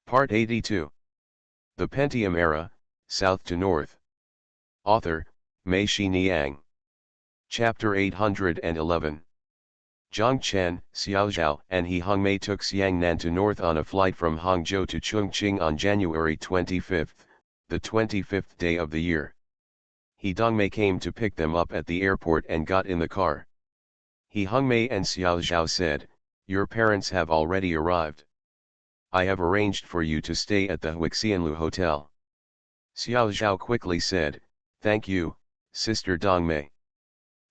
Part 82. The Pentium Era, South to North. Author, Mei Shi Niang. Chapter 811. Zhang Chen, Xiaozhao and He Hongmei took Xiangnan to north on a flight from Hangzhou to Chongqing on January 25, the 25th day of the year. He Dongmei came to pick them up at the airport and got in the car. He Hongmei and Xiaozhao said, "Your parents have already arrived. I have arranged for you to stay at the Huixianlu Hotel." Xiaozhao quickly said, "Thank you, Sister Dongmei.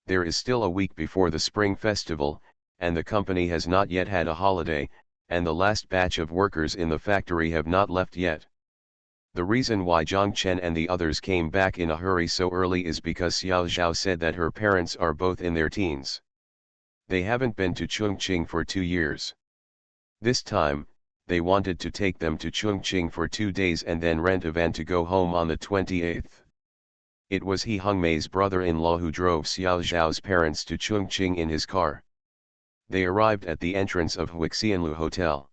There is still a week before the Spring Festival, and the company has not yet had a holiday, and the last batch of workers in the factory have not left yet." The reason why Zhang Chen and the others came back in a hurry so early is because Xiaozhao said that her parents are both in their teens. They haven't been to Chongqing for 2 years. This time, they wanted to take them to Chongqing for 2 days and then rent a van to go home on the 28th. It was He Hongmei's brother-in-law who drove Xiaozhao's parents to Chongqing in his car. They arrived at the entrance of Huixianlu Hotel.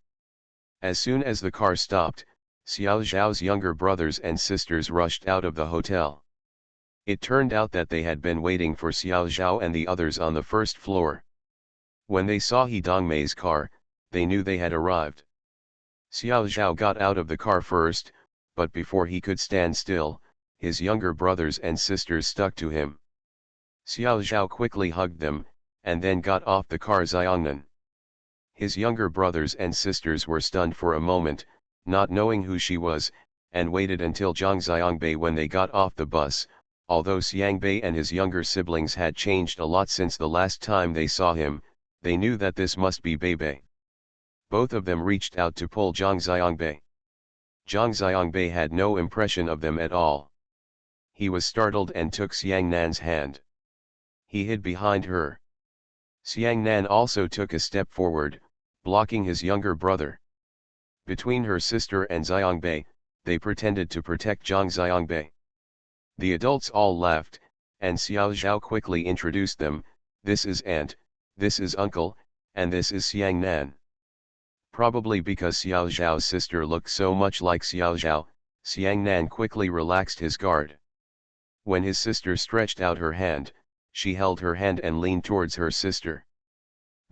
As soon as the car stopped, Xiaozhao's younger brothers and sisters rushed out of the hotel. It turned out that they had been waiting for Xiaozhao and the others on the first floor. When they saw He Dongmei's car, they knew they had arrived. Xiaozhao got out of the car first, but before he could stand still, his younger brothers and sisters stuck to him. Xiaozhao quickly hugged them, and then got off the car. Xiangnan. His younger brothers and sisters were stunned for a moment, not knowing who she was, and waited until Zhang Xiangbei when they got off the bus. Although Xiangbei and his younger siblings had changed a lot since the last time they saw him, they knew that this must be Beibei. Both of them reached out to pull Zhang Xiangbei. Zhang Xiangbei had no impression of them at all. He was startled and took Xiangnan's hand. He hid behind her. Xiangnan also took a step forward, blocking his younger brother. Between her sister and Xiangbei, they pretended to protect Zhang Xiangbei. The adults all laughed, and Xiaozhao quickly introduced them. "This is aunt, this is uncle, and this is Xiangnan." Probably because Xiaozhao's sister looked so much like Xiaozhao, Xiangnan quickly relaxed his guard. When his sister stretched out her hand, she held her hand and leaned towards her sister.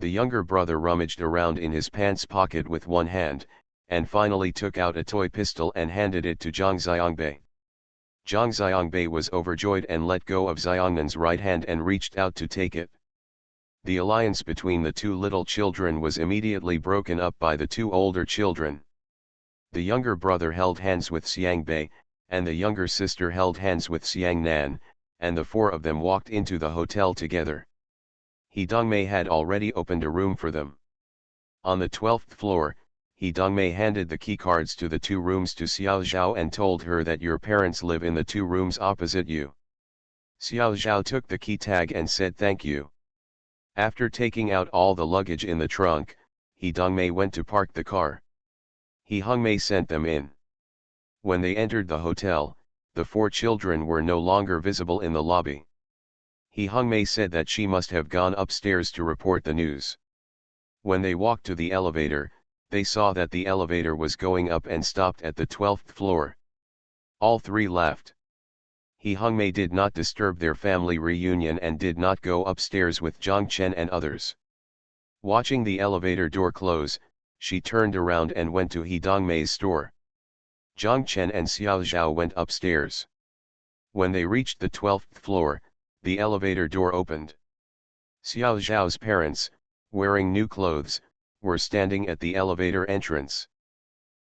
The younger brother rummaged around in his pants pocket with one hand, and finally took out a toy pistol and handed it to Zhang Xiangbei. Zhang Xiangbei was overjoyed and let go of Xiangnan's right hand and reached out to take it. The alliance between the two little children was immediately broken up by the two older children. The younger brother held hands with Xiangbei, and the younger sister held hands with Xiangnan, and the four of them walked into the hotel together. He Dongmei had already opened a room for them. On the 12th floor, He Dongmei handed the key cards to the two rooms to Xiaozhao and told her that your parents live in the two rooms opposite you. Xiaozhao took the key tag and said thank you. After taking out all the luggage in the trunk, He Dongmei went to park the car. He Hongmei sent them in. When they entered the hotel, the four children were no longer visible in the lobby. He Hongmei said that she must have gone upstairs to report the news. When they walked to the elevator, they saw that the elevator was going up and stopped at the 12th floor. All three laughed. He Hongmei did not disturb their family reunion and did not go upstairs with Zhang Chen and others. Watching the elevator door close, she turned around and went to He Dongmei's store. Zhang Chen and Xiaozhao went upstairs. When they reached the 12th floor, the elevator door opened. Xiaozhao's parents, wearing new clothes, were standing at the elevator entrance.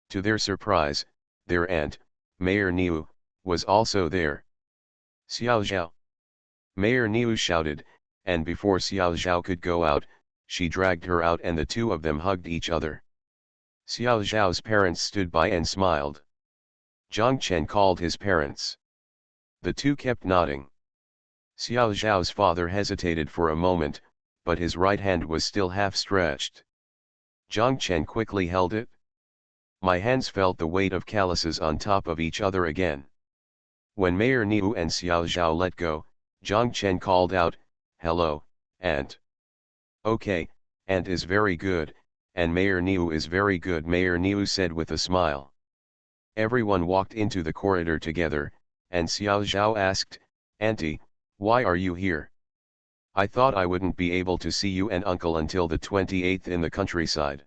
To their surprise, their aunt, Mayor Niu, was also there. "Xiaozhao!" Mayor Niu shouted, and before Xiaozhao could go out, she dragged her out and the two of them hugged each other. Xiaozhao's parents stood by and smiled. Zhang Chen called his parents. The two kept nodding. Xiaozhao's father hesitated for a moment, but his right hand was still half stretched. Zhang Chen quickly held it. My hands felt the weight of calluses on top of each other again. When Mayor Niu and Xiaozhao let go, Zhang Chen called out, "Hello, aunt." "Okay, aunt is very good, and Mayor Niu is very good," Mayor Niu said with a smile. Everyone walked into the corridor together, and Xiao Zhao asked, "Auntie, why are you here? I thought I wouldn't be able to see you and uncle until the 28th in the countryside.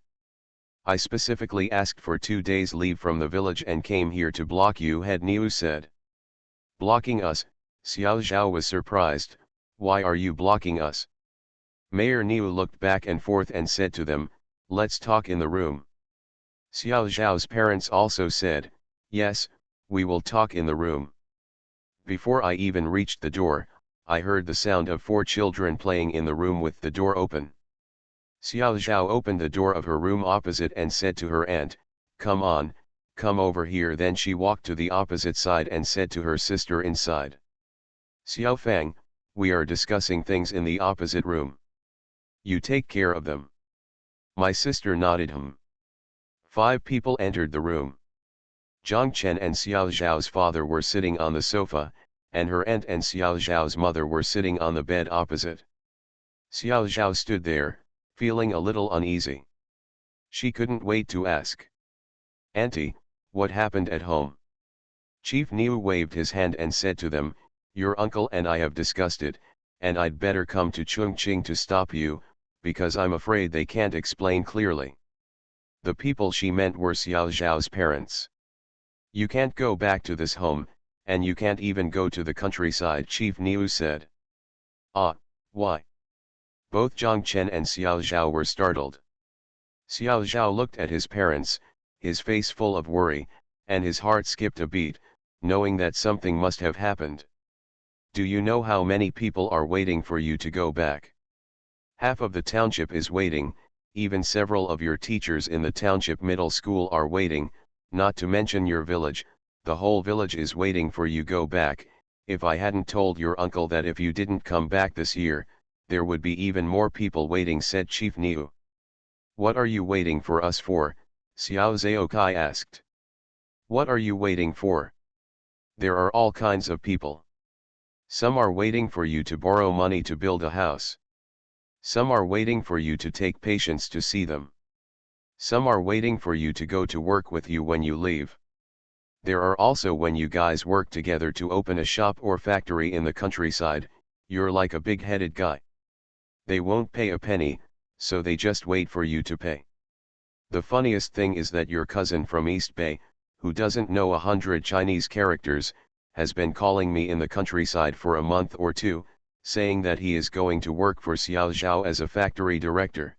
I specifically asked for 2 days leave from the village and came here to block you," Head Niu said. "Blocking us?" Xiao Zhao was surprised. "Why are you blocking us?" Mayor Niu looked back and forth and said to them, "Let's talk in the room." Xiao Zhao's parents also said, "Yes, we will talk in the room." Before I even reached the door, I heard the sound of 4 children playing in the room with the door open. Xiao Zhao opened the door of her room opposite and said to her aunt, "Come on, come over here." Then she walked to the opposite side and said to her sister inside, "Xiao Fang, we are discussing things in the opposite room. You take care of them." My sister nodded. 5 people entered the room. Zhang Chen and Xiao Zhao's father were sitting on the sofa, and her aunt and Xiao Zhao's mother were sitting on the bed opposite. Xiao Zhao stood there, feeling a little uneasy. She couldn't wait to ask, "Auntie, what happened at home?" Chief Niu waved his hand and said to them, "Your uncle and I have discussed it, and I'd better come to Chongqing to stop you, because I'm afraid they can't explain clearly." The people she meant were Xiao Zhao's parents. "You can't go back to this home, and you can't even go to the countryside," Chief Niu said. "Ah, why?" Both Zhang Chen and Xiao Zhao were startled. Xiao Zhao looked at his parents, his face full of worry, and his heart skipped a beat, knowing that something must have happened. "Do you know how many people are waiting for you to go back? Half of the township is waiting, even several of your teachers in the township middle school are waiting, not to mention your village, the whole village is waiting for you go back. If I hadn't told your uncle that if you didn't come back this year, there would be even more people waiting," said Chief Niu. "What are you waiting for us for?" Xiao Zhaokai asked. "What are you waiting for? There are all kinds of people. Some are waiting for you to borrow money to build a house. Some are waiting for you to take patients to see them. Some are waiting for you to go to work with you when you leave. There are also when you guys work together to open a shop or factory in the countryside, you're like a big-headed guy. They won't pay a penny, so they just wait for you to pay. The funniest thing is that your cousin from East Bay, who doesn't know 100 Chinese characters, has been calling me in the countryside for a month or two, saying that he is going to work for Xiao Zhao as a factory director.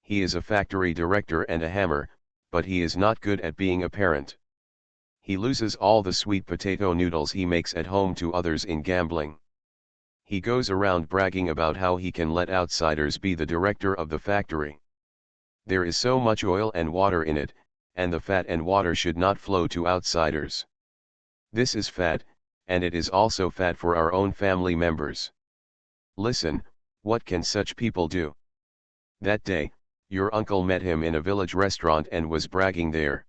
He is a factory director and a hammer, but he is not good at being a parent. He loses all the sweet potato noodles he makes at home to others in gambling. He goes around bragging about how he can let outsiders be the director of the factory. There is so much oil and water in it, and the fat and water should not flow to outsiders. This is fat, and it is also fat for our own family members. Listen, what can such people do? That day, your uncle met him in a village restaurant and was bragging there.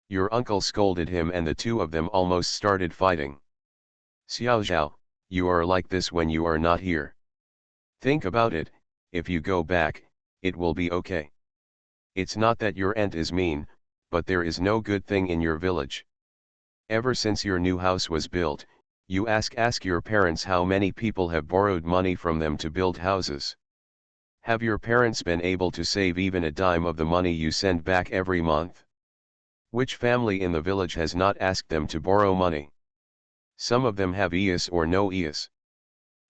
Your uncle scolded him and the two of them almost started fighting. Xiao Zhao, you are like this when you are not here. Think about it, if you go back, it will be okay. It's not that your aunt is mean, but there is no good thing in your village. Ever since your new house was built, you ask your parents how many people have borrowed money from them to build houses. Have your parents been able to save even a dime of the money you send back every month? Which family in the village has not asked them to borrow money? Some of them have EIS or no EIS.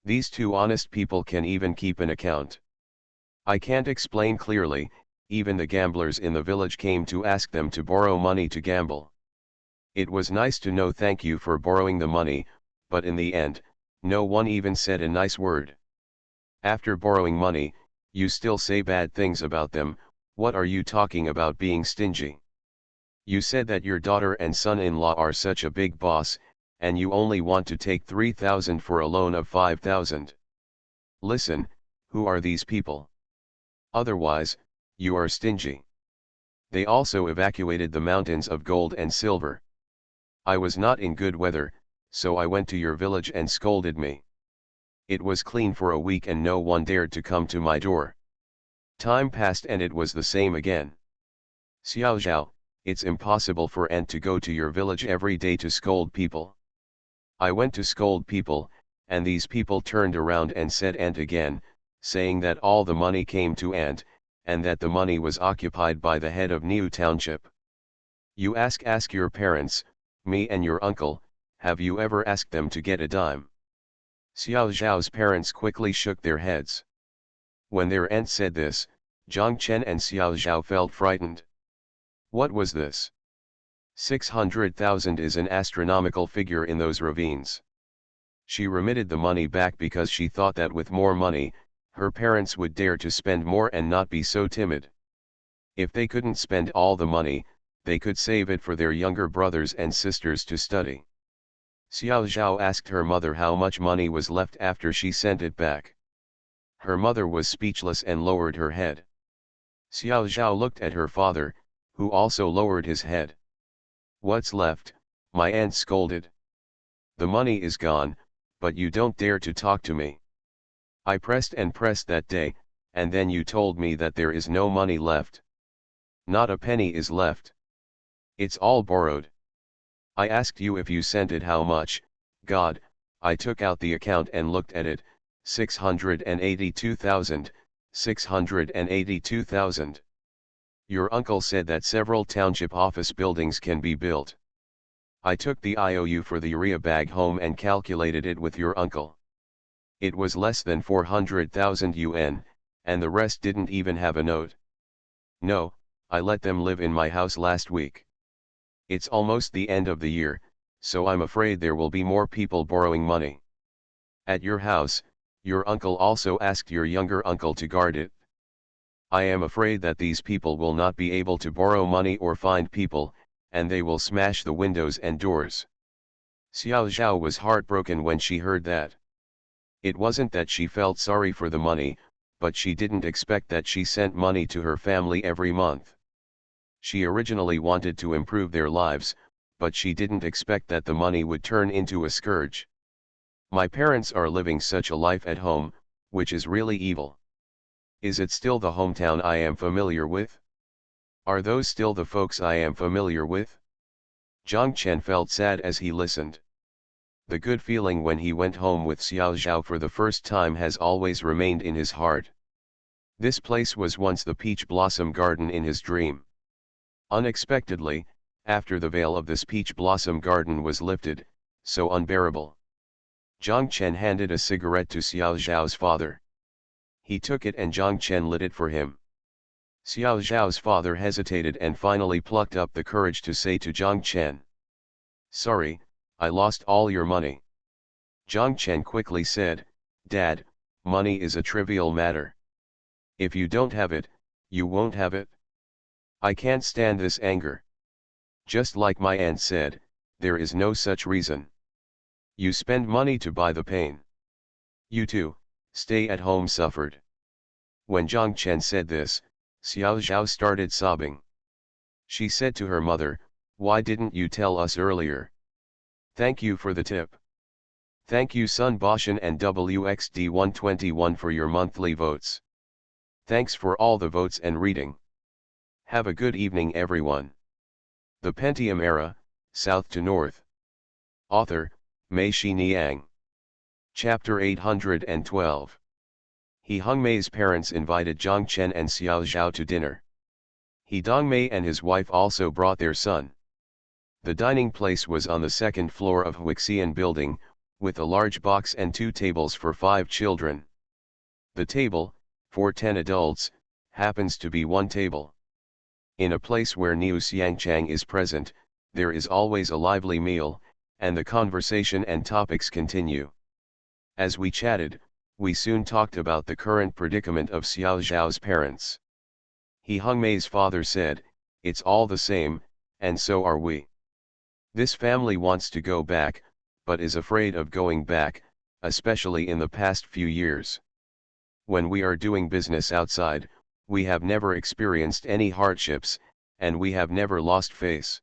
These two honest people can even keep an account. I can't explain clearly, even the gamblers in the village came to ask them to borrow money to gamble. It was nice to know thank you for borrowing the money, but in the end, no one even said a nice word. After borrowing money, you still say bad things about them. What are you talking about being stingy? You said that your daughter and son-in-law are such a big boss, and you only want to take 3,000 for a loan of 5,000. Listen, who are these people? Otherwise, you are stingy. They also evacuated the mountains of gold and silver. I was not in good weather, so I went to your village and scolded me. It was clean for a week and no one dared to come to my door. Time passed and it was the same again. Xiao Zhao, it's impossible for Aunt to go to your village every day to scold people. I went to scold people, and these people turned around and said Aunt again, saying that all the money came to Aunt, and that the money was occupied by the head of New Township. You ask your parents, me and your uncle, have you ever asked them to get a dime? Xiao Zhao's parents quickly shook their heads. When their aunt said this, Zhang Chen and Xiao Zhao felt frightened. What was this? 600,000 is an astronomical figure in those ravines. She remitted the money back because she thought that with more money, her parents would dare to spend more and not be so timid. If they couldn't spend all the money, they could save it for their younger brothers and sisters to study. Xiao Zhao asked her mother how much money was left after she sent it back. Her mother was speechless and lowered her head. Xiao Zhao looked at her father, who also lowered his head. What's left? My aunt scolded. The money is gone, but you don't dare to talk to me. I pressed and pressed that day, and then you told me that there is no money left. Not a penny is left. It's all borrowed. I asked you if you sent it how much. God, I took out the account and looked at it, 682,000, 682,000. Your uncle said that several township office buildings can be built. I took the IOU for the urea bag home and calculated it with your uncle. It was less than 400,000 yuan, and the rest didn't even have a note. No, I let them live in my house last week. It's almost the end of the year, so I'm afraid there will be more people borrowing money. At your house, your uncle also asked your younger uncle to guard it. I am afraid that these people will not be able to borrow money or find people, and they will smash the windows and doors. Xiao Zhao was heartbroken when she heard that. It wasn't that she felt sorry for the money, but she didn't expect that she sent money to her family every month. She originally wanted to improve their lives, but she didn't expect that the money would turn into a scourge. My parents are living such a life at home, which is really evil. Is it still the hometown I am familiar with? Are those still the folks I am familiar with? Zhang Chen felt sad as he listened. The good feeling when he went home with Xiao Zhao for the first time has always remained in his heart. This place was once the peach blossom garden in his dream. Unexpectedly, after the veil of this peach blossom garden was lifted, so unbearable. Zhang Chen handed a cigarette to Xiao Zhao's father. He took it and Zhang Chen lit it for him. Xiao Zhao's father hesitated and finally plucked up the courage to say to Zhang Chen, "Sorry, I lost all your money." Zhang Chen quickly said, "Dad, money is a trivial matter. If you don't have it, you won't have it. I can't stand this anger. Just like my aunt said, there is no such reason. You spend money to buy the pain. You too, stay at home suffered." When Zhang Chen said this, Xiao Zhao started sobbing. She said to her mother, "Why didn't you tell us earlier? Thank you for the tip. Thank you Sun Boshan and WXD121 for your monthly votes. Thanks for all the votes and reading. Have a good evening everyone." The Pentium Era, South to North. Author, Mei Xiniang. Chapter 812. He Hongmei's parents invited Zhang Chen and Xiao Zhao to dinner. He Dongmei and his wife also brought their son. The dining place was on the second floor of Huixian building, with a large box and 2 tables for 5 children. The table, for 10 adults, happens to be 1 table. In a place where Niu Xiangchang is present, there is always a lively meal, and the conversation and topics continue. As we chatted, we soon talked about the current predicament of Xiao Zhao's parents. He Hongmei's father said, "It's all the same, and so are we. This family wants to go back, but is afraid of going back, especially in the past few years. When we are doing business outside, we have never experienced any hardships, and we have never lost face.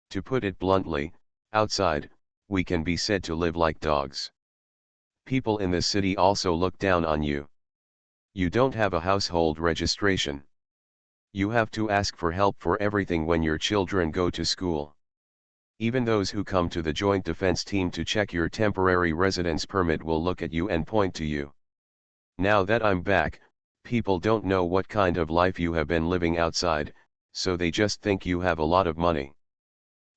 To put it bluntly, outside, we can be said to live like dogs. People in the city also look down on you. You don't have a household registration. You have to ask for help for everything when your children go to school. Even those who come to the Joint Defense Team to check your temporary residence permit will look at you and point to you. Now that I'm back, people don't know what kind of life you have been living outside, so they just think you have a lot of money.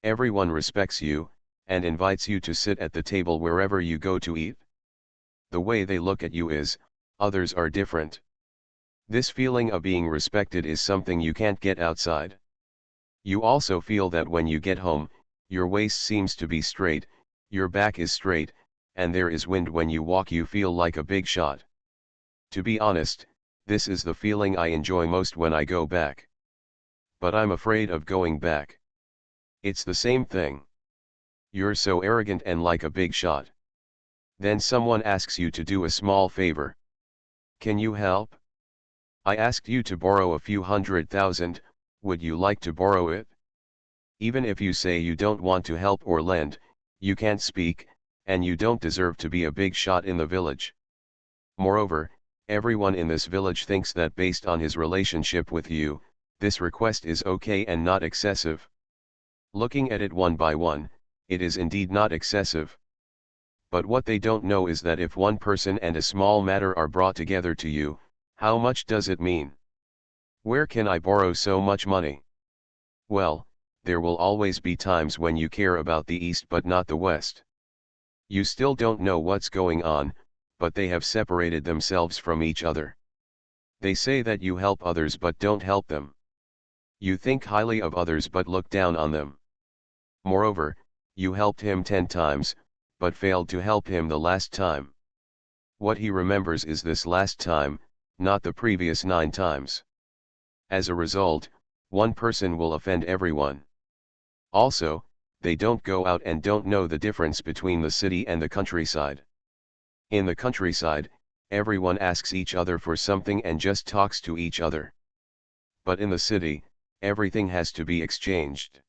Everyone respects you, and invites you to sit at the table wherever you go to eat. The way they look at you is, others are different. This feeling of being respected is something you can't get outside. You also feel that when you get home, your waist seems to be straight, your back is straight, and there is wind when you walk. You feel like a big shot. To be honest, this is the feeling I enjoy most when I go back. But I'm afraid of going back. It's the same thing. You're so arrogant and like a big shot. Then someone asks you to do a small favor. Can you help? I asked you to borrow a few $100,000, would you like to borrow it? Even if you say you don't want to help or lend, you can't speak, and you don't deserve to be a big shot in the village. Moreover, everyone in this village thinks that based on his relationship with you, this request is okay and not excessive. Looking at it one by one, it is indeed not excessive. But what they don't know is that if one person and a small matter are brought together to you, how much does it mean? Where can I borrow so much money? Well, there will always be times when you care about the East but not the West. You still don't know what's going on, but they have separated themselves from each other. They say that you help others but don't help them. You think highly of others but look down on them. Moreover, you helped him 10 times, but failed to help him the last time. What he remembers is this last time, not the previous 9 times. As a result, one person will offend everyone. Also, they don't go out and don't know the difference between the city and the countryside. In the countryside, everyone asks each other for something and just talks to each other. But in the city, everything has to be exchanged.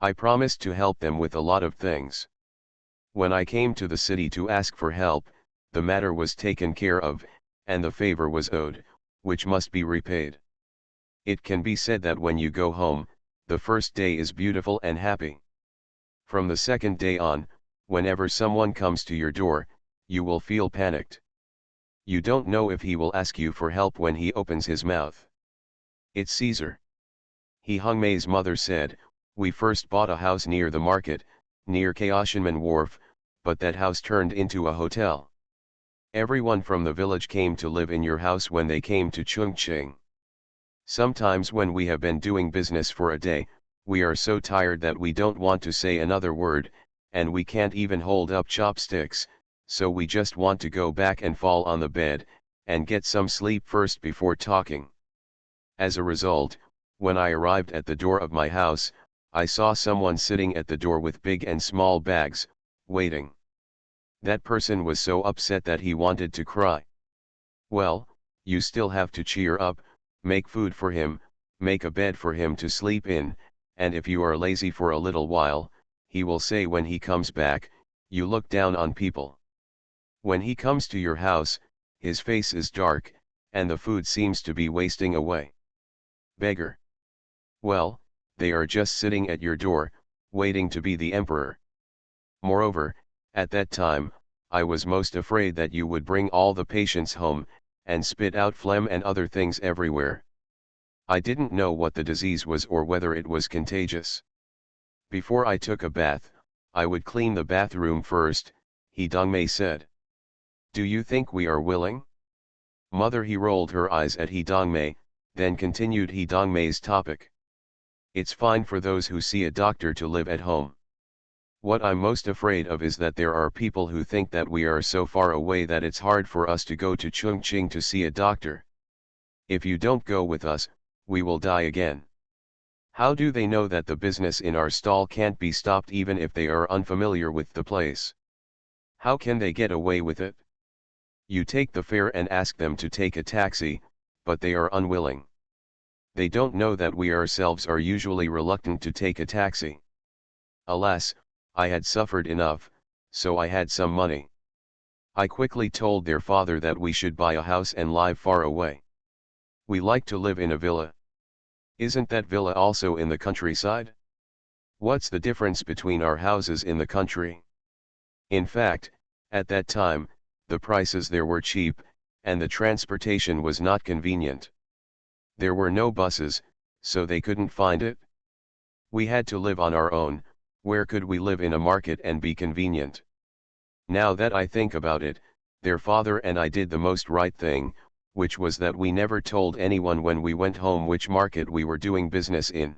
I promised to help them with a lot of things. When I came to the city to ask for help, the matter was taken care of, and the favor was owed, which must be repaid. It can be said that when you go home, the first day is beautiful and happy. From the second day on, whenever someone comes to your door, you will feel panicked. You don't know if he will ask you for help when he opens his mouth. It's Caesar. He Hungmay's mother said, we first bought a house near the market, near Kaoshinman Wharf, but that house turned into a hotel. Everyone from the village came to live in your house when they came to Chongqing. Sometimes when we have been doing business for a day, we are so tired that we don't want to say another word, and we can't even hold up chopsticks, so we just want to go back and fall on the bed, and get some sleep first before talking. As a result, when I arrived at the door of my house, I saw someone sitting at the door with big and small bags, waiting. That person was so upset that he wanted to cry. Well, you still have to cheer up, make food for him, make a bed for him to sleep in, and if you are lazy for a little while, he will say when he comes back, you look down on people. When he comes to your house, his face is dark, and the food seems to be wasting away. Beggar. Well, they are just sitting at your door, waiting to be the emperor. Moreover, at that time, I was most afraid that you would bring all the patients home, and spit out phlegm and other things everywhere. I didn't know what the disease was or whether it was contagious. Before I took a bath, I would clean the bathroom first, He Dongmei said. Do you think we are willing? Mother He rolled her eyes at He Dongmei, then continued He Dongmei's topic. It's fine for those who see a doctor to live at home. What I'm most afraid of is that there are people who think that we are so far away that it's hard for us to go to Chongqing to see a doctor. If you don't go with us, we will die again. How do they know that the business in our stall can't be stopped even if they are unfamiliar with the place? How can they get away with it? You take the fare and ask them to take a taxi, but they are unwilling. They don't know that we ourselves are usually reluctant to take a taxi. Alas, I had suffered enough, so I had some money. I quickly told their father that we should buy a house and live far away. We like to live in a villa. Isn't that villa also in the countryside? What's the difference between our houses in the country? In fact, at that time, the prices there were cheap, and the transportation was not convenient. There were no buses, so they couldn't find it. We had to live on our own. Where could we live in a market and be convenient? Now that I think about it, their father and I did the most right thing, which was that we never told anyone when we went home which market we were doing business in.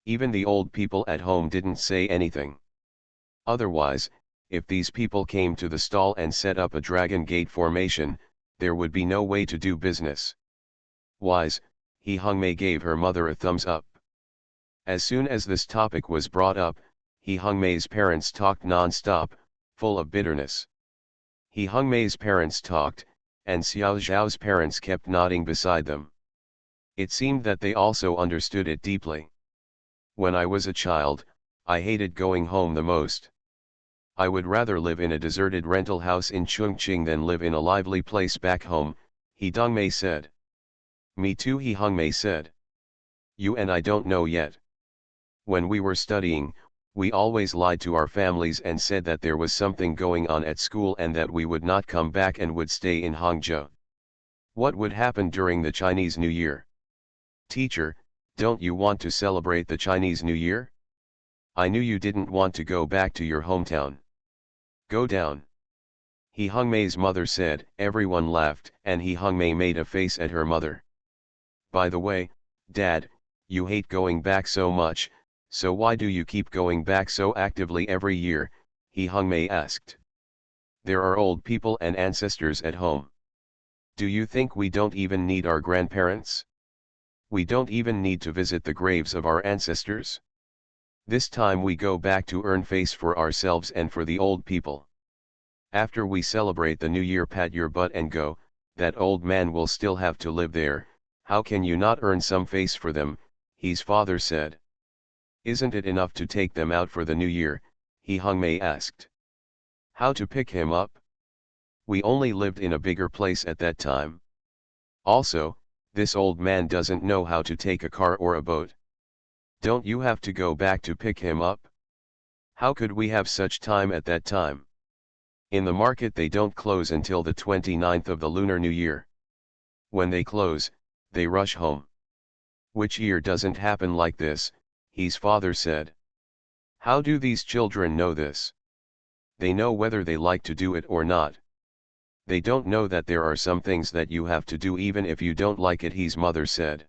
Even the old people at home didn't say anything. Otherwise, if these people came to the stall and set up a dragon gate formation, there would be no way to do business. Wise, Hee Hungmei gave her mother a thumbs up. As soon as this topic was brought up, Hee Hungmei's parents talked non-stop, full of bitterness. Hee Hungmei's parents talked, and Xiao Zhao's parents kept nodding beside them. It seemed that they also understood it deeply. When I was a child, I hated going home the most. I would rather live in a deserted rental house in Chongqing than live in a lively place back home, Hee Dongmei said. Me too, Hee Hungmei said. You and I don't know yet. When we were studying, we always lied to our families and said that there was something going on at school and that we would not come back and would stay in Hangzhou. What would happen during the Chinese New Year? Teacher, don't you want to celebrate the Chinese New Year? I knew you didn't want to go back to your hometown. Go down. Hee Hungmei's mother said. Everyone laughed, and Hee Hungmei made a face at her mother. By the way, Dad, you hate going back so much, so why do you keep going back so actively every year? Hee Hungmei asked. There are old people and ancestors at home. Do you think we don't even need our grandparents? We don't even need to visit the graves of our ancestors? This time we go back to earn face for ourselves and for the old people. After we celebrate the New Year, pat your butt and go. That old man will still have to live there. How can you not earn some face for them? His father said. Isn't it enough to take them out for the New Year? Hee Hungmei asked. How to pick him up? We only lived in a bigger place at that time. Also, this old man doesn't know how to take a car or a boat. Don't you have to go back to pick him up? How could we have such time at that time? In the market they don't close until the 29th of the Lunar New Year. When they close, they rush home. Which year doesn't happen like this? His father said. How do these children know this? They know whether they like to do it or not. They don't know that there are some things that you have to do even if you don't like it, his mother said.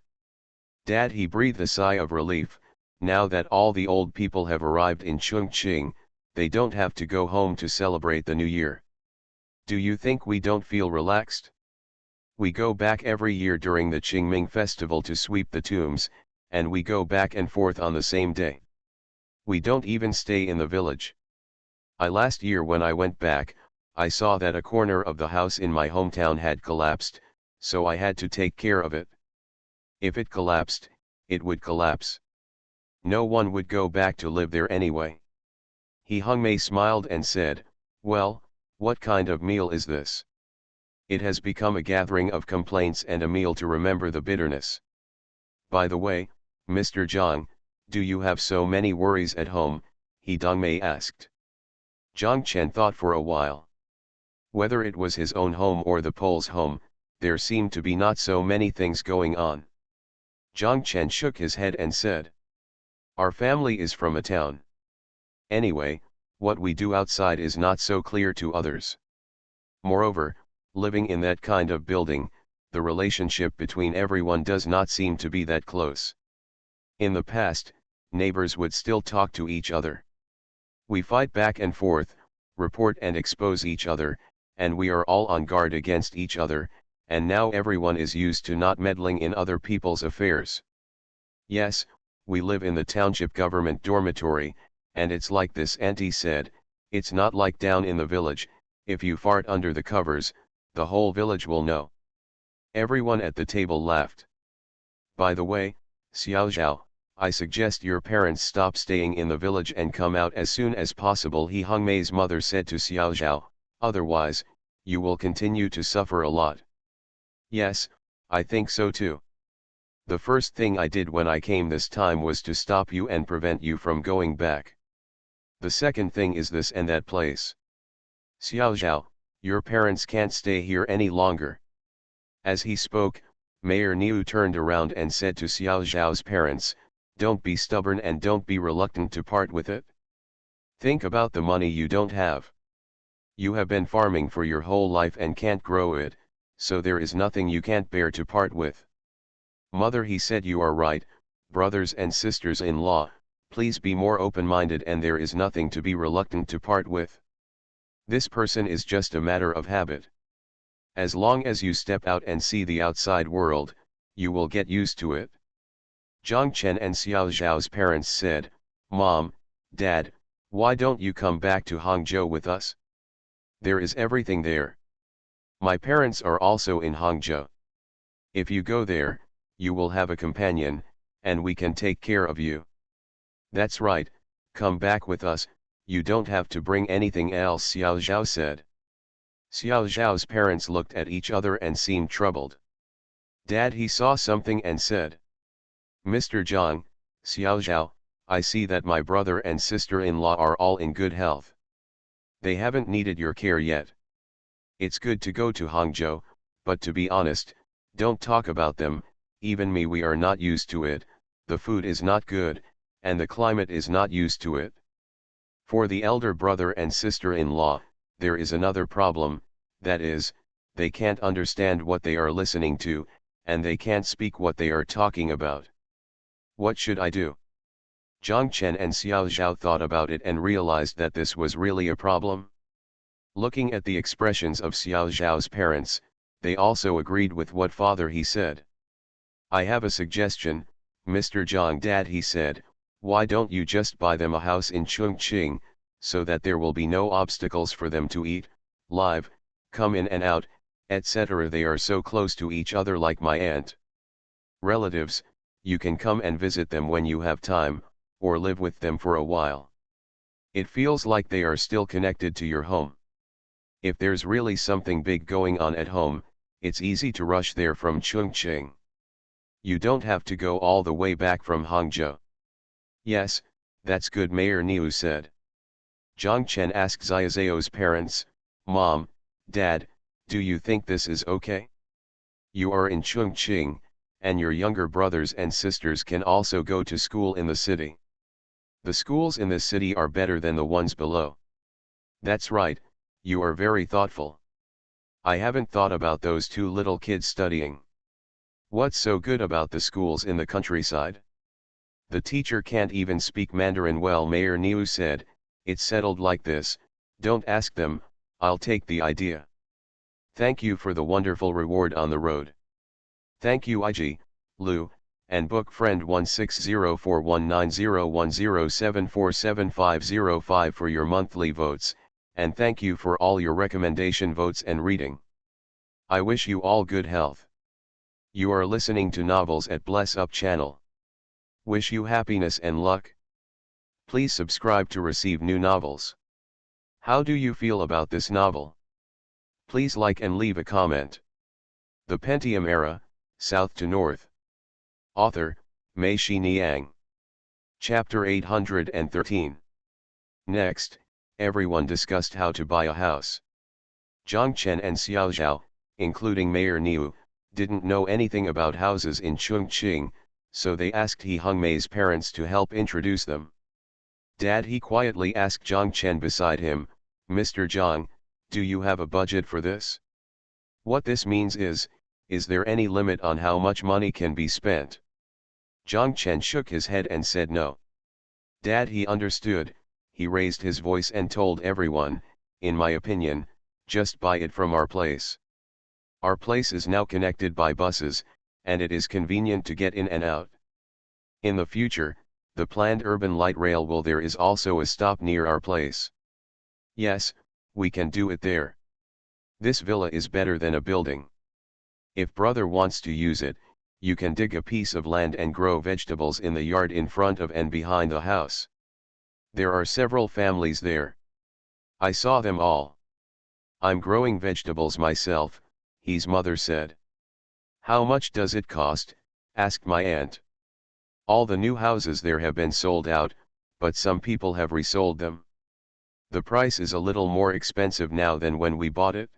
Dad, he breathed a sigh of relief. Now that all the old people have arrived in Chongqing, they don't have to go home to celebrate the New Year. Do you think we don't feel relaxed? We go back every year during the Qingming festival to sweep the tombs, and we go back and forth on the same day. We don't even stay in the village. Last year when I went back, I saw that a corner of the house in my hometown had collapsed, so I had to take care of it. If it collapsed, it would collapse. No one would go back to live there anyway. Hee Hungmei smiled and said, well, what kind of meal is this? It has become a gathering of complaints and a meal to remember the bitterness. By the way, Mr. Zhang, do you have so many worries at home? Hee Dongmei asked. Zhang Chen thought for a while. Whether it was his own home or the Pole's home, there seemed to be not so many things going on. Zhang Chen shook his head and said, our family is from a town. Anyway, what we do outside is not so clear to others. Moreover, living in that kind of building, the relationship between everyone does not seem to be that close. In the past, neighbors would still talk to each other. We fight back and forth, report and expose each other, and we are all on guard against each other, and now everyone is used to not meddling in other people's affairs. Yes, we live in the township government dormitory, and it's like this, Auntie said. It's not like down in the village. If you fart under the covers, the whole village will know. Everyone at the table laughed. By the way, Xiao Zhao, I suggest your parents stop staying in the village and come out as soon as possible, Hee Hungmei's mother said to Xiao Zhao, otherwise, you will continue to suffer a lot. Yes, I think so too. The first thing I did when I came this time was to stop you and prevent you from going back. The second thing is this and that place. Xiao Zhao, your parents can't stay here any longer. As he spoke, Mayor Niu turned around and said to Xiao Zhao's parents, don't be stubborn and don't be reluctant to part with it. Think about the money you don't have. You have been farming for your whole life and can't grow it, so there is nothing you can't bear to part with. Mother, he said, you are right, brothers and sisters-in-law, please be more open-minded and there is nothing to be reluctant to part with. This person is just a matter of habit. As long as you step out and see the outside world, you will get used to it. Zhang Chen and Xiao Zhao's parents said, Mom, Dad, why don't you come back to Hangzhou with us? There is everything there. My parents are also in Hangzhou. If you go there, you will have a companion, and we can take care of you. That's right, come back with us, you don't have to bring anything else, Xiao Zhao said. Xiao Zhao's parents looked at each other and seemed troubled. Dad, he saw something and said, Mr. Zhang, Xiao Zhao, I see that my brother and sister-in-law are all in good health. They haven't needed your care yet. It's good to go to Hangzhou, but to be honest, don't talk about them, even me, we are not used to it, the food is not good, and the climate is not used to it. For the elder brother and sister-in-law, there is another problem, that is, they can't understand what they are listening to, and they can't speak what they are talking about. What should I do? Zhang Chen and Xiao Zhao thought about it and realized that this was really a problem. Looking at the expressions of Xiao Zhao's parents, they also agreed with what father he said. I have a suggestion, Mr. Zhang, Dad, he said, why don't you just buy them a house in Chongqing, so that there will be no obstacles for them to eat, live, come in and out, etc. They are so close to each other like my aunt. Relatives, you can come and visit them when you have time, or live with them for a while. It feels like they are still connected to your home. If there's really something big going on at home, it's easy to rush there from Chongqing. You don't have to go all the way back from Hangzhou. Yes, that's good, Mayor Niu said. Zhang Chen asked Xiao's parents, Mom, Dad, do you think this is okay? You are in Chongqing, and your younger brothers and sisters can also go to school in the city. The schools in this city are better than the ones below. That's right, you are very thoughtful. I haven't thought about those two little kids studying. What's so good about the schools in the countryside? The teacher can't even speak Mandarin well, Mayor Niu said, it's settled like this, don't ask them, I'll take the idea. Thank you for the wonderful reward on the road. Thank you IG, Lu, and book friend 16041901074750 for your monthly votes, and thank you for all your recommendation votes and reading. I wish you all good health. You are listening to Novels at Bless Up channel. Wish you happiness and luck. Please subscribe to receive new novels. How do you feel about this novel? Please like and leave a comment. The Pentium Era, South to North. Author, Mei Niang. Chapter 813. Next, everyone discussed how to buy a house. Zhang Chen and Xiao Zhao, including Mayor Niu, didn't know anything about houses in Chongqing, so they asked He Hungmei's parents to help introduce them. Dad, he quietly asked Zhang Chen beside him, Mr. Zhang, do you have a budget for this? What this means is there any limit on how much money can be spent? Zhang Chen shook his head and said no. Dad, he understood, he raised his voice and told everyone, in my opinion, just buy it from our place. Our place is now connected by buses, and it is convenient to get in and out. In the future, the planned urban light rail will there is also a stop near our place. Yes, we can do it there. This villa is better than a building. If brother wants to use it, you can dig a piece of land and grow vegetables in the yard in front of and behind the house. There are several families there. I saw them all. I'm growing vegetables myself, his mother said. How much does it cost? asked my aunt. All the new houses there have been sold out, but some people have resold them. The price is a little more expensive now than when we bought it.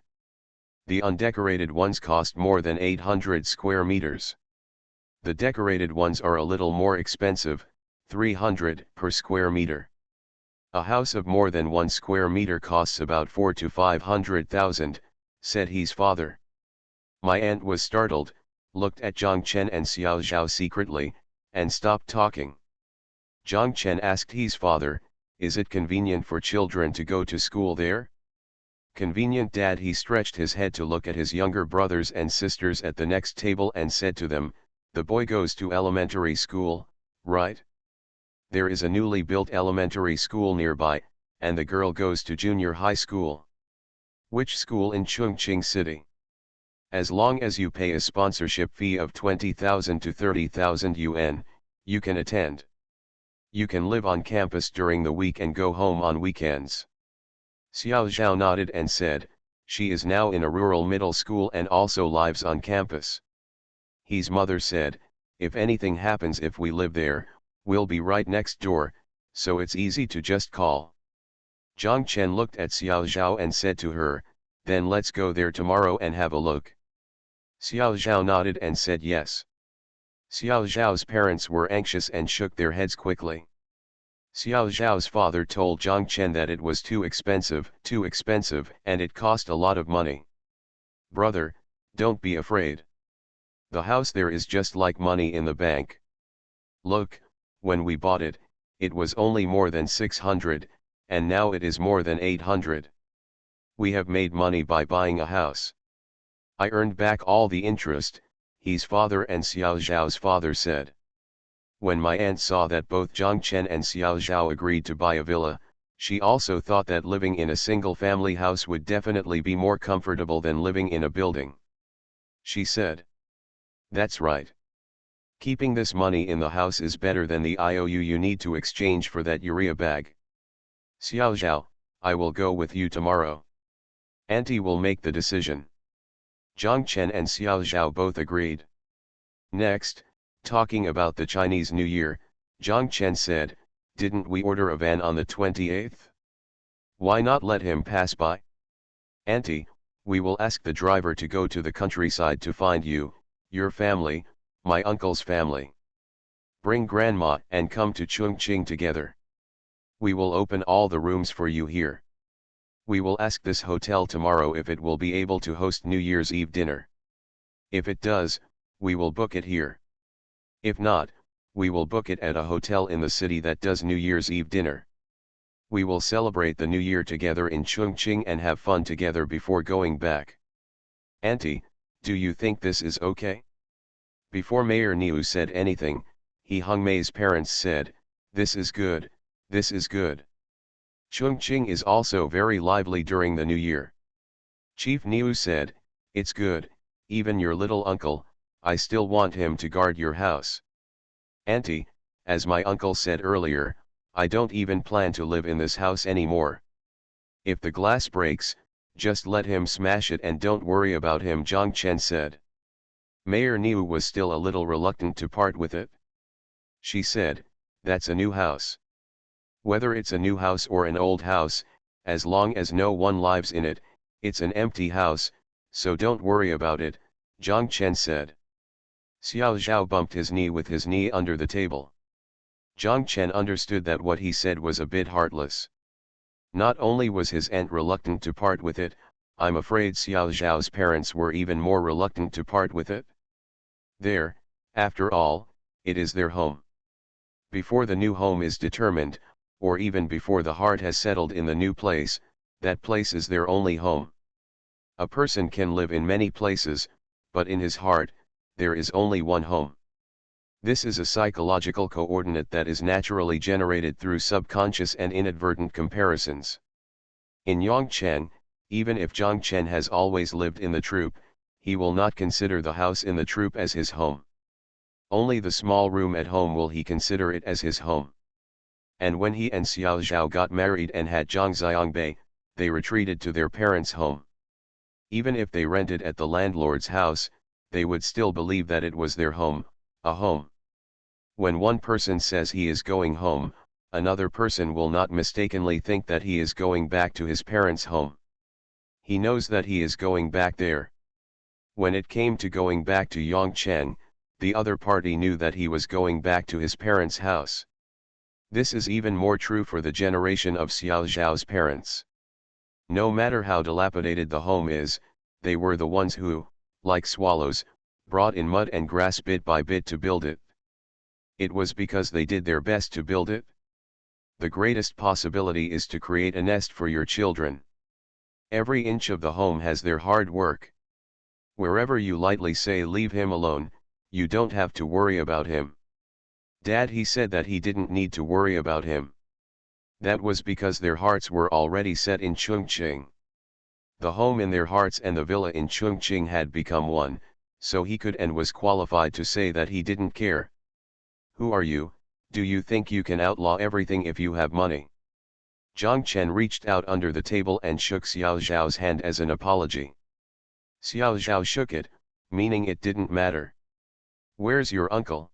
The undecorated ones cost more than 800 square meters. The decorated ones are a little more expensive, 300 per square meter. A house of more than 1 square meter costs about 4 to 500,000, said his father. My aunt was startled, looked at Zhang Chen and Xiao Zhao secretly, and stopped talking. Zhang Chen asked his father, "Is it convenient for children to go to school there?" "Convenient, Dad." He stretched his head to look at his younger brothers and sisters at the next table and said to them, "The boy goes to elementary school, right? There is a newly built elementary school nearby, and the girl goes to junior high school." "Which school in Chongqing City?" "As long as you pay a sponsorship fee of 20,000 to 30,000 yuan, you can attend. You can live on campus during the week and go home on weekends." Xiao Zhao nodded and said, "She is now in a rural middle school and also lives on campus." His mother said, "If anything happens if we live there, we'll be right next door, so it's easy to just call." Zhang Chen looked at Xiao Zhao and said to her, "Then let's go there tomorrow and have a look." Xiao Zhao nodded and said yes. Xiao Zhao's parents were anxious and shook their heads quickly. Xiao Zhao's father told Zhang Chen that it was too expensive, and it cost a lot of money. "Brother, don't be afraid. The house there is just like money in the bank. Look, when we bought it, it was only more than 600, and now it is more than 800. We have made money by buying a house. I earned back all the interest," his father and Xiao Zhao's father said. When my aunt saw that both Zhang Chen and Xiao Zhao agreed to buy a villa, she also thought that living in a single-family house would definitely be more comfortable than living in a building. She said, "That's right. Keeping this money in the house is better than the IOU you need to exchange for that urea bag. Xiao Zhao, I will go with you tomorrow. Auntie will make the decision." Zhang Chen and Xiao Zhao both agreed. Next, talking about the Chinese New Year, Zhang Chen said, "Didn't we order a van on the 28th? Why not let him pass by? Auntie, we will ask the driver to go to the countryside to find you, your family, my uncle's family. Bring grandma and come to Chongqing together. We will open all the rooms for you here. We will ask this hotel tomorrow if it will be able to host New Year's Eve dinner. If it does, we will book it here. If not, we will book it at a hotel in the city that does New Year's Eve dinner. We will celebrate the New Year together in Chongqing and have fun together before going back. Auntie, do you think this is okay?" Before Mayor Niu said anything, He Hongmei's parents said, "This is good, this is good." Chongqing is also very lively during the New Year. Chief Niu said, "It's good, even your little uncle, I still want him to guard your house. Auntie, as my uncle said earlier, I don't even plan to live in this house anymore. If the glass breaks, just let him smash it and don't worry about him," Zhang Chen said. Mayor Niu was still a little reluctant to part with it. She said, "That's a new house. Whether it's a new house or an old house, as long as no one lives in it, it's an empty house, so don't worry about it," Zhang Chen said. Xiao Zhao bumped his knee with his knee under the table. Zhang Chen understood that what he said was a bit heartless. Not only was his aunt reluctant to part with it, I'm afraid Xiao Zhao's parents were even more reluctant to part with it. There, after all, it is their home. Before the new home is determined, or even before the heart has settled in the new place, that place is their only home. A person can live in many places, but in his heart, there is only one home. This is a psychological coordinate that is naturally generated through subconscious and inadvertent comparisons. In Yongcheng, even if Zhang Chen has always lived in the troupe, he will not consider the house in the troupe as his home. Only the small room at home will he consider it as his home. And when he and Xiao Zhao got married and had Zhang Xiangbei, they retreated to their parents' home. Even if they rented at the landlord's house, they would still believe that it was their home, a home. When one person says he is going home, another person will not mistakenly think that he is going back to his parents' home. He knows that he is going back there. When it came to going back to Yongcheng, the other party knew that he was going back to his parents' house. This is even more true for the generation of Xiao Zhao's parents. No matter how dilapidated the home is, they were the ones who, like swallows, brought in mud and grass bit by bit to build it. It was because they did their best to build it. The greatest possibility is to create a nest for your children. Every inch of the home has their hard work. Wherever you lightly say leave him alone, you don't have to worry about him. Dad, he said that he didn't need to worry about him. That was because their hearts were already set in Chongqing. The home in their hearts and the villa in Chongqing had become one, so he could and was qualified to say that he didn't care. Who are you? Do you think you can outlaw everything if you have money? Zhang Chen reached out under the table and shook Xiao Zhao's hand as an apology. Xiao Zhao shook it, meaning it didn't matter. Where's your uncle?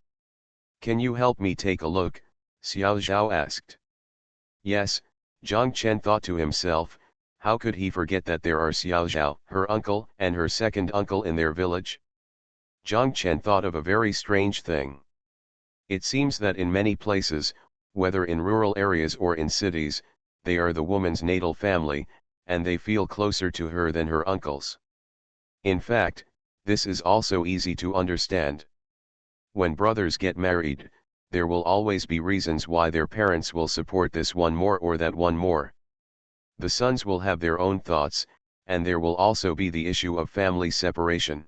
Can you help me take a look? Xiao Zhao asked. Yes, Zhang Chen thought to himself, how could he forget that there are Xiao Zhao, her uncle, and her second uncle in their village? Zhang Chen thought of a very strange thing. It seems that in many places, whether in rural areas or in cities, they are the woman's natal family, and they feel closer to her than her uncles. In fact, this is also easy to understand. When brothers get married, there will always be reasons why their parents will support this one more or that one more. The sons will have their own thoughts, and there will also be the issue of family separation.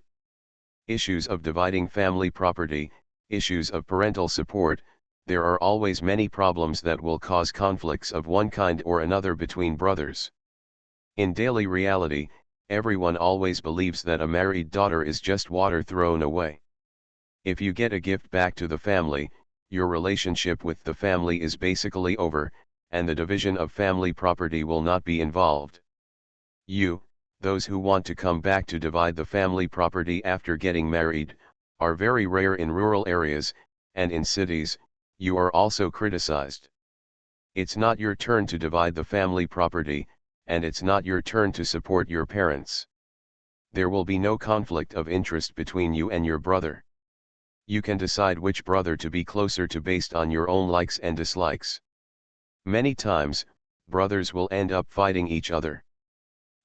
Issues of dividing family property, issues of parental support, there are always many problems that will cause conflicts of one kind or another between brothers. In daily reality, everyone always believes that a married daughter is just water thrown away. If you get a gift back to the family, your relationship with the family is basically over, and the division of family property will not be involved. Those who want to come back to divide the family property after getting married, are very rare in rural areas, and in cities, you are also criticized. It's not your turn to divide the family property, and it's not your turn to support your parents. There will be no conflict of interest between you and your brother. You can decide which brother to be closer to based on your own likes and dislikes. Many times, brothers will end up fighting each other.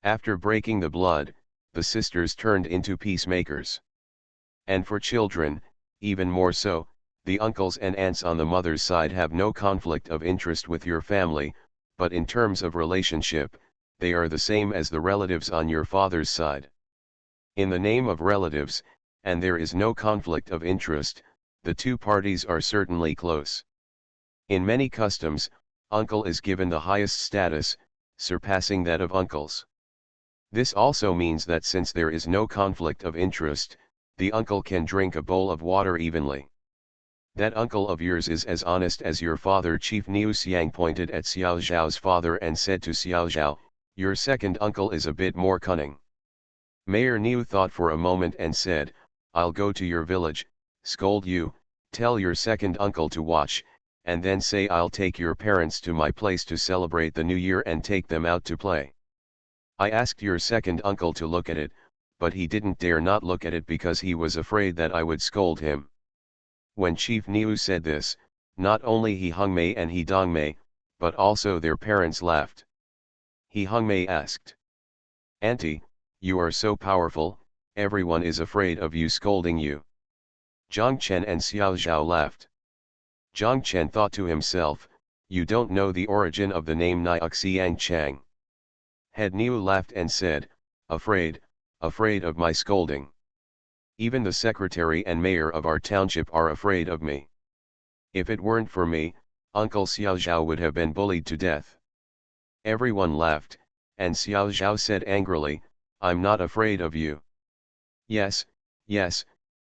After breaking the blood, the sisters turned into peacemakers. And for children, even more so, the uncles and aunts on the mother's side have no conflict of interest with your family, but in terms of relationship, they are the same as the relatives on your father's side. In the name of relatives, and there is no conflict of interest, the two parties are certainly close. In many customs, uncle is given the highest status, surpassing that of uncles. This also means that since there is no conflict of interest, the uncle can drink a bowl of water evenly. That uncle of yours is as honest as your father. Chief Niu Xiang pointed at Xiao Zhao's father and said to Xiao Zhao, your second uncle is a bit more cunning. Mayor Niu thought for a moment and said, I'll go to your village, scold you, tell your second uncle to watch, and then say I'll take your parents to my place to celebrate the new year and take them out to play. I asked your second uncle to look at it, but he didn't dare not look at it because he was afraid that I would scold him. When Chief Niu said this, not only He Hongmei and He Dongmei, but also their parents laughed. He Hongmei asked, Auntie, you are so powerful, everyone is afraid of you scolding you. Zhang Chen and Xiao Zhao laughed. Zhang Chen thought to himself, you don't know the origin of the name Niuxiang Chang. Head Niu laughed and said, afraid of my scolding. Even the secretary and mayor of our township are afraid of me. If it weren't for me, Uncle Xiao Zhao would have been bullied to death. Everyone laughed, and Xiao Zhao said angrily, I'm not afraid of you. Yes,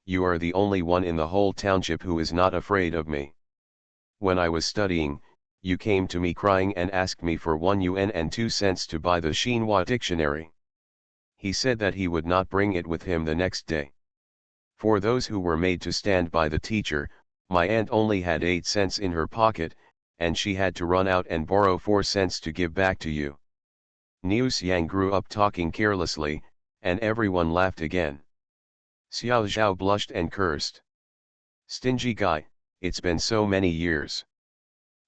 you are the only one in the whole township who is not afraid of me. When I was studying, you came to me crying and asked me for 1 yuan and 2 cents to buy the Xinhua dictionary. He said that he would not bring it with him the next day. For those who were made to stand by the teacher, my aunt only had 8 cents in her pocket, and she had to run out and borrow 4 cents to give back to you. Niu Xiang grew up talking carelessly, and everyone laughed again. Xiao Zhao blushed and cursed. Stingy guy, it's been so many years.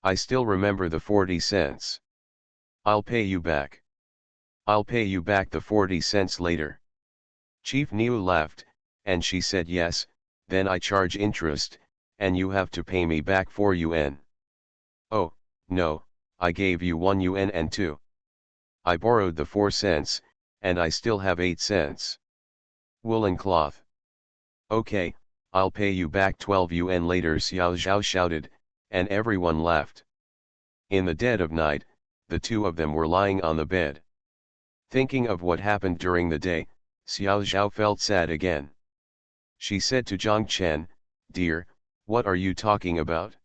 I still remember the 40 cents. I'll pay you back. I'll pay you back the 40 cents later. Chief Niu laughed, and she said yes, then I charge interest, and you have to pay me back 4 yuan. Oh, no, I gave you 1 yuan and 2. I borrowed the 4 cents, and I still have 8 cents. Woolen cloth. Okay, I'll pay you back 12 yuan later, Xiao Zhao shouted, and everyone laughed. In the dead of night, the two of them were lying on the bed. Thinking of what happened during the day, Xiao Zhao felt sad again. She said to Zhang Chen, "Dear, what are you talking about?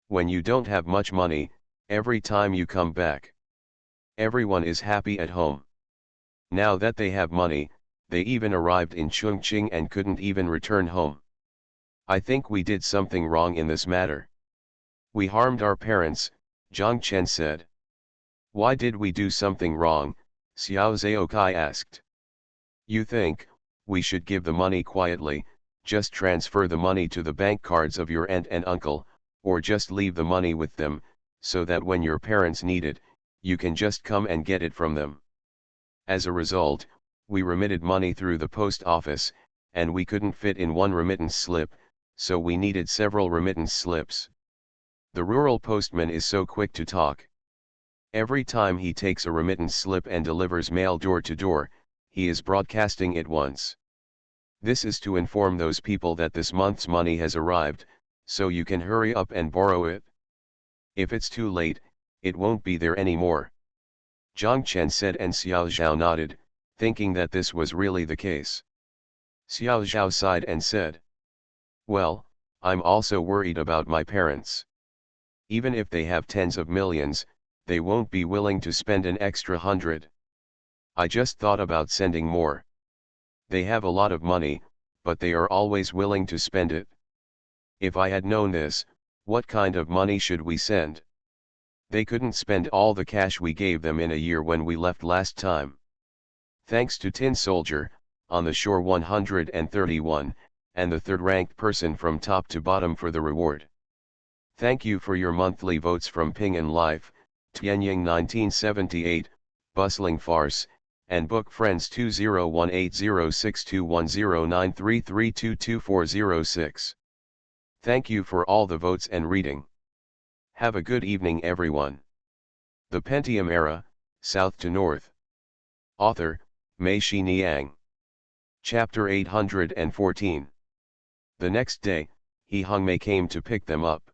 When you don't have much money, every time you come back, everyone is happy at home. Now that they have money, they even arrived in Chongqing and couldn't even return home. I think we did something wrong in this matter. We harmed our parents," Zhang Chen said. "Why did we do something wrong?" Xiao Zhaokai asked. "You think we should give the money quietly, just transfer the money to the bank cards of your aunt and uncle, or just leave the money with them, so that when your parents need it, you can just come and get it from them. As a result, we remitted money through the post office, and we couldn't fit in one remittance slip, so we needed several remittance slips. The rural postman is so quick to talk. Every time he takes a remittance slip and delivers mail door to door, he is broadcasting it once. This is to inform those people that this month's money has arrived, so you can hurry up and borrow it. If it's too late, it won't be there anymore." Zhang Chen said, and Xiao Zhao nodded, thinking that this was really the case. Xiao Zhao sighed and said, "Well, I'm also worried about my parents. Even if they have tens of millions, they won't be willing to spend an extra 100. I just thought about sending more. They have a lot of money, but they are always willing to spend it. If I had known this, what kind of money should we send? They couldn't spend all the cash we gave them in a year when we left last time. Thanks to Tin Soldier, on the shore 131, and the third-ranked person from top to bottom for the reward. Thank you for your monthly votes from Ping and Life, Tianying 1978, Bustling Farce, and Book Friends 201806210933222406. Thank you for all the votes and reading. Have a good evening, everyone. The Pentium Era, South to North. Author, Mei Shi Niang. Chapter 814. The next day, He Hongmei came to pick them up.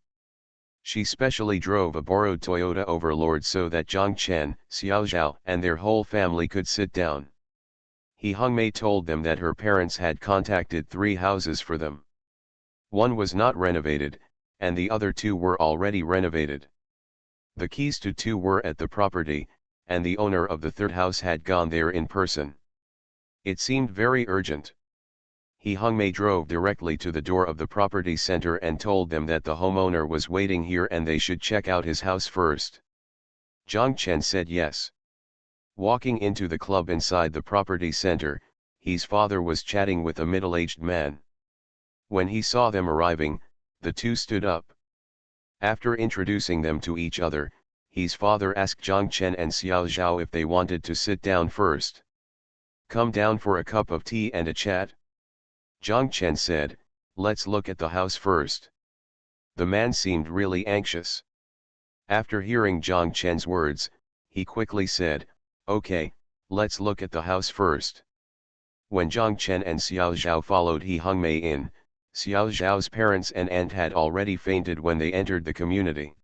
She specially drove a borrowed Toyota Overlord so that Zhang Chen, Xiao Zhao, and their whole family could sit down. He Hongmei told them that her parents had contacted 3 houses for them. One was not renovated, and the other 2 were already renovated. The keys to 2 were at the property, and the owner of the third house had gone there in person. It seemed very urgent. He Hongmei drove directly to the door of the property center and told them that the homeowner was waiting here and they should check out his house first. Zhang Chen said yes. Walking into the club inside the property center, his father was chatting with a middle-aged man. When he saw them arriving, the two stood up. After introducing them to each other, his father asked Zhang Chen and Xiao Zhao if they wanted to sit down first. "Come down for a cup of tea and a chat?" Zhang Chen said, "Let's look at the house first." The man seemed really anxious. After hearing Zhang Chen's words, he quickly said, "Okay, let's look at the house first." When Zhang Chen and Xiao Zhao followed He Hongmei in, Xiao Zhao's parents and aunt had already fainted when they entered the community.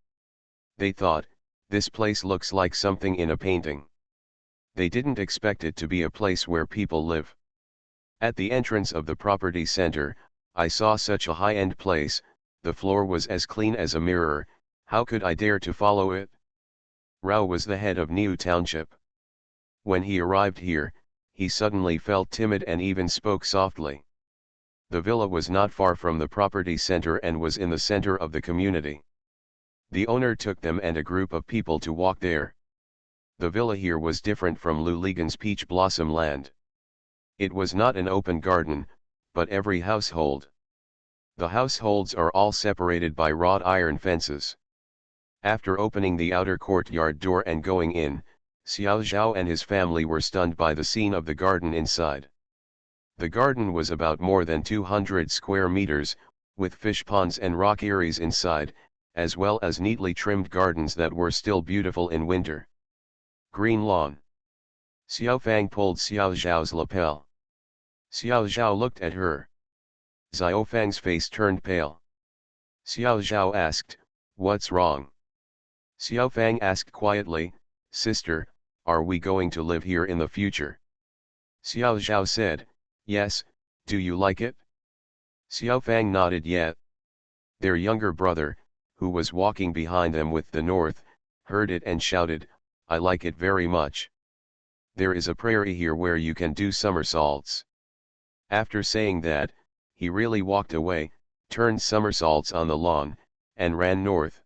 They thought, this place looks like something in a painting. They didn't expect it to be a place where people live. At the entrance of the property center, I saw such a high-end place, the floor was as clean as a mirror, how could I dare to follow it? Rao was the head of Niu Township. When he arrived here, he suddenly felt timid and even spoke softly. The villa was not far from the property center and was in the center of the community. The owner took them and a group of people to walk there. The villa here was different from Luligan's Peach Blossom Land. It was not an open garden, but every household. The households are all separated by wrought iron fences. After opening the outer courtyard door and going in, Xiao Zhao and his family were stunned by the scene of the garden inside. The garden was about more than 200 square meters, with fish ponds and rock areas inside, as well as neatly trimmed gardens that were still beautiful in winter. Green lawn. Xiao Fang pulled Xiao Zhao's lapel. Xiao Zhao looked at her. Xiao Fang's face turned pale. Xiao Zhao asked, "What's wrong?" Xiao Fang asked quietly, "Sister, are we going to live here in the future?" Xiao Zhao said, "Yes, do you like it?" Xiao Fang nodded yes. Their younger brother, who was walking behind them with the north, heard it and shouted, "I like it very much. There is a prairie here where you can do somersaults." After saying that, he really walked away, turned somersaults on the lawn, and ran north.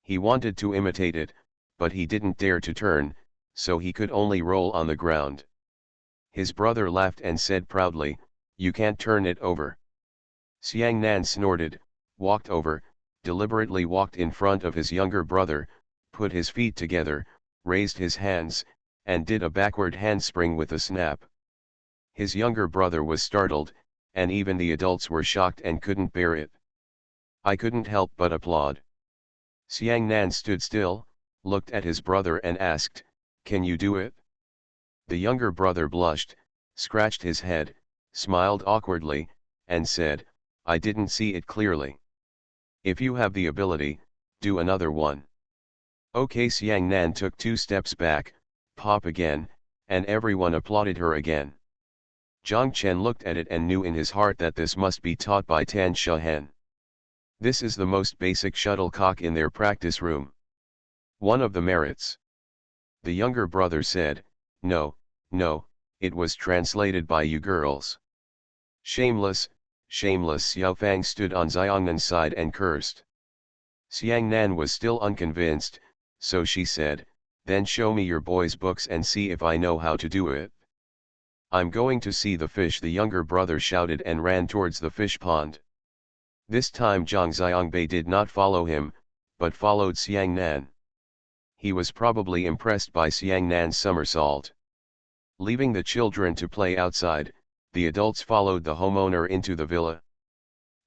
He wanted to imitate it, but he didn't dare to turn, so he could only roll on the ground. His brother laughed and said proudly, "You can't turn it over." Xiang Nan snorted, walked over, deliberately walked in front of his younger brother, put his feet together, raised his hands, and did a backward handspring with a snap. His younger brother was startled, and even the adults were shocked and couldn't bear it. I couldn't help but applaud. Xiang Nan stood still, looked at his brother and asked, "Can you do it?" The younger brother blushed, scratched his head, smiled awkwardly, and said, "I didn't see it clearly. If you have the ability, do another one." Okay, Xiang Nan took 2 steps back, pop again, and everyone applauded her again. Zhang Chen looked at it and knew in his heart that this must be taught by Tan Shahen. This is the most basic shuttlecock in their practice room. One of the merits. The younger brother said, "No, no, it was translated by you girls." "Shameless, shameless." Xiao Fang stood on Xiangnan's side and cursed. Xiang Nan was still unconvinced, so she said, "Then show me your boys' books and see if I know how to do it." "I'm going to see the fish," the younger brother shouted and ran towards the fish pond. This time Zhang Xiangbei did not follow him, but followed Xiang Nan. He was probably impressed by Xiang Nan's somersault. Leaving the children to play outside, the adults followed the homeowner into the villa.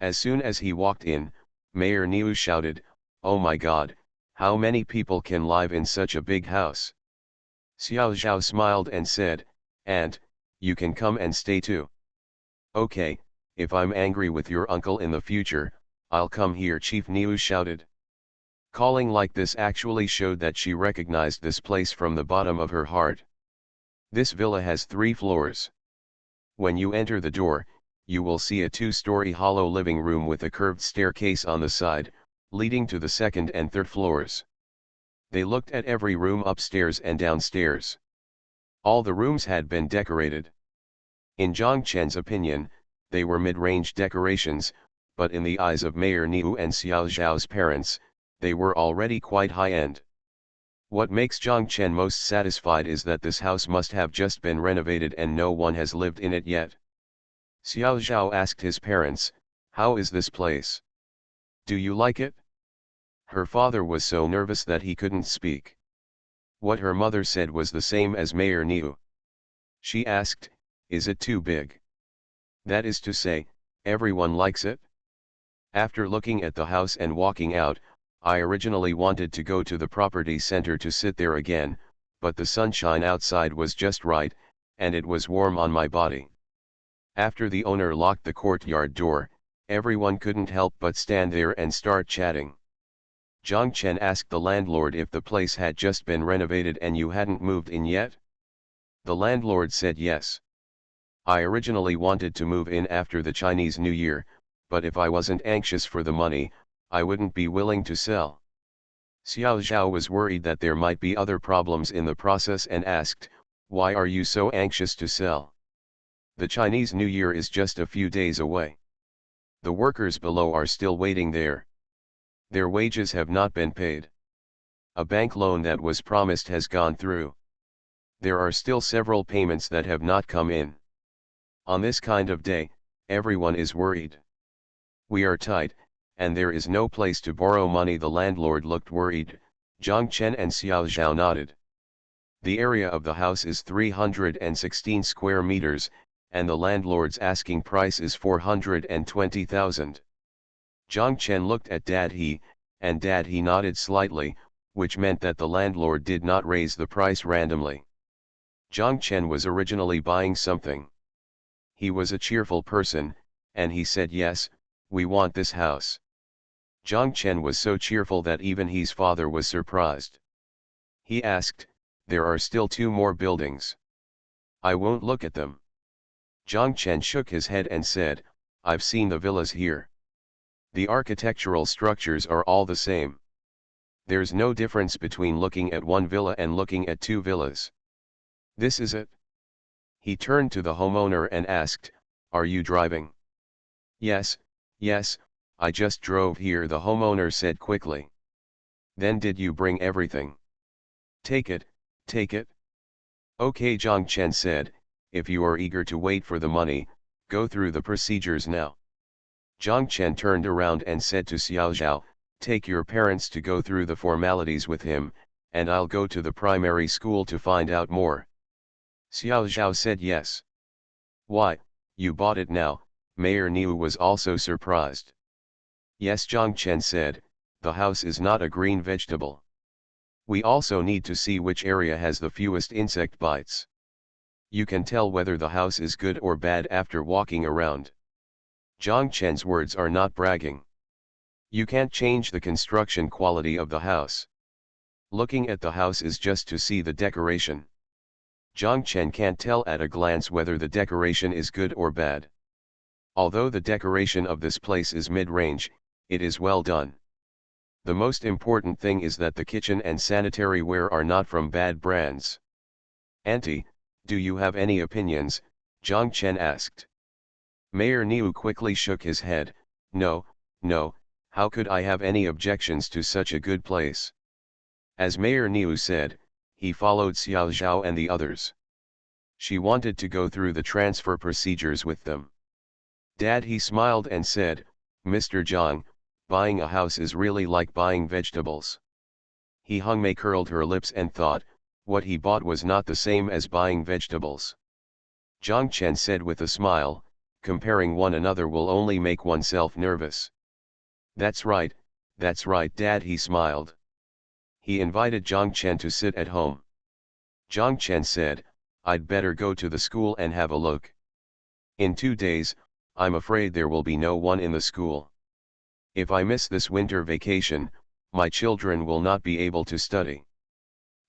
As soon as he walked in, Mayor Niu shouted, "Oh my God, how many people can live in such a big house?" Xiao Zhao smiled and said, "Aunt, you can come and stay too." "Okay, if I'm angry with your uncle in the future, I'll come here," Chief Niu shouted. Calling like this actually showed that she recognized this place from the bottom of her heart. This villa has 3 floors. When you enter the door, you will see a 2-story hollow living room with a curved staircase on the side, leading to the 2nd and 3rd floors. They looked at every room upstairs and downstairs. All the rooms had been decorated. In Zhang Chen's opinion, they were mid-range decorations, but in the eyes of Mayor Niu and Xiao Zhao's parents, they were already quite high-end. What makes Zhang Chen most satisfied is that this house must have just been renovated and no one has lived in it yet. Xiao Zhao asked his parents, "How is this place? Do you like it?" Her father was so nervous that he couldn't speak. What her mother said was the same as Mayor Niu. She asked, "Is it too big?" "That is to say, everyone likes it?" After looking at the house and walking out, I originally wanted to go to the property center to sit there again, but the sunshine outside was just right, and it was warm on my body. After the owner locked the courtyard door, everyone couldn't help but stand there and start chatting. Zhang Chen asked the landlord if the place had just been renovated and you hadn't moved in yet. The landlord said yes. I originally wanted to move in after the Chinese New Year, but if I wasn't anxious for the money, I wouldn't be willing to sell. Xiao Zhao was worried that there might be other problems in the process and asked, "Why are you so anxious to sell?" The Chinese New Year is just a few days away. The workers below are still waiting there. Their wages have not been paid. A bank loan that was promised has gone through. There are still several payments that have not come in. On this kind of day, everyone is worried. We are tight, and there is no place to borrow money. The landlord looked worried. Zhang Chen and Xiao Zhao nodded. The area of the house is 316 square meters, and the landlord's asking price is 420,000. Zhang Chen looked at Dad He, and Dad He nodded slightly, which meant that the landlord did not raise the price randomly. Zhang Chen was originally buying something. He was a cheerful person, and he said yes, we want this house. Zhang Chen was so cheerful that even his father was surprised. He asked, there are still 2 more buildings. I won't look at them. Zhang Chen shook his head and said, I've seen the villas here. The architectural structures are all the same. There's no difference between looking at 1 villa and looking at 2 villas. This is it. He turned to the homeowner and asked, are you driving? Yes, yes, I just drove here, the homeowner said quickly. Then did you bring everything? Take it, take it. Okay, Zhang Chen said, if you are eager to wait for the money, go through the procedures now. Zhang Chen turned around and said to Xiao Zhao, take your parents to go through the formalities with him, and I'll go to the primary school to find out more. Xiao Zhao said yes. Why, you bought it now? Mayor Niu was also surprised. Yes, Zhang Chen said, the house is not a green vegetable. We also need to see which area has the fewest insect bites. You can tell whether the house is good or bad after walking around. Zhang Chen's words are not bragging. You can't change the construction quality of the house. Looking at the house is just to see the decoration. Zhang Chen can't tell at a glance whether the decoration is good or bad. Although the decoration of this place is mid-range, it is well done. The most important thing is that the kitchen and sanitary ware are not from bad brands. Auntie, do you have any opinions? Zhang Chen asked. Mayor Niu quickly shook his head. No, no, how could I have any objections to such a good place? As Mayor Niu said, he followed Xiao Zhao and the others. She wanted to go through the transfer procedures with them. Dad he smiled and said, Mr. Zhang, buying a house is really like buying vegetables. He Hongmei curled her lips and thought, what he bought was not the same as buying vegetables. Zhang Chen said with a smile, comparing one another will only make oneself nervous. That's right, Dad he smiled. He invited Zhang Chen to sit at home. Zhang Chen said, I'd better go to the school and have a look. In 2 days, I'm afraid there will be no one in the school. If I miss this winter vacation, my children will not be able to study.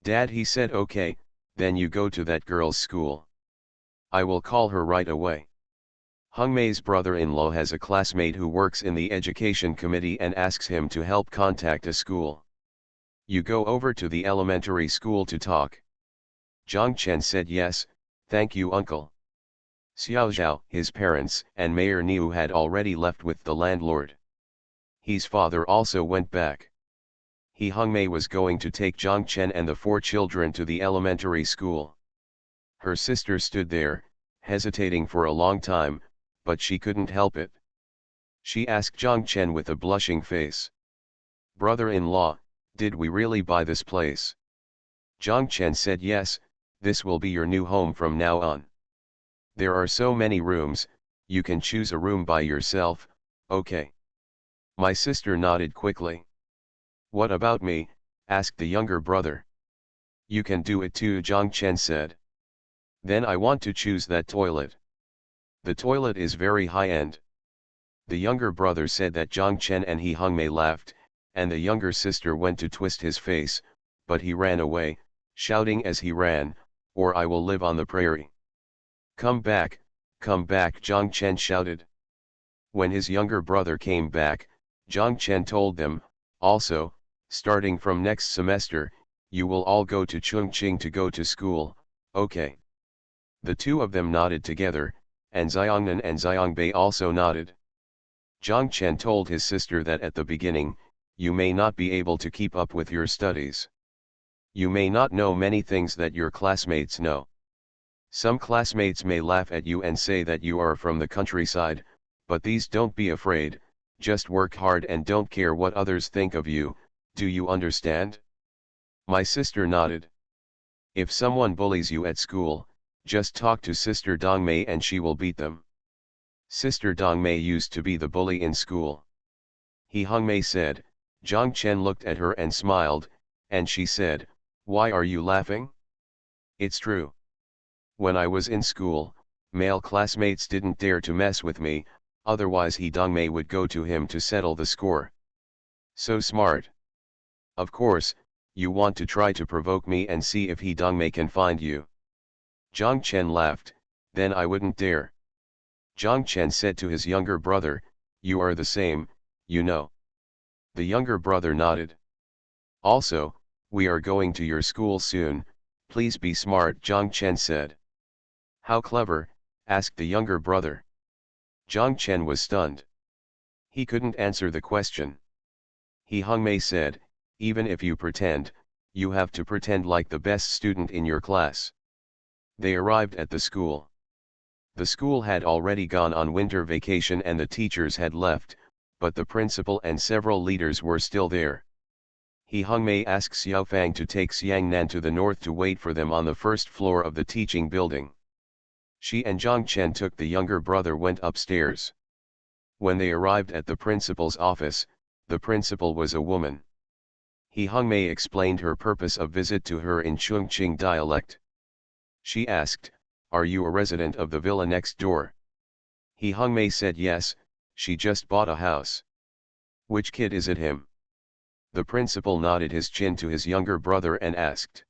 Dad he said okay, then you go to that girl's school. I will call her right away. Hongmei's brother-in-law has a classmate who works in the education committee and asks him to help contact a school. You go over to the elementary school to talk. Zhang Chen said yes, thank you uncle. Xiao Zhao, his parents, and Mayor Niu had already left with the landlord. His father also went back. He Hongmei was going to take Zhang Chen and the 4 children to the elementary school. Her sister stood there, hesitating for a long time, but she couldn't help it. She asked Zhang Chen with a blushing face. Brother-in-law, did we really buy this place? Zhang Chen said yes, this will be your new home from now on. There are so many rooms, you can choose a room by yourself, okay. My sister nodded quickly. What about me? Asked the younger brother. You can do it too, Zhang Chen said. Then I want to choose that toilet. The toilet is very high-end. The younger brother said that Zhang Chen and he Hongmei laughed, and the younger sister went to twist his face, but he ran away, shouting as he ran, or I will live on the prairie. Come back, Zhang Chen shouted. When his younger brother came back, Zhang Chen told them, also, starting from next semester, you will all go to Chongqing to go to school, okay. The 2 of them nodded together, and Xiongnan and Xiangbei also nodded. Zhang Chen told his sister that at the beginning, you may not be able to keep up with your studies. You may not know many things that your classmates know. Some classmates may laugh at you and say that you are from the countryside, but these don't be afraid, just work hard and don't care what others think of you, do you understand? My sister nodded. If someone bullies you at school, just talk to Sister Dongmei and she will beat them. Sister Dongmei used to be the bully in school. He Hongmei said. Zhang Chen looked at her and smiled, and she said, "Why are you laughing?" "It's true. When I was in school, male classmates didn't dare to mess with me, otherwise he Dongmei would go to him to settle the score. So smart. Of course, you want to try to provoke me and see if he Dongmei can find you." Zhang Chen laughed, "Then I wouldn't dare." Zhang Chen said to his younger brother, "You are the same, you know." The younger brother nodded. "Also, we are going to your school soon, please be smart," Zhang Chen said. "How clever?" asked the younger brother. Zhang Chen was stunned. He couldn't answer the question. He Hongmei said, "Even if you pretend, you have to pretend like the best student in your class." They arrived at the school. The school had already gone on winter vacation and the teachers had left, but the principal and several leaders were still there. He Hongmei asked Xiao Fang to take Xiangnan to the north to wait for them on the first floor of the teaching building. She and Zhang Chen took the younger brother went upstairs. When they arrived at the principal's office, the principal was a woman. He Hongmei explained her purpose of visit to her in Chongqing dialect. She asked, "Are you a resident of the villa next door?" He Hongmei said yes, she just bought a house. "Which kid is it him?" The principal nodded his chin to his younger brother and asked.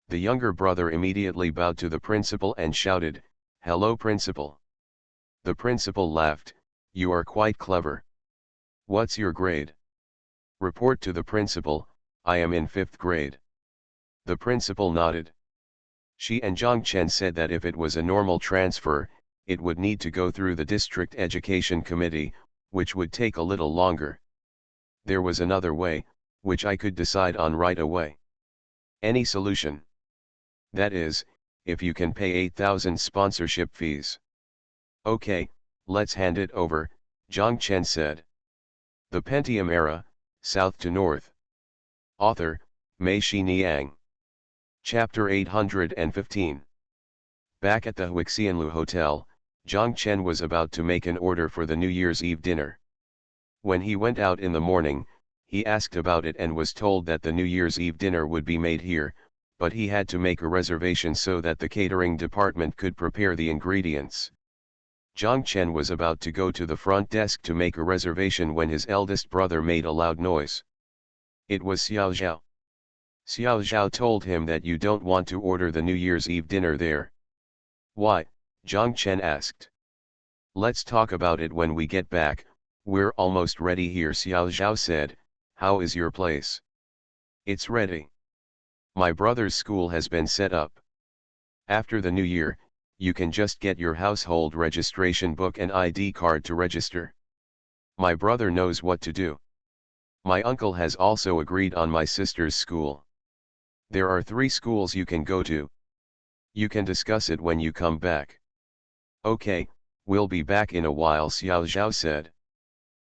The younger brother immediately bowed to the principal and shouted, "Hello principal." The principal laughed, "You are quite clever. What's your grade?" "Report to the principal, I am in 5th grade." The principal nodded. She and Zhang Chen said that if it was a normal transfer, it would need to go through the district education committee, which would take a little longer. There was another way, which I could decide on right away. "Any solution?" "That is, if you can pay 8,000 sponsorship fees." "Okay, let's hand it over," Zhang Chen said. The Pentium Era, South to North. Author, Mei Xiniang. Chapter 815. Back at the Huixianlu Hotel, Zhang Chen was about to make an order for the New Year's Eve dinner. When he went out in the morning, he asked about it and was told that the New Year's Eve dinner would be made here, but he had to make a reservation so that the catering department could prepare the ingredients. Zhang Chen was about to go to the front desk to make a reservation when his eldest brother made a loud noise. It was Xiao Zhao. Xiao Zhao told him that you don't want to order the New Year's Eve dinner there. "Why?" Zhang Chen asked. "Let's talk about it when we get back, we're almost ready here," Xiao Zhao said. "How is your place?" "It's ready. My brother's school has been set up. After the new year, you can just get your household registration book and ID card to register. My brother knows what to do. My uncle has also agreed on my sister's school. There are 3 schools you can go to. You can discuss it when you come back." "Okay, we'll be back in a while," Xiao Zhao said.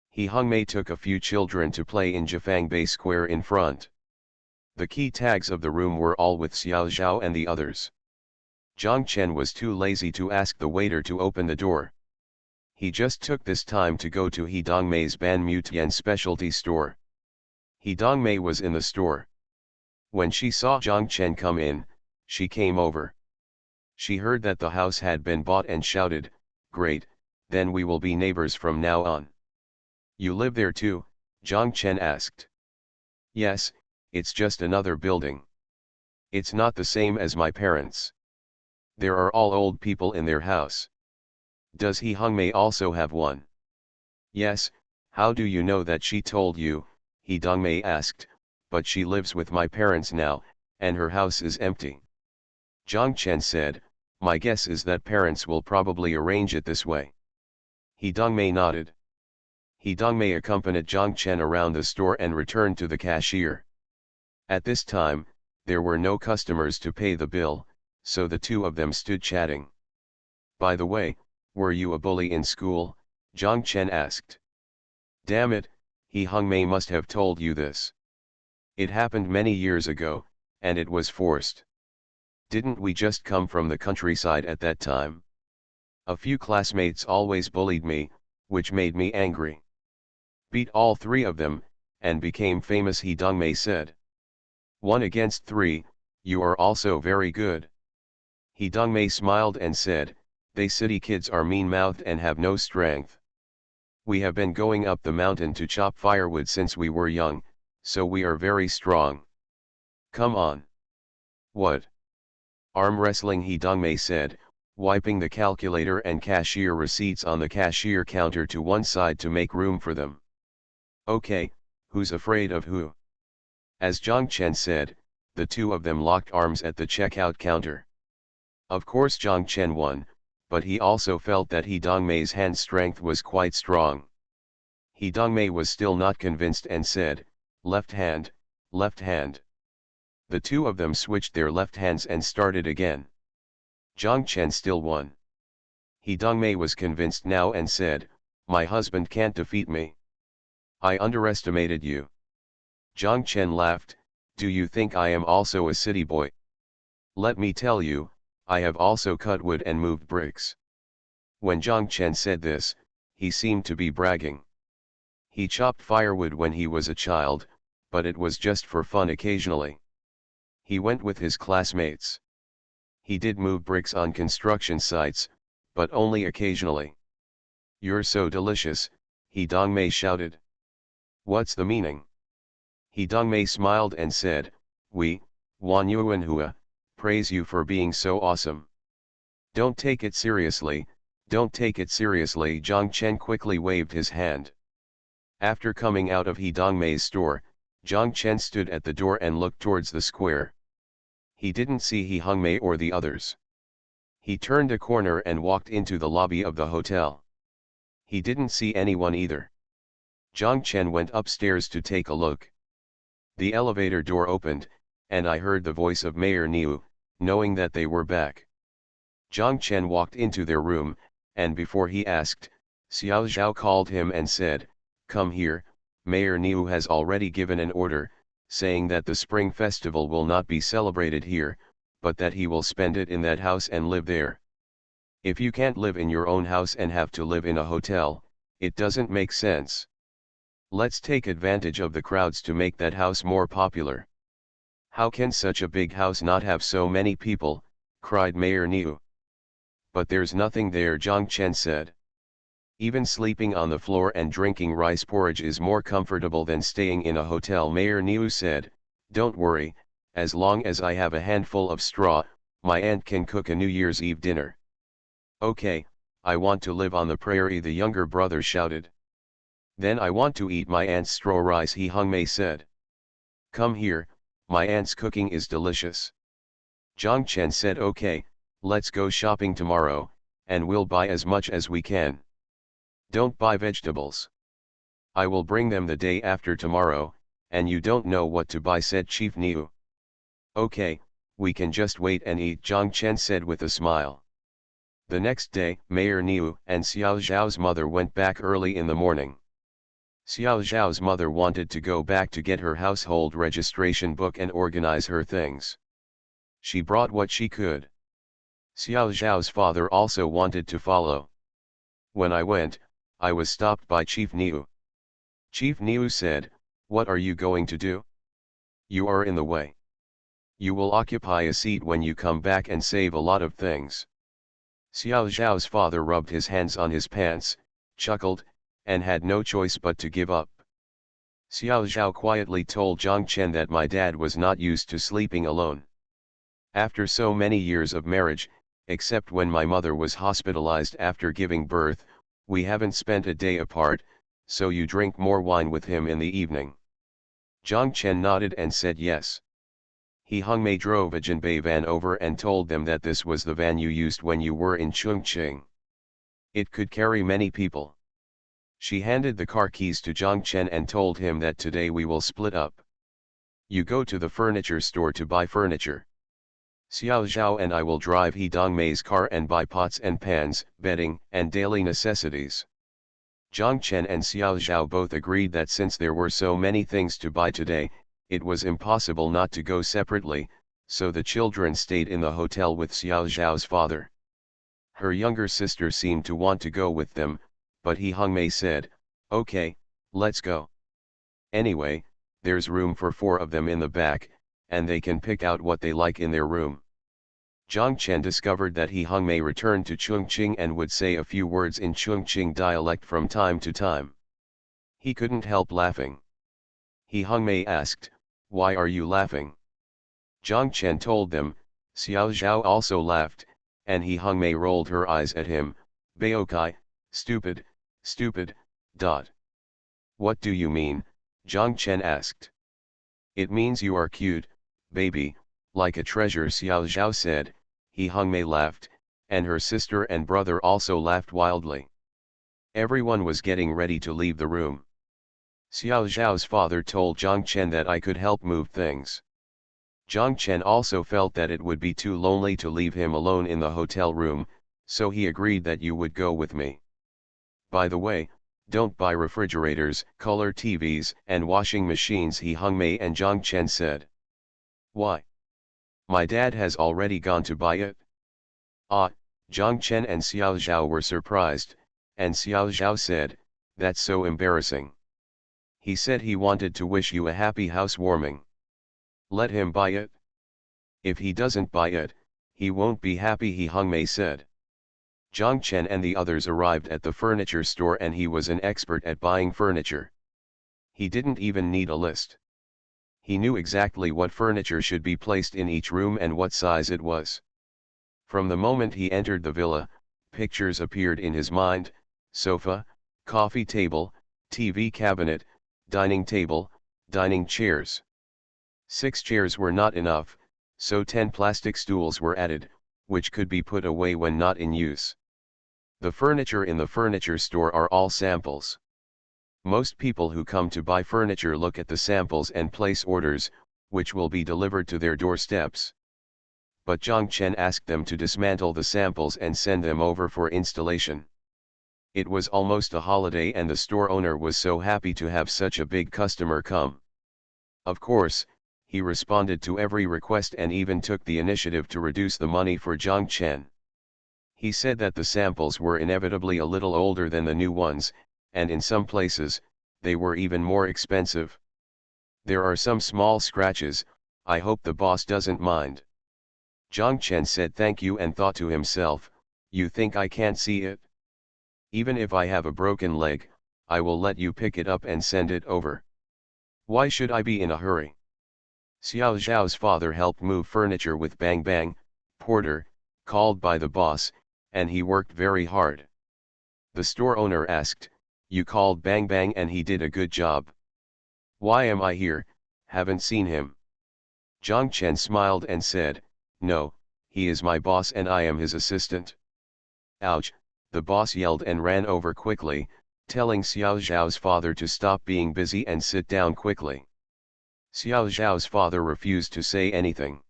He Hongmei took a few children to play in Jifangbei Square in front. The key tags of the room were all with Xiao Zhao and the others. Zhang Chen was too lazy to ask the waiter to open the door. He just took this time to go to He Dongmei's Ban Mutian specialty store. He Dongmei was in the store. When she saw Zhang Chen come in, she came over. She heard that the house had been bought and shouted, "Great, then we will be neighbors from now on." "You live there too?" Zhang Chen asked. "Yes, it's just another building. It's not the same as my parents'. There are all old people in their house." "Does He Hongmei also have one?" "Yes, how do you know that she told you?" He Dongmei asked, "but she lives with my parents now, and her house is empty." Zhang Chen said, My guess is that parents will probably arrange it this way. He Dongmei nodded. He Dongmei accompanied Zhang Chen around the store and returned to the cashier. At this time, there were no customers to pay the bill, so the two of them stood chatting. By the way, were you a bully in school? Zhang Chen asked. Damn it, He Hongmei must have told you this. It happened many years ago, and it was forced. Didn't we just come from the countryside at that time? A few classmates always bullied me, which made me angry. Beat all three of them, and became famous, He Dongmei said. 1 against 3, you are also very good. He Dongmei smiled and said, they city kids are mean-mouthed and have no strength. We have been going up the mountain to chop firewood since we were young, so we are very strong. Come on. What? Arm wrestling, He Dongmei said, wiping the calculator and cashier receipts on the cashier counter to one side to make room for them. Okay, who's afraid of who? As Zhang Chen said, the two of them locked arms at the checkout counter. Of course Zhang Chen won, but he also felt that He Dongmei's hand strength was quite strong. He Dongmei was still not convinced and said, left hand, left hand. The two of them switched their left hands and started again. Zhang Chen still won. He Dongmei was convinced now and said, my husband can't defeat me. I underestimated you. Zhang Chen laughed, do you think I am also a city boy? Let me tell you, I have also cut wood and moved bricks. When Zhang Chen said this, he seemed to be bragging. He chopped firewood when he was a child, but it was just for fun occasionally. He went with his classmates. He did move bricks on construction sites, but only occasionally. You're so delicious, He Dongmei shouted. What's the meaning? He Dongmei smiled and said, we, Wan Yuan Hua, praise you for being so awesome. Don't take it seriously, don't take it seriously. Zhang Chen quickly waved his hand. After coming out of He Dongmei's store, Zhang Chen stood at the door and looked towards the square. He didn't see He Hongmei or the others. He turned a corner and walked into the lobby of the hotel. He didn't see anyone either. Zhang Chen went upstairs to take a look. The elevator door opened, and I heard the voice of Mayor Niu, knowing that they were back. Zhang Chen walked into their room, and before he asked, Xiao Zhao called him and said, come here, Mayor Niu has already given an order, saying that the Spring Festival will not be celebrated here, but that he will spend it in that house and live there. If you can't live in your own house and have to live in a hotel, it doesn't make sense. Let's take advantage of the crowds to make that house more popular. How can such a big house not have so many people? Cried Mayor Niu. But there's nothing there, Zhang Chen said. Even sleeping on the floor and drinking rice porridge is more comfortable than staying in a hotel, Mayor Niu said. Don't worry, as long as I have a handful of straw, my aunt can cook a New Year's Eve dinner. Okay, I want to live on the prairie, the younger brother shouted. Then I want to eat my aunt's straw rice, He Hongmei said. Come here, my aunt's cooking is delicious. Zhang Chen said, okay, let's go shopping tomorrow, and we'll buy as much as we can. Don't buy vegetables. I will bring them the day after tomorrow, and you don't know what to buy, said Chief Niu. Okay, we can just wait and eat, Zhang Chen said with a smile. The next day, Mayor Niu and Xiao Zhao's mother went back early in the morning. Xiao Zhao's mother wanted to go back to get her household registration book and organize her things. She brought what she could. Xiao Zhao's father also wanted to follow. When I went, I was stopped by Chief Niu. Chief Niu said, what are you going to do? You are in the way. You will occupy a seat when you come back and save a lot of things. Xiao Zhao's father rubbed his hands on his pants, chuckled, and had no choice but to give up. Xiao Zhao quietly told Zhang Chen that my dad was not used to sleeping alone. After so many years of marriage, except when my mother was hospitalized after giving birth, we haven't spent a day apart, so you drink more wine with him in the evening. Zhang Chen nodded and said yes. He Hongmei drove a Jinbei van over and told them that this was the van you used when you were in Chongqing. It could carry many people. She handed the car keys to Zhang Chen and told him that today we will split up. You go to the furniture store to buy furniture. Xiao Zhao and I will drive He Dongmei's car and buy pots and pans, bedding, and daily necessities. Zhang Chen and Xiao Zhao both agreed that since there were so many things to buy today, it was impossible not to go separately, so the children stayed in the hotel with Xiao Zhao's father. Her younger sister seemed to want to go with them, but He Hongmei said, "Okay, let's go. Anyway, there's room for 4 of them in the back, and they can pick out what they like in their room." Zhang Chen discovered that He Hongmei returned to Chongqing and would say a few words in Chongqing dialect from time to time. He couldn't help laughing. He Hongmei asked, "Why are you laughing?" Zhang Chen told them. Xiao Zhao also laughed, and He Hongmei rolled her eyes at him. "Baokai, stupid, stupid, dot." "What do you mean?" Zhang Chen asked. "It means you are cute, baby, like a treasure," Xiao Zhao said. He Hongmei laughed, and her sister and brother also laughed wildly. Everyone was getting ready to leave the room. Xiao Zhao's father told Zhang Chen that I could help move things. Zhang Chen also felt that it would be too lonely to leave him alone in the hotel room, so he agreed that you would go with me. By the way, don't buy refrigerators, color TVs, and washing machines, He Hongmei and Zhang Chen said. "Why? My dad has already gone to buy it." Ah, Zhang Chen and Xiao Zhao were surprised, and Xiao Zhao said, "That's so embarrassing. He said he wanted to wish you a happy housewarming. Let him buy it. If he doesn't buy it, he won't be happy," He Hongmei said. Zhang Chen and the others arrived at the furniture store, and he was an expert at buying furniture. He didn't even need a list. He knew exactly what furniture should be placed in each room and what size it was. From the moment he entered the villa, pictures appeared in his mind: sofa, coffee table, TV cabinet, dining table, dining chairs. 6 chairs were not enough, so 10 plastic stools were added, which could be put away when not in use. The furniture in the furniture store are all samples. Most people who come to buy furniture look at the samples and place orders, which will be delivered to their doorsteps. But Zhang Chen asked them to dismantle the samples and send them over for installation. It was almost a holiday, and the store owner was so happy to have such a big customer come. Of course, he responded to every request and even took the initiative to reduce the money for Zhang Chen. He said that the samples were inevitably a little older than the new ones, and in some places, they were even more expensive. "There are some small scratches, I hope the boss doesn't mind." Zhang Chen said thank you and thought to himself, "You think I can't see it? Even if I have a broken leg, I will let you pick it up and send it over. Why should I be in a hurry?" Xiao Zhao's father helped move furniture with Bang Bang, porter, called by the boss, and he worked very hard. The store owner asked, "You called Bang Bang and he did a good job. Why am I here? Haven't seen him." Zhang Chen smiled and said, "No, he is my boss and I am his assistant." "Ouch," the boss yelled and ran over quickly, telling Xiao Zhao's father to stop being busy and sit down quickly. Xiao Zhao's father refused to say anything.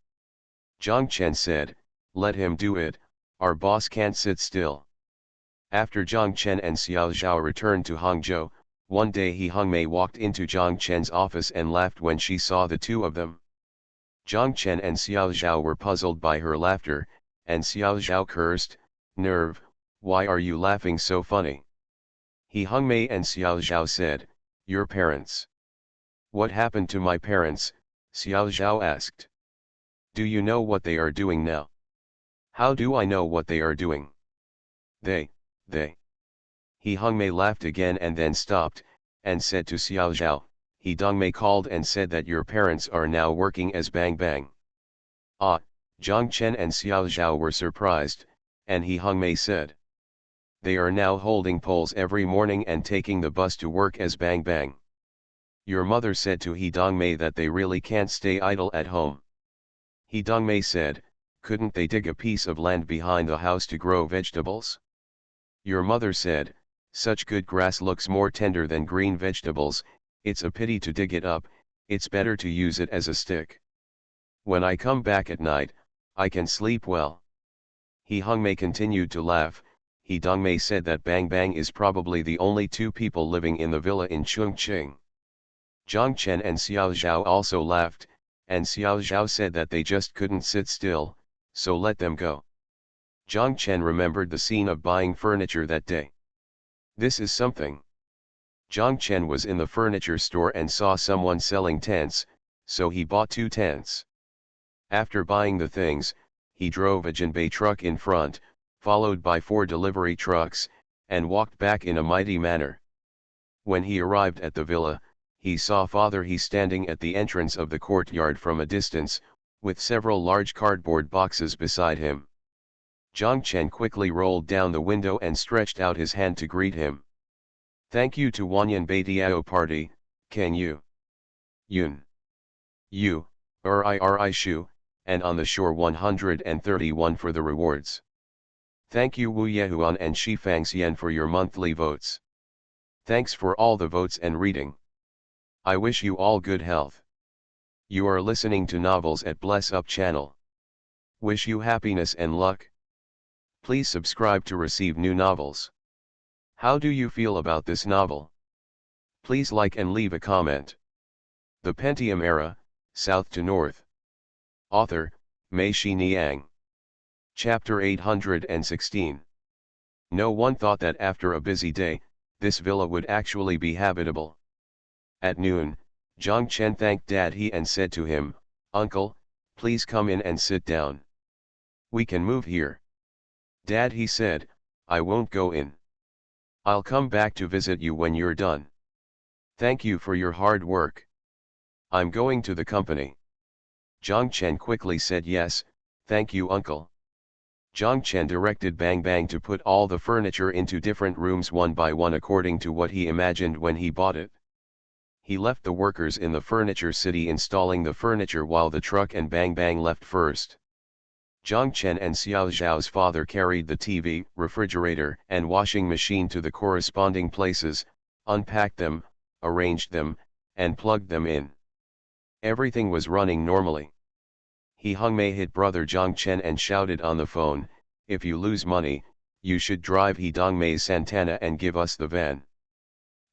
Zhang Chen said, "Let him do it, our boss can't sit still." After Zhang Chen and Xiao Zhao returned to Hangzhou, one day He Hongmei walked into Zhang Chen's office and laughed when she saw the two of them. Zhang Chen and Xiao Zhao were puzzled by her laughter, and Xiao Zhao cursed, "Nerve, why are you laughing so funny?" He Hongmei and Xiao Zhao said, "Your parents." "What happened to my parents?" Xiao Zhao asked. "Do you know what they are doing now?" "How do I know what they are doing?" They. He Hongmei laughed again and then stopped, and said to Xiao Zhao, "He Dongmei called and said that your parents are now working as Bang Bang." Ah, Zhang Chen and Xiao Zhao were surprised, and He Hongmei said, "They are now holding polls every morning and taking the bus to work as Bang Bang." Your mother said to He Dongmei that they really can't stay idle at home. He Dongmei said, couldn't they dig a piece of land behind the house to grow vegetables? Your mother said, such good grass looks more tender than green vegetables, it's a pity to dig it up, it's better to use it as a stick. When I come back at night, I can sleep well. He Hongmei continued to laugh. He Dongmei said that Bang Bang is probably the only two people living in the villa in Chongqing. Zhang Chen and Xiao Zhao also laughed, and Xiao Zhao said that they just couldn't sit still, so let them go. Zhang Chen remembered the scene of buying furniture that day. This is something. Zhang Chen was in the furniture store and saw someone selling tents, so he bought 2 tents. After buying the things, he drove a Jinbei truck in front, followed by 4 delivery trucks, and walked back in a mighty manner. When he arrived at the villa, he saw Father He standing at the entrance of the courtyard from a distance, with several large cardboard boxes beside him. Zhang Chen quickly rolled down the window and stretched out his hand to greet him. Thank you to Wanyan Beitiao Party, can you? Yun. You, Ri Shu, and on the shore 131 for the rewards. Thank you Wu Yehuan and Shifang Xian for your monthly votes. Thanks for all the votes and reading. I wish you all good health. You are listening to novels at Bless Up channel. Wish you happiness and luck. Please subscribe to receive new novels. How do you feel about this novel? Please like and leave a comment. The Pentium Era, South to North. Author, Mei Shi Niang. Chapter 816. No one thought that after a busy day, this villa would actually be habitable. At noon, Zhang Chen thanked Dad He and said to him, Uncle, please come in and sit down. We can move here. Dad He said, I won't go in. I'll come back to visit you when you're done. Thank you for your hard work. I'm going to the company. Zhang Chen quickly said yes, thank you uncle. Zhang Chen directed Bang Bang to put all the furniture into different rooms one by one according to what he imagined when he bought it. He left the workers in the furniture city installing the furniture while the truck and Bang Bang left first. Zhang Chen and Xiao Zhao's father carried the TV, refrigerator, and washing machine to the corresponding places, unpacked them, arranged them, and plugged them in. Everything was running normally. He Hongmei hit brother Zhang Chen and shouted on the phone, if you lose money, you should drive He Dongmei's Santana and give us the van.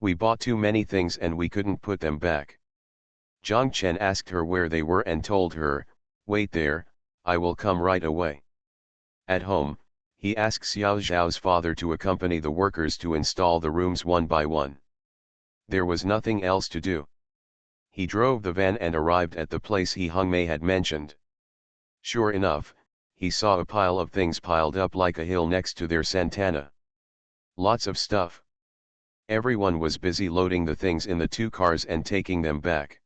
We bought too many things and we couldn't put them back. Zhang Chen asked her where they were and told her, wait there, I will come right away. At home, he asked Xiao Zhao's father to accompany the workers to install the rooms one by one. There was nothing else to do. He drove the van and arrived at the place He Hongmei had mentioned. Sure enough, he saw a pile of things piled up like a hill next to their Santana. Lots of stuff. Everyone was busy loading the things in the 2 cars and taking them back.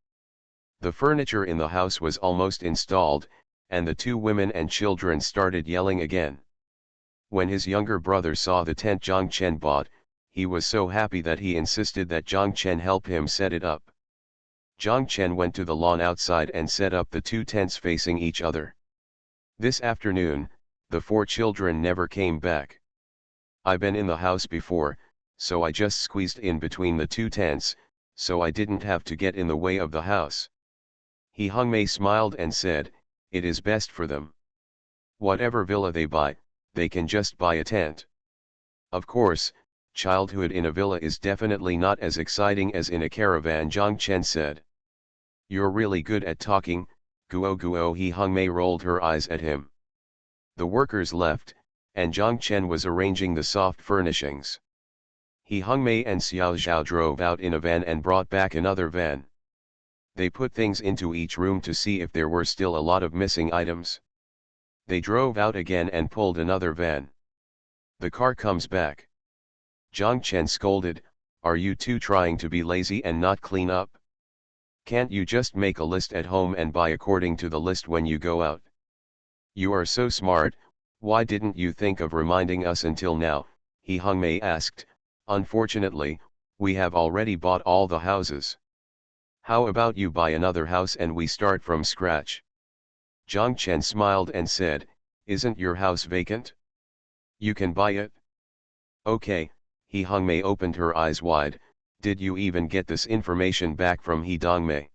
The furniture in the house was almost installed, and the 2 women and children started yelling again. When his younger brother saw the tent Zhang Chen bought, he was so happy that he insisted that Zhang Chen help him set it up. Zhang Chen went to the lawn outside and set up the 2 tents facing each other. This afternoon, the 4 children never came back. I've been in the house before, so I just squeezed in between the 2 tents, so I didn't have to get in the way of the house. He Hongmei smiled and said, it is best for them. Whatever villa they buy, they can just buy a tent. Of course, childhood in a villa is definitely not as exciting as in a caravan, Zhang Chen said. You're really good at talking, Guo Guo. He Hongmei rolled her eyes at him. The workers left, and Zhang Chen was arranging the soft furnishings. He Hongmei and Xiao Zhao drove out in a van and brought back another van. They put things into each room to see if there were still a lot of missing items. They drove out again and pulled another van. The car comes back. Zhang Chen scolded, are you 2 trying to be lazy and not clean up? Can't you just make a list at home and buy according to the list when you go out? You are so smart, why didn't you think of reminding us until now? He Hongmei asked. Unfortunately, we have already bought all the houses. How about you buy another house and we start from scratch? Zhang Chen smiled and said, "Isn't your house vacant? You can buy it." "Okay," He Hongmei opened her eyes wide, "did you even get this information back from He Dongmei?"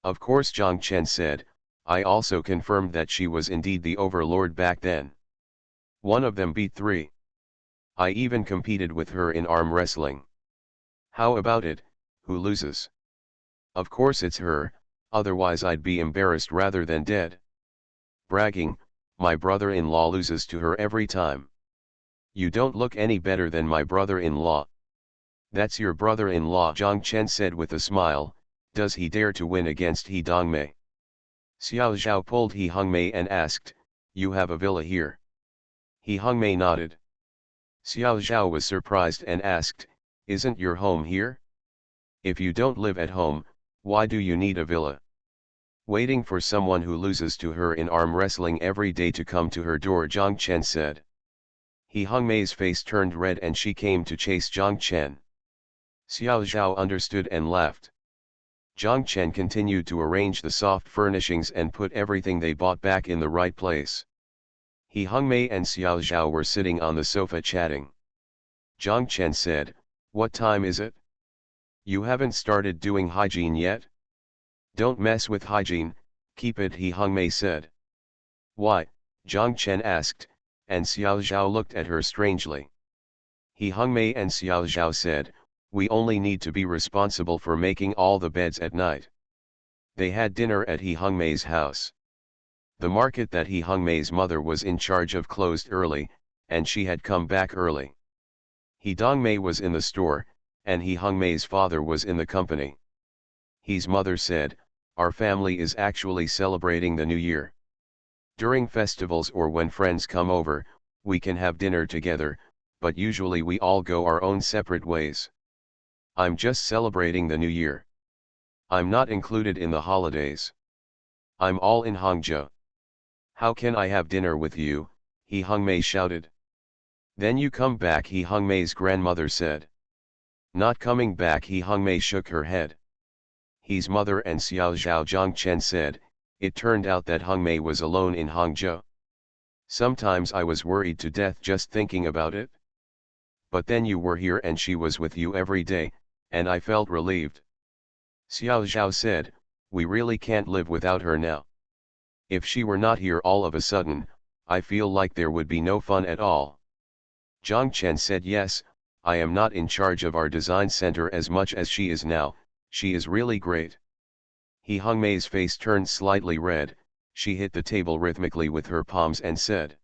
"Of course," Zhang Chen said, "I also confirmed that she was indeed the overlord back then. One of them beat three. I even competed with her in arm wrestling. How about it, who loses? Of course it's her, otherwise I'd be embarrassed rather than dead. Bragging, my brother-in-law loses to her every time. You don't look any better than my brother-in-law." "That's your brother-in-law," Zhang Chen said with a smile, "does he dare to win against He Dongmei?" Xiao Zhao pulled He Hongmei and asked, "You have a villa here?" He Hongmei nodded. Xiao Zhao was surprised and asked, "Isn't your home here? If you don't live at home, why do you need a villa?" "Waiting for someone who loses to her in arm wrestling every day to come to her door," Zhang Chen said. He Hongmei's face turned red and she came to chase Zhang Chen. Xiao Zhao understood and laughed. Zhang Chen continued to arrange the soft furnishings and put everything they bought back in the right place. He Hongmei and Xiao Zhao were sitting on the sofa chatting. Zhang Chen said, "What time is it? You haven't started doing hygiene yet?" "Don't mess with hygiene, keep it," He Hongmei said. "Why?" Zhang Chen asked, and Xiao Zhao looked at her strangely. He Hongmei and Xiao Zhao said, "We only need to be responsible for making all the beds at night." They had dinner at He Hongmei's house. The market that He Hongmei's mother was in charge of closed early, and she had come back early. He Dongmei was in the store, and He Hongmei's father was in the company. He's mother said, "Our family is actually celebrating the New Year. During festivals or when friends come over, we can have dinner together, but usually we all go our own separate ways. I'm just celebrating the New Year. I'm not included in the holidays. I'm all in Hangzhou. How can I have dinner with you?" He Hongmei shouted. "Then you come back," He Hongmei's grandmother said. "Not coming back," He Hongmei shook her head. He's mother and Xiao Zhao Zhang Chen said, "It turned out that Hongmei was alone in Hangzhou. Sometimes I was worried to death just thinking about it. But then you were here and she was with you every day, and I felt relieved." Xiao Zhao said, "We really can't live without her now. If she were not here all of a sudden, I feel like there would be no fun at all." Zhang Chen said, "Yes, I am not in charge of our design center as much as she is now, she is really great." He Hongmei's face turned slightly red, she hit the table rhythmically with her palms and said,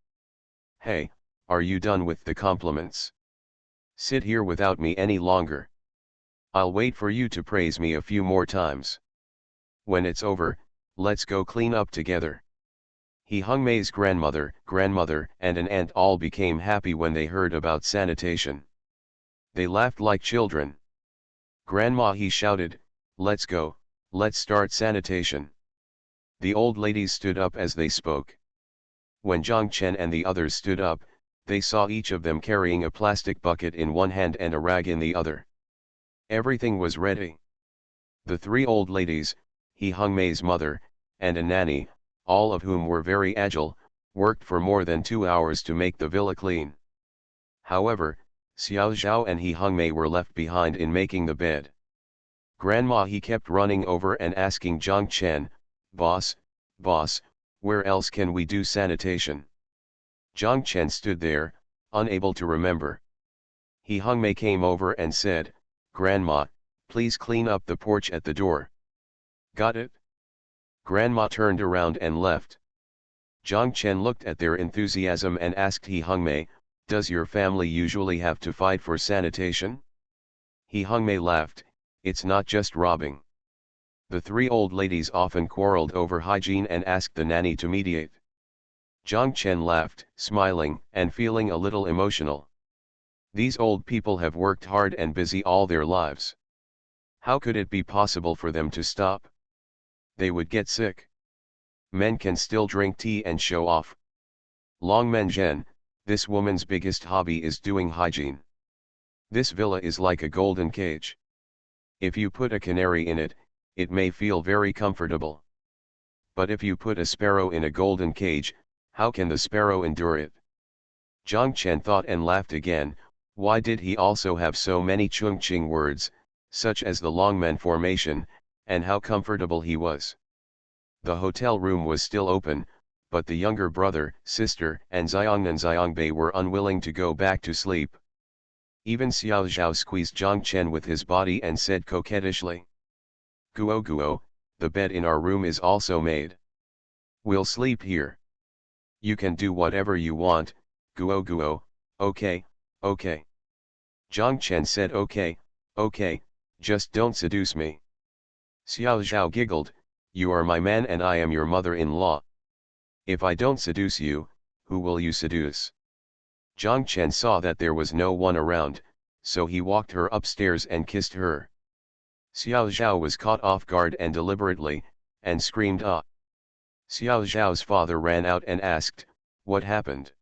"Hey, are you done with the compliments? Sit here without me any longer. I'll wait for you to praise me a few more times. When it's over, let's go clean up together." He Hongmei's grandmother, and an aunt all became happy when they heard about sanitation. They laughed like children. "Grandma," he shouted, "let's go, let's start sanitation." The old ladies stood up as they spoke. When Zhang Chen and the others stood up, they saw each of them carrying a plastic bucket in one hand and a rag in the other. Everything was ready. The three old ladies, He Hongmei's mother, and a nanny, all of whom were very agile, worked for more than 2 hours to make the villa clean. However, Xiao Zhao and He Hongmei were left behind in making the bed. "Grandma," he kept running over and asking Zhang Chen, boss, where else can we do sanitation?" Zhang Chen stood there, unable to remember. He Hongmei came over and said, "Grandma, please clean up the porch at the door." "Got it?" Grandma turned around and left. Zhang Chen looked at their enthusiasm and asked He Hongmei, "Does your family usually have to fight for sanitation?" He Hongmei laughed, "It's not just robbing. The three old ladies often quarreled over hygiene and asked the nanny to mediate." Zhang Chen laughed, smiling and feeling a little emotional. These old people have worked hard and busy all their lives. How could it be possible for them to stop? They would get sick. Men can still drink tea and show off. Long Zhen, this woman's biggest hobby is doing hygiene. This villa is like a golden cage. If you put a canary in it, it may feel very comfortable. But if you put a sparrow in a golden cage, how can the sparrow endure it? Jiang Chen thought and laughed again. Why did he also have so many Chongqing words, such as the Longmen formation, and how comfortable he was. The hotel room was still open, but the younger brother, sister, and Xiongnan and Xiangbei were unwilling to go back to sleep. Even Xiao Zhao squeezed Jiang Chen with his body and said coquettishly, "Guo Guo, the bed in our room is also made. We'll sleep here. You can do whatever you want, Guo Guo, okay, okay." Jiang Chen said okay, okay, just don't seduce me. Xiao Zhao giggled, "You are my man and I am your mother-in-law. If I don't seduce you, who will you seduce?" Jiang Chen saw that there was no one around, so he walked her upstairs and kissed her. Xiao Zhao was caught off guard and deliberately, and screamed ah. Xiao Zhao's father ran out and asked, "What happened?"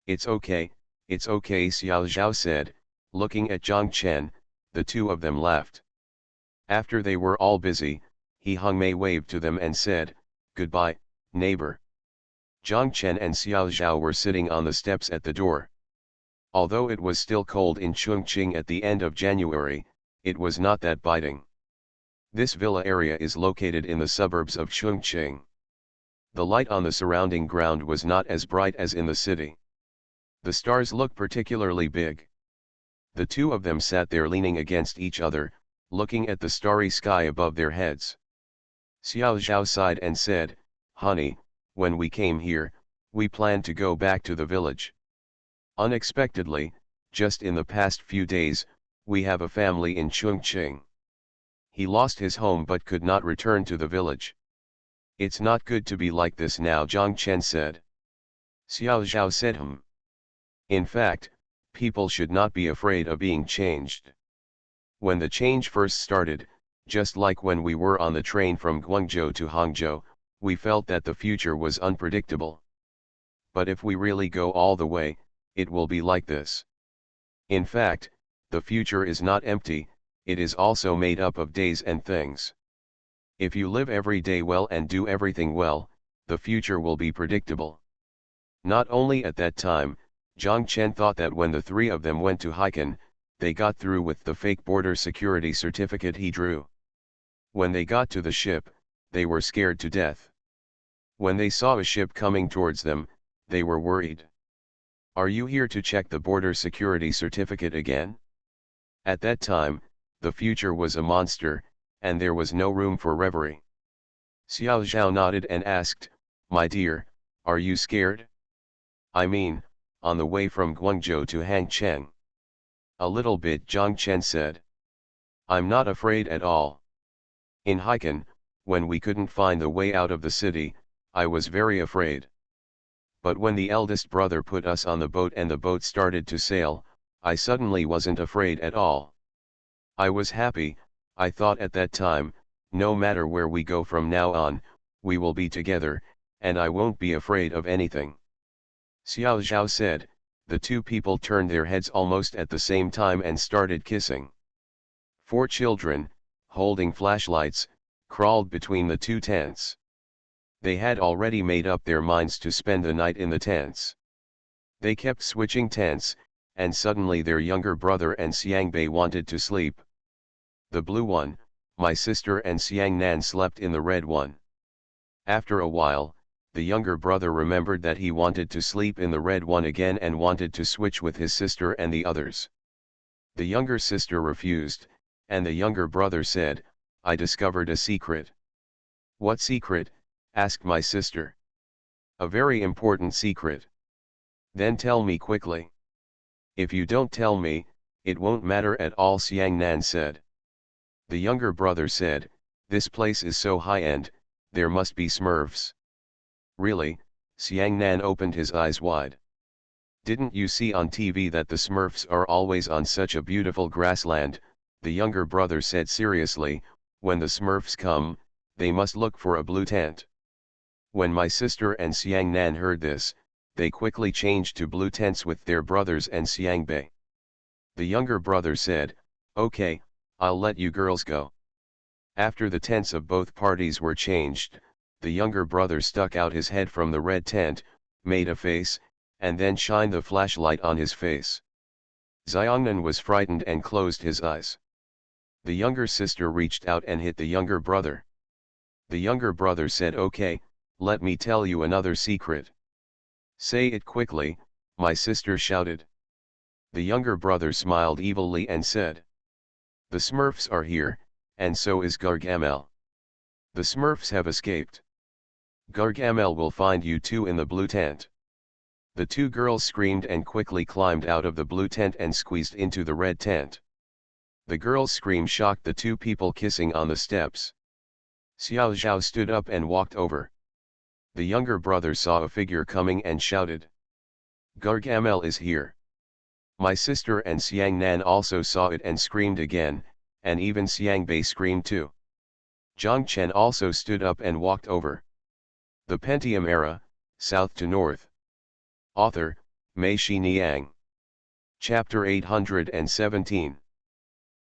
It's okay, Xiao Zhao said, looking at Jiang Chen. The two of them laughed. After they were all busy, he Hongmei waved to them and said, "Goodbye, neighbor." Jiang Chen and Xiao Zhao were sitting on the steps at the door. Although it was still cold in Chongqing at the end of January, it was not that biting. This villa area is located in the suburbs of Chongqing. The light on the surrounding ground was not as bright as in the city. The stars looked particularly big. The two of them sat there leaning against each other, looking at the starry sky above their heads. Xiao Zhao sighed and said, "Honey, when we came here, we planned to go back to the village. Unexpectedly, just in the past few days, we have a family in Chongqing. He lost his home but could not return to the village. It's not good to be like this now," Jiang Chen said. Xiao Zhao said In fact, people should not be afraid of being changed. When the change first started, just like when we were on the train from Guangzhou to Hangzhou, we felt that the future was unpredictable. But if we really go all the way, it will be like this. In fact, the future is not empty, it is also made up of days and things. If you live every day well and do everything well, the future will be predictable. Not only at that time, Jiang Chen thought that when the three of them went to Haikan, they got through with the fake border security certificate he drew. When they got to the ship, they were scared to death. When they saw a ship coming towards them, they were worried. "Are you here to check the border security certificate again?" At that time, the future was a monster, and there was no room for reverie. Xiao Zhao nodded and asked, "My dear, are you scared?" "I mean, on the way from Guangzhou to Hangcheng." "A little bit," Jiang Chen said. "I'm not afraid at all. In Haikan, when we couldn't find the way out of the city, I was very afraid. But when the eldest brother put us on the boat and the boat started to sail, I suddenly wasn't afraid at all. I was happy. I thought at that time, no matter where we go from now on, we will be together, and I won't be afraid of anything." Xiao Zhao said. The two people turned their heads almost at the same time and started kissing. 4 children, holding flashlights, crawled between the two tents. They had already made up their minds to spend the night in the tents. They kept switching tents, and suddenly their younger brother and Xiangbei wanted to sleep. "The blue one, my sister and Xiangnan slept in the red one." After a while, the younger brother remembered that he wanted to sleep in the red one again and wanted to switch with his sister and the others. The younger sister refused, and the younger brother said, "I discovered a secret." "What secret?" asked my sister. "A very important secret." "Then tell me quickly." "If you don't tell me, it won't matter at all," Xiangnan said. The younger brother said, "This place is so high-end, there must be Smurfs." "Really?" Xiangnan opened his eyes wide. "Didn't you see on TV that the Smurfs are always on such a beautiful grassland?" The younger brother said seriously, "When the Smurfs come, they must look for a blue tent." When my sister and Xiangnan heard this, they quickly changed to blue tents with their brothers and Xiangbei. The younger brother said, "Okay, I'll let you girls go." After the tents of both parties were changed, the younger brother stuck out his head from the red tent, made a face, and then shined the flashlight on his face. Xiongnan was frightened and closed his eyes. The younger sister reached out and hit the younger brother. The younger brother said, "Okay, let me tell you another secret." "Say it quickly," my sister shouted. The younger brother smiled evilly and said, "The Smurfs are here, and so is Gargamel. The Smurfs have escaped. Gargamel will find you two in the blue tent." The two girls screamed and quickly climbed out of the blue tent and squeezed into the red tent. The girls' scream shocked the two people kissing on the steps. Xiao Zhao stood up and walked over. The younger brother saw a figure coming and shouted, "Gargamel is here." My sister and Xiang Nan also saw it and screamed again, and even Xiang Bei screamed too. Zhang Chen also stood up and walked over. The Pentium Era, South to North. Author, Mei Xiniang. Chapter 817.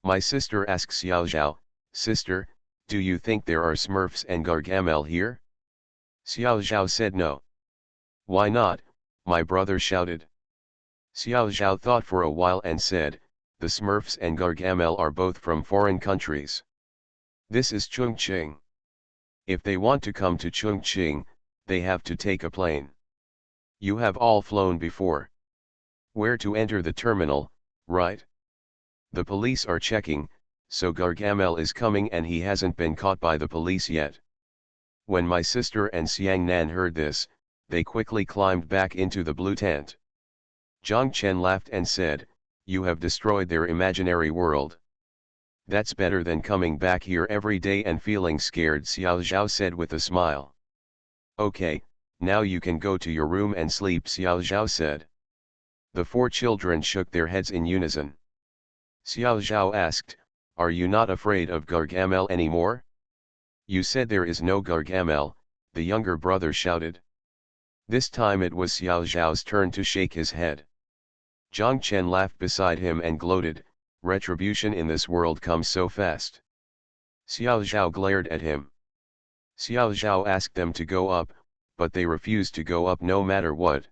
My sister asks Xiao Zhao, "Sister, do you think there are Smurfs and Gargamel here?" Xiao Zhao said no. "Why not?" my brother shouted. Xiao Zhao thought for a while and said, "The Smurfs and Gargamel are both from foreign countries. This is Chongqing. If they want to come to Chongqing, they have to take a plane. You have all flown before. Where to enter the terminal, right? The police are checking, so Gargamel is coming and he hasn't been caught by the police yet." When my sister and Xiang Nan heard this, they quickly climbed back into the blue tent. Zhang Chen laughed and said, "You have destroyed their imaginary world." "That's better than coming back here every day and feeling scared," Xiao Zhao said with a smile. "Okay, now you can go to your room and sleep," Xiao Zhao said. The four children shook their heads in unison. Xiao Zhao asked, "Are you not afraid of Gargamel anymore?" "You said there is no Gargamel," the younger brother shouted. This time it was Xiao Zhao's turn to shake his head. Zhang Chen laughed beside him and gloated, "Retribution in this world comes so fast." Xiao Zhao glared at him. Xiao Zhao asked them to go up, but they refused to go up no matter what.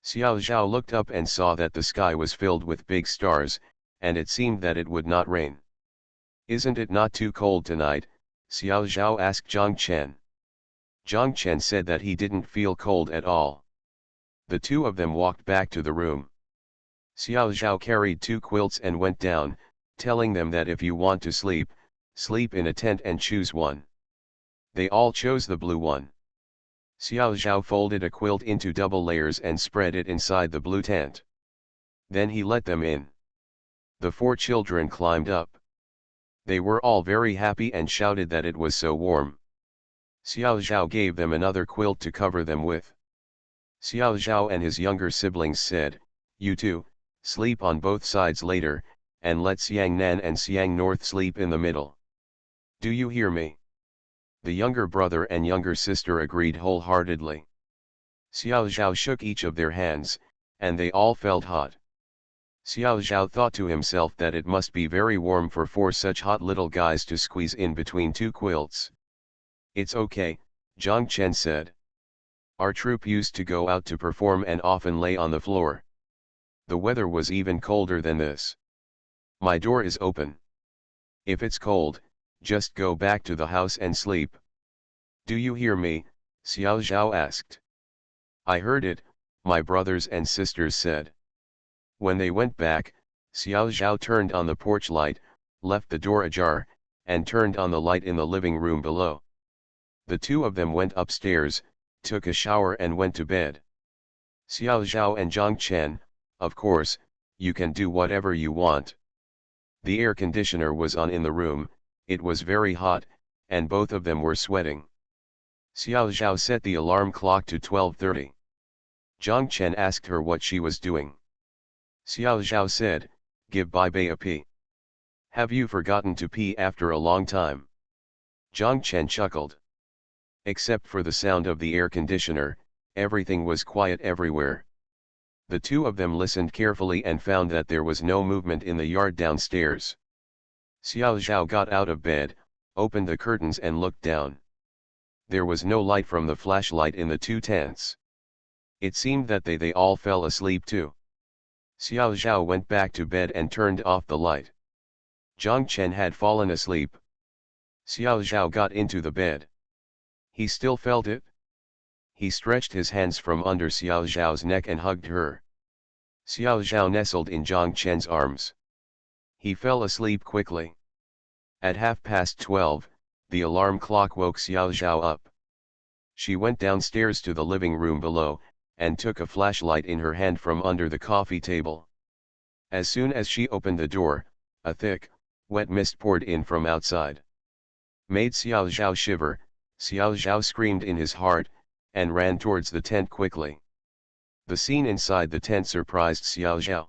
Xiao Zhao looked up and saw that the sky was filled with big stars, and it seemed that it would not rain. "Isn't it not too cold tonight?" Xiao Zhao asked Zhang Chen. Zhang Chen said that he didn't feel cold at all. The two of them walked back to the room. Xiao Zhao carried two quilts and went down, telling them that if you want to sleep, sleep in a tent and choose one. They all chose the blue one. Xiao Zhao folded a quilt into double layers and spread it inside the blue tent. Then he let them in. The four children climbed up. They were all very happy and shouted that it was so warm. Xiao Zhao gave them another quilt to cover them with. Xiao Zhao and his younger siblings said, "You two, sleep on both sides later, and let Xiang Nan and Xiang North sleep in the middle. Do you hear me?" The younger brother and younger sister agreed wholeheartedly. Xiao Zhao shook each of their hands, and they all felt hot. Xiao Zhao thought to himself that it must be very warm for four such hot little guys to squeeze in between two quilts. "It's okay," Zhang Chen said. "Our troupe used to go out to perform and often lay on the floor. The weather was even colder than this. My door is open. If it's cold, just go back to the house and sleep." "Do you hear me?" Xiao Zhao asked. "I heard it," my brothers and sisters said. When they went back, Xiao Zhao turned on the porch light, left the door ajar, and turned on the light in the living room below. The two of them went upstairs, took a shower and went to bed. Xiao Zhao and Zhang Chen, "Of course, you can do whatever you want." The air conditioner was on in the room, it was very hot, and both of them were sweating. Xiao Zhao set the alarm clock to 12:30. Zhang Chen asked her what she was doing. Xiao Zhao said, "Give Bai Bei a pee." "Have you forgotten to pee after a long time?" Zhang Chen chuckled. Except for the sound of the air conditioner, everything was quiet everywhere. The two of them listened carefully and found that there was no movement in the yard downstairs. Xiao Zhao got out of bed, opened the curtains and looked down. There was no light from the flashlight in the two tents. It seemed that they all fell asleep too. Xiao Zhao went back to bed and turned off the light. Zhang Chen had fallen asleep. Xiao Zhao got into the bed. He still felt it. He stretched his hands from under Xiao Zhao's neck and hugged her. Xiao Zhao nestled in Zhang Chen's arms. He fell asleep quickly. At 12:30, the alarm clock woke Xiao Zhao up. She went downstairs to the living room below, and took a flashlight in her hand from under the coffee table. As soon as she opened the door, a thick, wet mist poured in from outside. Made Xiao Zhao shiver. Xiao Zhao screamed in his heart, and ran towards the tent quickly. The scene inside the tent surprised Xiao Zhao.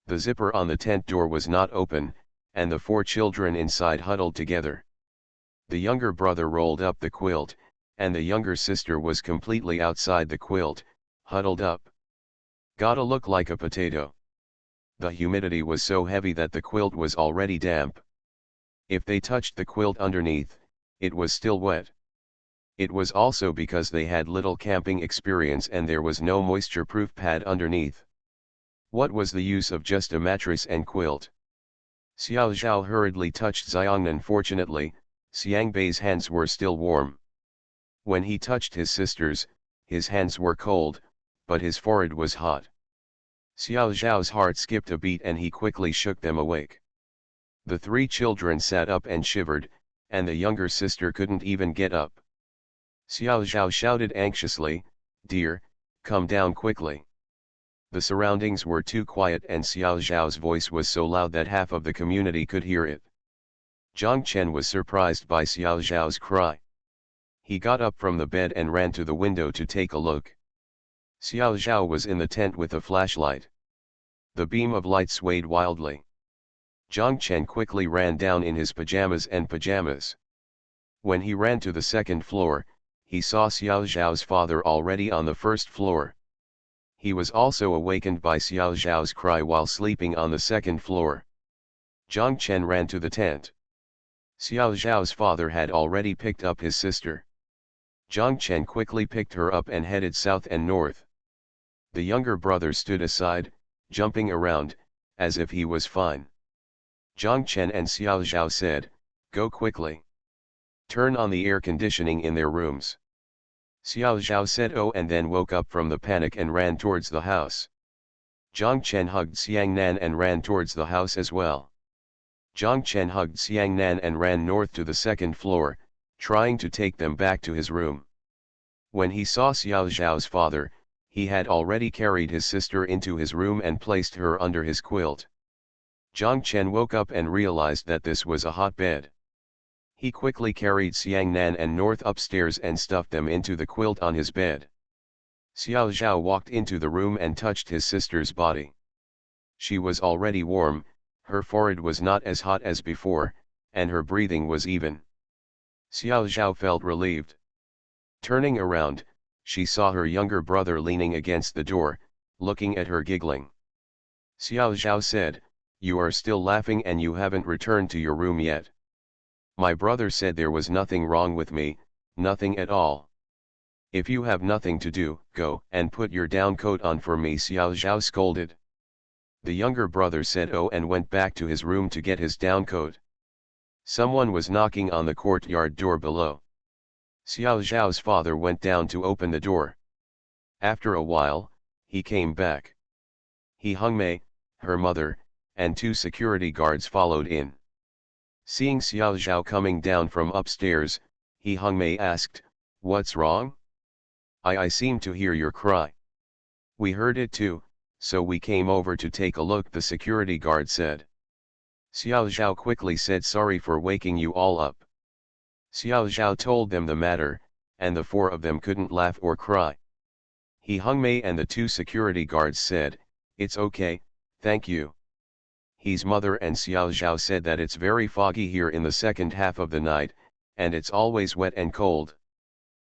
The zipper on the tent door was not open, and the four children inside huddled together. The younger brother rolled up the quilt, and the younger sister was completely outside the quilt, huddled up. Gotta look like a potato. The humidity was so heavy that the quilt was already damp. If they touched the quilt underneath, it was still wet. It was also because they had little camping experience and there was no moisture-proof pad underneath. What was the use of just a mattress and quilt? Xiao Zhao hurriedly touched Xiangnan. Fortunately, Xiangbei's hands were still warm. When he touched his sister's, his hands were cold, but his forehead was hot. Xiao Zhao's heart skipped a beat and he quickly shook them awake. The three children sat up and shivered, and the younger sister couldn't even get up. Xiao Zhao shouted anxiously, "Dear, come down quickly." The surroundings were too quiet and Xiao Zhao's voice was so loud that half of the community could hear it. Zhang Chen was surprised by Xiao Zhao's cry. He got up from the bed and ran to the window to take a look. Xiao Zhao was in the tent with a flashlight. The beam of light swayed wildly. Zhang Chen quickly ran down in his pajamas. When he ran to the second floor, he saw Xiao Zhao's father already on the first floor. He was also awakened by Xiao Zhao's cry while sleeping on the second floor. Zhang Chen ran to the tent. Xiao Zhao's father had already picked up his sister. Zhang Chen quickly picked her up and headed south and north. The younger brother stood aside, jumping around, as if he was fine. Zhang Chen and Xiao Zhao said, "Go quickly. Turn on the air conditioning in their rooms." Xiao Zhao said oh and then woke up from the panic and ran towards the house. Zhang Chen hugged Xiangnan and ran towards the house as well. Zhang Chen hugged Xiangnan and ran north to the second floor, trying to take them back to his room. When he saw Xiao Zhao's father, he had already carried his sister into his room and placed her under his quilt. Zhang Chen woke up and realized that this was a hot bed. He quickly carried Xiangnan and North upstairs and stuffed them into the quilt on his bed. Xiao Zhao walked into the room and touched his sister's body. She was already warm, her forehead was not as hot as before, and her breathing was even. Xiao Zhao felt relieved. Turning around, she saw her younger brother leaning against the door, looking at her giggling. Xiao Zhao said, "You are still laughing and you haven't returned to your room yet." "My brother said there was nothing wrong with me, nothing at all." "If you have nothing to do, go and put your down coat on for me," Xiao Zhao scolded. The younger brother said oh and went back to his room to get his down coat. Someone was knocking on the courtyard door below. Xiao Zhao's father went down to open the door. After a while, he came back. He Hung Mei, her mother, and two security guards followed in. Seeing Xiao Zhao coming down from upstairs, He Hung Mei asked, "What's wrong?" I seem to hear your cry." "We heard it too, so we came over to take a look," the security guard said. Xiao Zhao quickly said, "Sorry for waking you all up." Xiao Zhao told them the matter, and the four of them couldn't laugh or cry. He Hung Mei and the two security guards said, "It's okay, thank you." He's mother and Xiao Zhao said that it's very foggy here in the second half of the night, and it's always wet and cold.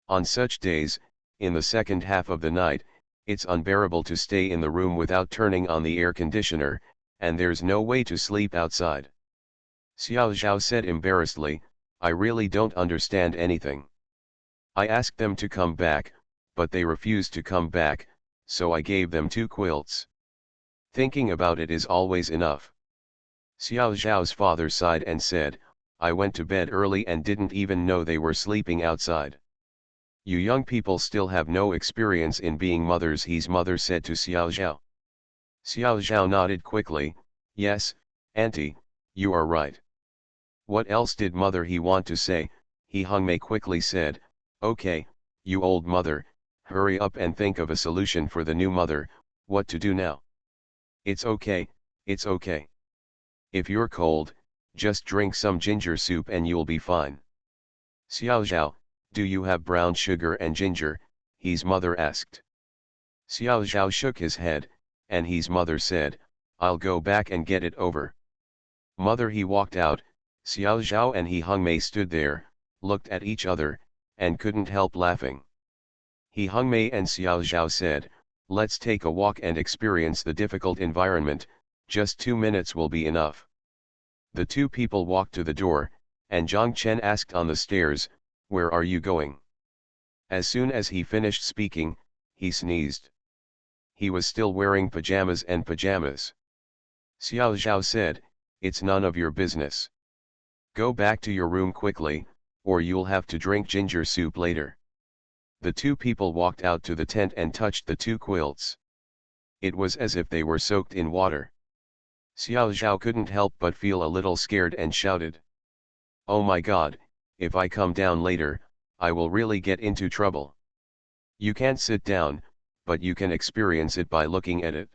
On such days, in the second half of the night, it's unbearable to stay in the room without turning on the air conditioner, and there's no way to sleep outside. Xiao Zhao said embarrassedly, "I really don't understand anything." I asked them to come back, but they refused to come back, so I gave them 2 quilts. Thinking about it is always enough. Xiao Zhao's father sighed and said, I went to bed early and didn't even know they were sleeping outside. You young people still have no experience in being mothers, his mother said to Xiao Zhao. Xiao Zhao nodded quickly, yes, auntie, you are right. What else did mother he want to say? He Hongmei quickly said, okay, you old mother, hurry up and think of a solution for the new mother, what to do now? It's okay, it's okay. If you're cold, just drink some ginger soup and you'll be fine. Xiao Zhao, do you have brown sugar and ginger? His mother asked. Xiao Zhao shook his head, and his mother said, I'll go back and get it over. Mother he walked out. Xiao Zhao and he Hongmei stood there, looked at each other, and couldn't help laughing. He Hongmei and Xiao Zhao said, let's take a walk and experience the difficult environment, just 2 minutes will be enough. The 2 people walked to the door, and Zhang Chen asked on the stairs, where are you going? As soon as he finished speaking, he sneezed. He was still wearing pajamas and pajamas. Xiao Zhao said, it's none of your business. Go back to your room quickly, or you'll have to drink ginger soup later. The 2 people walked out to the tent and touched the 2 quilts. It was as if they were soaked in water. Xiao Zhao couldn't help but feel a little scared and shouted. Oh my god, if I come down later, I will really get into trouble. You can't sit down, but you can experience it by looking at it.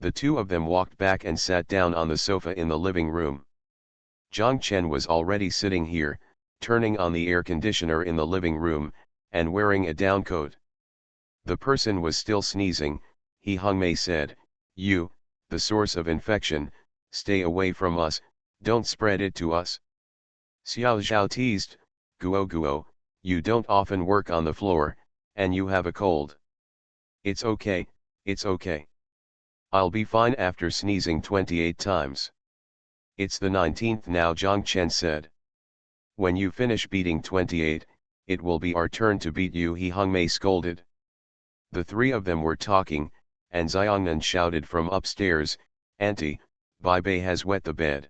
The 2 of them walked back and sat down on the sofa in the living room. Zhang Chen was already sitting here, turning on the air conditioner in the living room, and wearing a down coat. The person was still sneezing. He Hongmei said, you, the source of infection, stay away from us, don't spread it to us. Xiao Zhao teased, Guo, you don't often work on the floor, and you have a cold. It's okay, it's okay. I'll be fine after sneezing 28 times. It's the 19th now, Zhang Chen said. When you finish beating 28, it will be our turn to beat you, he Hongmei scolded. The 3 of them were talking, and Xiangnan shouted from upstairs, Auntie, Bai Bei has wet the bed.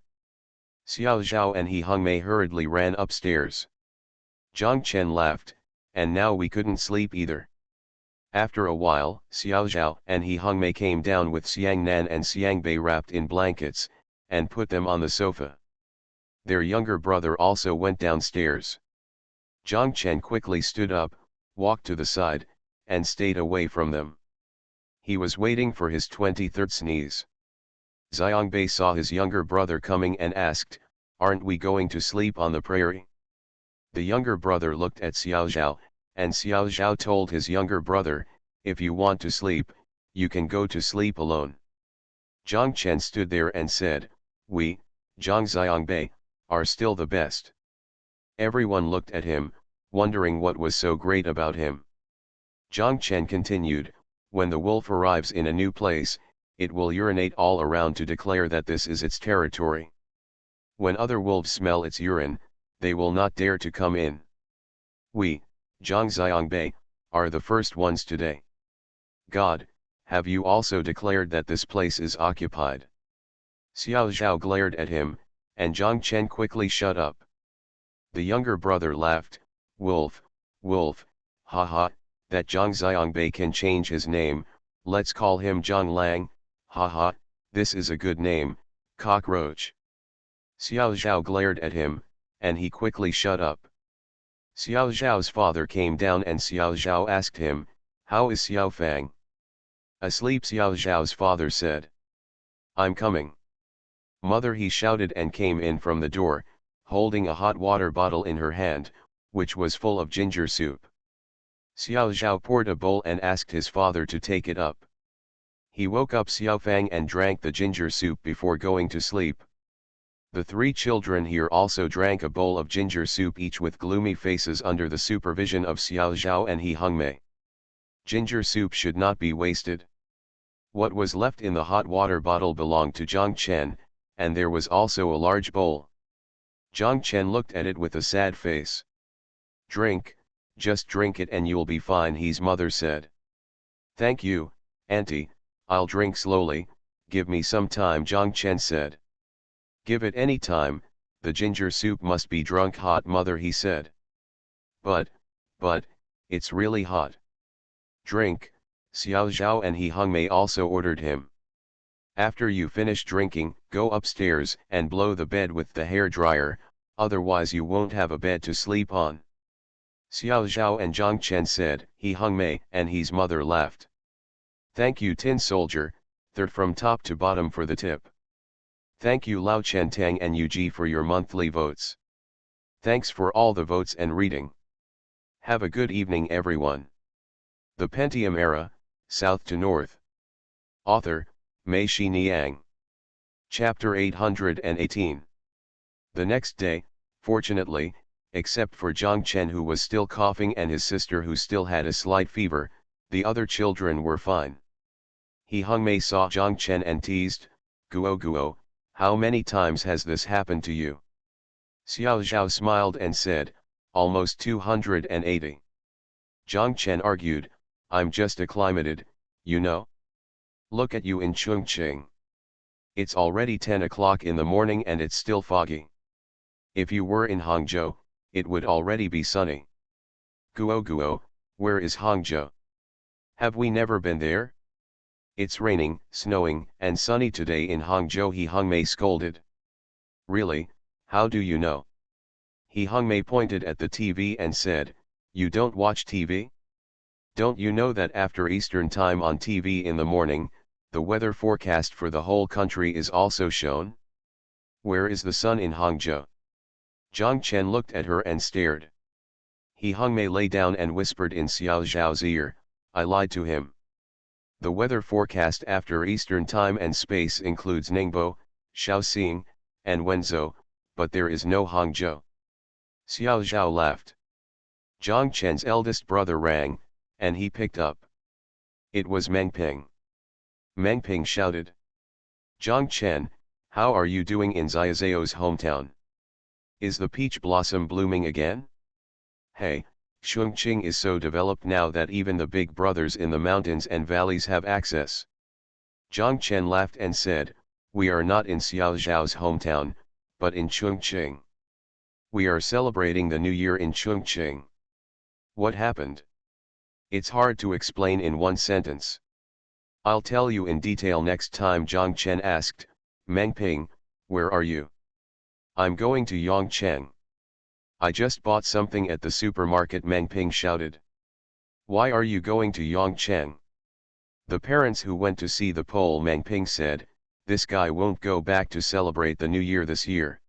Xiao Zhao and he Hongmei hurriedly ran upstairs. Zhang Chen laughed, and now we couldn't sleep either. After a while, Xiao Zhao and he Hongmei came down with Xiangnan and Xiangbei wrapped in blankets, and put them on the sofa. Their younger brother also went downstairs. Zhang Chen quickly stood up, walked to the side, and stayed away from them. He was waiting for his 23rd sneeze. Xiangbei saw his younger brother coming and asked, aren't we going to sleep on the prairie? The younger brother looked at Xiao Zhao, and Xiao Zhao told his younger brother, if you want to sleep, you can go to sleep alone. Zhang Chen stood there and said, we, Zhang Xiangbei, are still the best. Everyone looked at him, wondering what was so great about him. Zhang Chen continued, when the wolf arrives in a new place, it will urinate all around to declare that this is its territory. When other wolves smell its urine, they will not dare to come in. We, Zhang Xiangbei, are the first ones today. God, have you also declared that this place is occupied? Xiao Zhao glared at him, and Zhang Chen quickly shut up. The younger brother laughed, wolf, haha, that Zhang Xiangbei can change his name, let's call him Zhang Lang, haha, this is a good name, cockroach. Xiao Zhao glared at him, and he quickly shut up. Xiao Zhao's father came down and Xiao Zhao asked him, how is Xiao Fang? Asleep, Xiao Zhao's father said. I'm coming. Mother, he shouted and came in from the door, holding a hot water bottle in her hand, which was full of ginger soup. Xiao Zhao poured a bowl and asked his father to take it up. He woke up Xiao Fang and drank the ginger soup before going to sleep. The 3 children here also drank a bowl of ginger soup, each with gloomy faces, under the supervision of Xiao Zhao and he Hongmei. Ginger soup should not be wasted. What was left in the hot water bottle belonged to Zhang Chen, and there was also a large bowl. Zhang Chen looked at it with a sad face. Drink, just drink it and you'll be fine, his mother said. Thank you, auntie, I'll drink slowly, give me some time, Jiang Chen said. Give it any time, the ginger soup must be drunk hot, mother, he said. But, it's really hot. Drink, Xiao Zhao and He Hongmei also ordered him. After you finish drinking, go upstairs and blow the bed with the hair dryer, otherwise you won't have a bed to sleep on. Xiao Zhao and Jiang Chen said. He Hongmei and his mother laughed. Thank you, Tin Soldier, third from top to bottom for the tip. Thank you, Lao Chentang and Yu for your monthly votes. Thanks for all the votes and reading. Have a good evening, everyone. The Pentium Era, South to North. Author, Mei Shi Niang. Chapter 818. The next day, fortunately, except for Jiang Chen who was still coughing and his sister who still had a slight fever, the other children were fine. He Hongmei saw Jiang Chen and teased, Guo Guo, how many times has this happened to you? Xiao Zhao smiled and said, almost 280. Jiang Chen argued, I'm just acclimated, you know. Look at you in Chongqing. It's already 10 o'clock in the morning and it's still foggy. If you were in Hangzhou, it would already be sunny. Guo Guo, where is Hangzhou? Have we never been there? It's raining, snowing, and sunny today in Hangzhou, He Hongmei scolded. Really, how do you know? He Hongmei pointed at the TV and said, you don't watch TV? Don't you know that after Eastern Time on TV in the morning, the weather forecast for the whole country is also shown? Where is the sun in Hangzhou? Jiang Chen looked at her and stared. He Hongmei lay down and whispered in Xiao Zhao's ear, I lied to him. The weather forecast after Eastern Time and space includes Ningbo, Shaoxing, and Wenzhou, but there is no Hangzhou. Xiao Zhao laughed. Jiang Chen's eldest brother rang, and he picked up. It was Meng Ping. Meng Ping shouted. Jiang Chen, how are you doing in Xiao's hometown? Is the peach blossom blooming again? Hey, Chongqing is so developed now that even the big brothers in the mountains and valleys have access. Jiang Chen laughed and said, we are not in Xiao Zhao's hometown, but in Chongqing. We are celebrating the New Year in Chongqing. What happened? It's hard to explain in one sentence. I'll tell you in detail next time, Jiang Chen asked. Meng Ping, where are you? I'm going to Yongcheng. I just bought something at the supermarket, Meng Ping shouted. Why are you going to Yongcheng? The parents who went to see the pole, Meng Ping said, this guy won't go back to celebrate the New Year this year.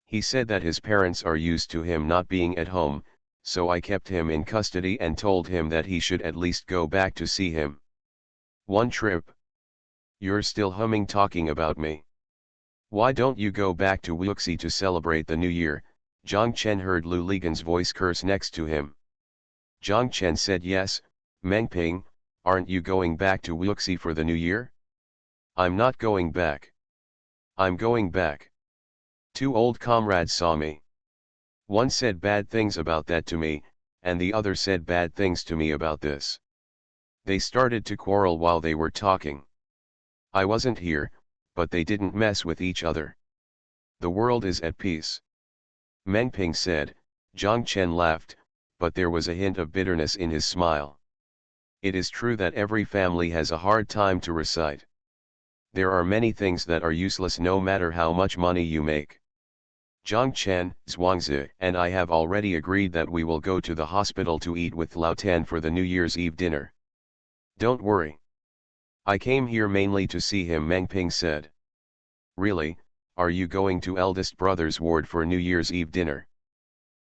He said that his parents are used to him not being at home, so I kept him in custody and told him that he should at least go back to see him. One trip. You're still humming talking about me. Why don't you go back to Wuxi to celebrate the New Year? Jiang Chen heard Lu Ligan's voice curse next to him. Jiang Chen said, yes, Meng Ping, aren't you going back to Wuxi for the New Year? I'm not going back. I'm going back. Two old comrades saw me. One said bad things about that to me, and the other said bad things to me about this. They started to quarrel while they were talking. I wasn't here, but they didn't mess with each other. The world is at peace. Meng Ping said. Jiang Chen laughed, but there was a hint of bitterness in his smile. It is true that every family has a hard time to recite. There are many things that are useless no matter how much money you make. Jiang Chen, Zhuangzi, and I have already agreed that we will go to the hospital to eat with Lao Tan for the New Year's Eve dinner. Don't worry. I came here mainly to see him, Meng Ping said. Really, are you going to eldest brother's ward for New Year's Eve dinner?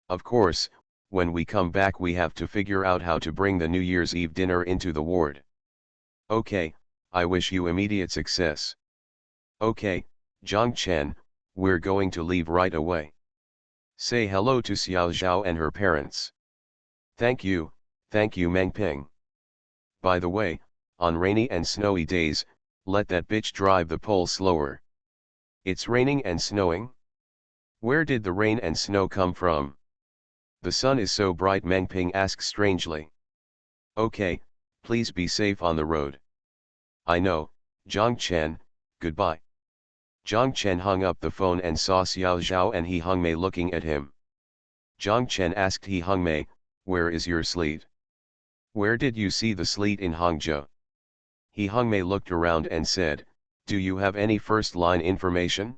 Of course, when we come back we have to figure out how to bring the New Year's Eve dinner into the ward. Okay, I wish you immediate success. Okay, Jiang Chen, we're going to leave right away. Say hello to Xiao Zhao and her parents. Thank you, Meng Ping. By the way, on rainy and snowy days, let that bitch drive the pole slower. It's raining and snowing? Where did the rain and snow come from? The sun is so bright, Meng Ping asked strangely. Okay, please be safe on the road. I know, Zhang Chen, goodbye. Zhang Chen hung up the phone and saw Xiao Zhao and He Hongmei looking at him. Zhang Chen asked He Hongmei, where is your sleet? Where did you see the sleet in Hangzhou? He Hongmei looked around and said, do you have any first-line information?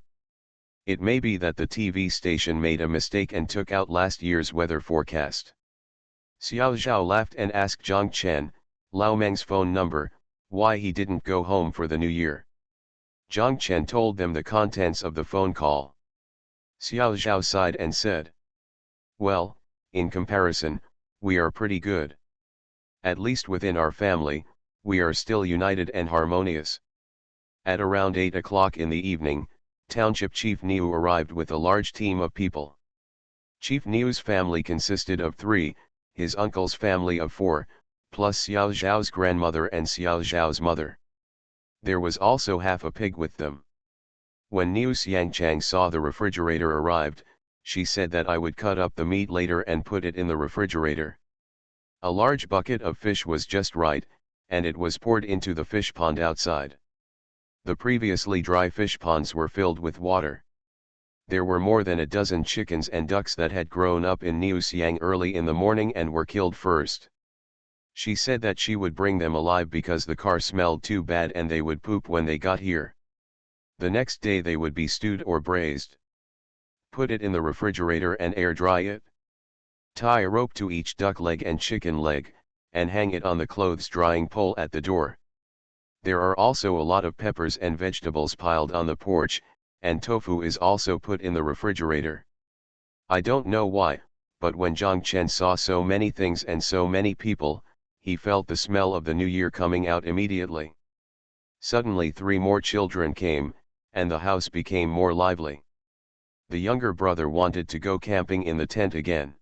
It may be that the TV station made a mistake and took out last year's weather forecast. Xiao Zhao laughed and asked Zhang Chen, Lao Meng's phone number, why he didn't go home for the new year. Zhang Chen told them the contents of the phone call. Xiao Zhao sighed and said, well, in comparison, we are pretty good. At least within our family, we are still united and harmonious. At around 8 o'clock in the evening, Township Chief Niu arrived with a large team of people. Chief Niu's family consisted of 3, his uncle's family of 4, plus Xiao Zhao's grandmother and Xiao Zhao's mother. There was also half a pig with them. When Niu Xiangchang saw the refrigerator arrived, she said that I would cut up the meat later and put it in the refrigerator. A large bucket of fish was just right, and it was poured into the fish pond outside. The previously dry fish ponds were filled with water. There were more than a dozen chickens and ducks that had grown up in Niuxiang early in the morning and were killed first. She said that she would bring them alive because the car smelled too bad and they would poop when they got here. The next day they would be stewed or braised. Put it in the refrigerator and air dry it. Tie a rope to each duck leg and chicken leg, and hang it on the clothes drying pole at the door. There are also a lot of peppers and vegetables piled on the porch, and tofu is also put in the refrigerator. I don't know why, but when Zhang Chen saw so many things and so many people, he felt the smell of the new year coming out immediately. Suddenly 3 more children came, and the house became more lively. The younger brother wanted to go camping in the tent again.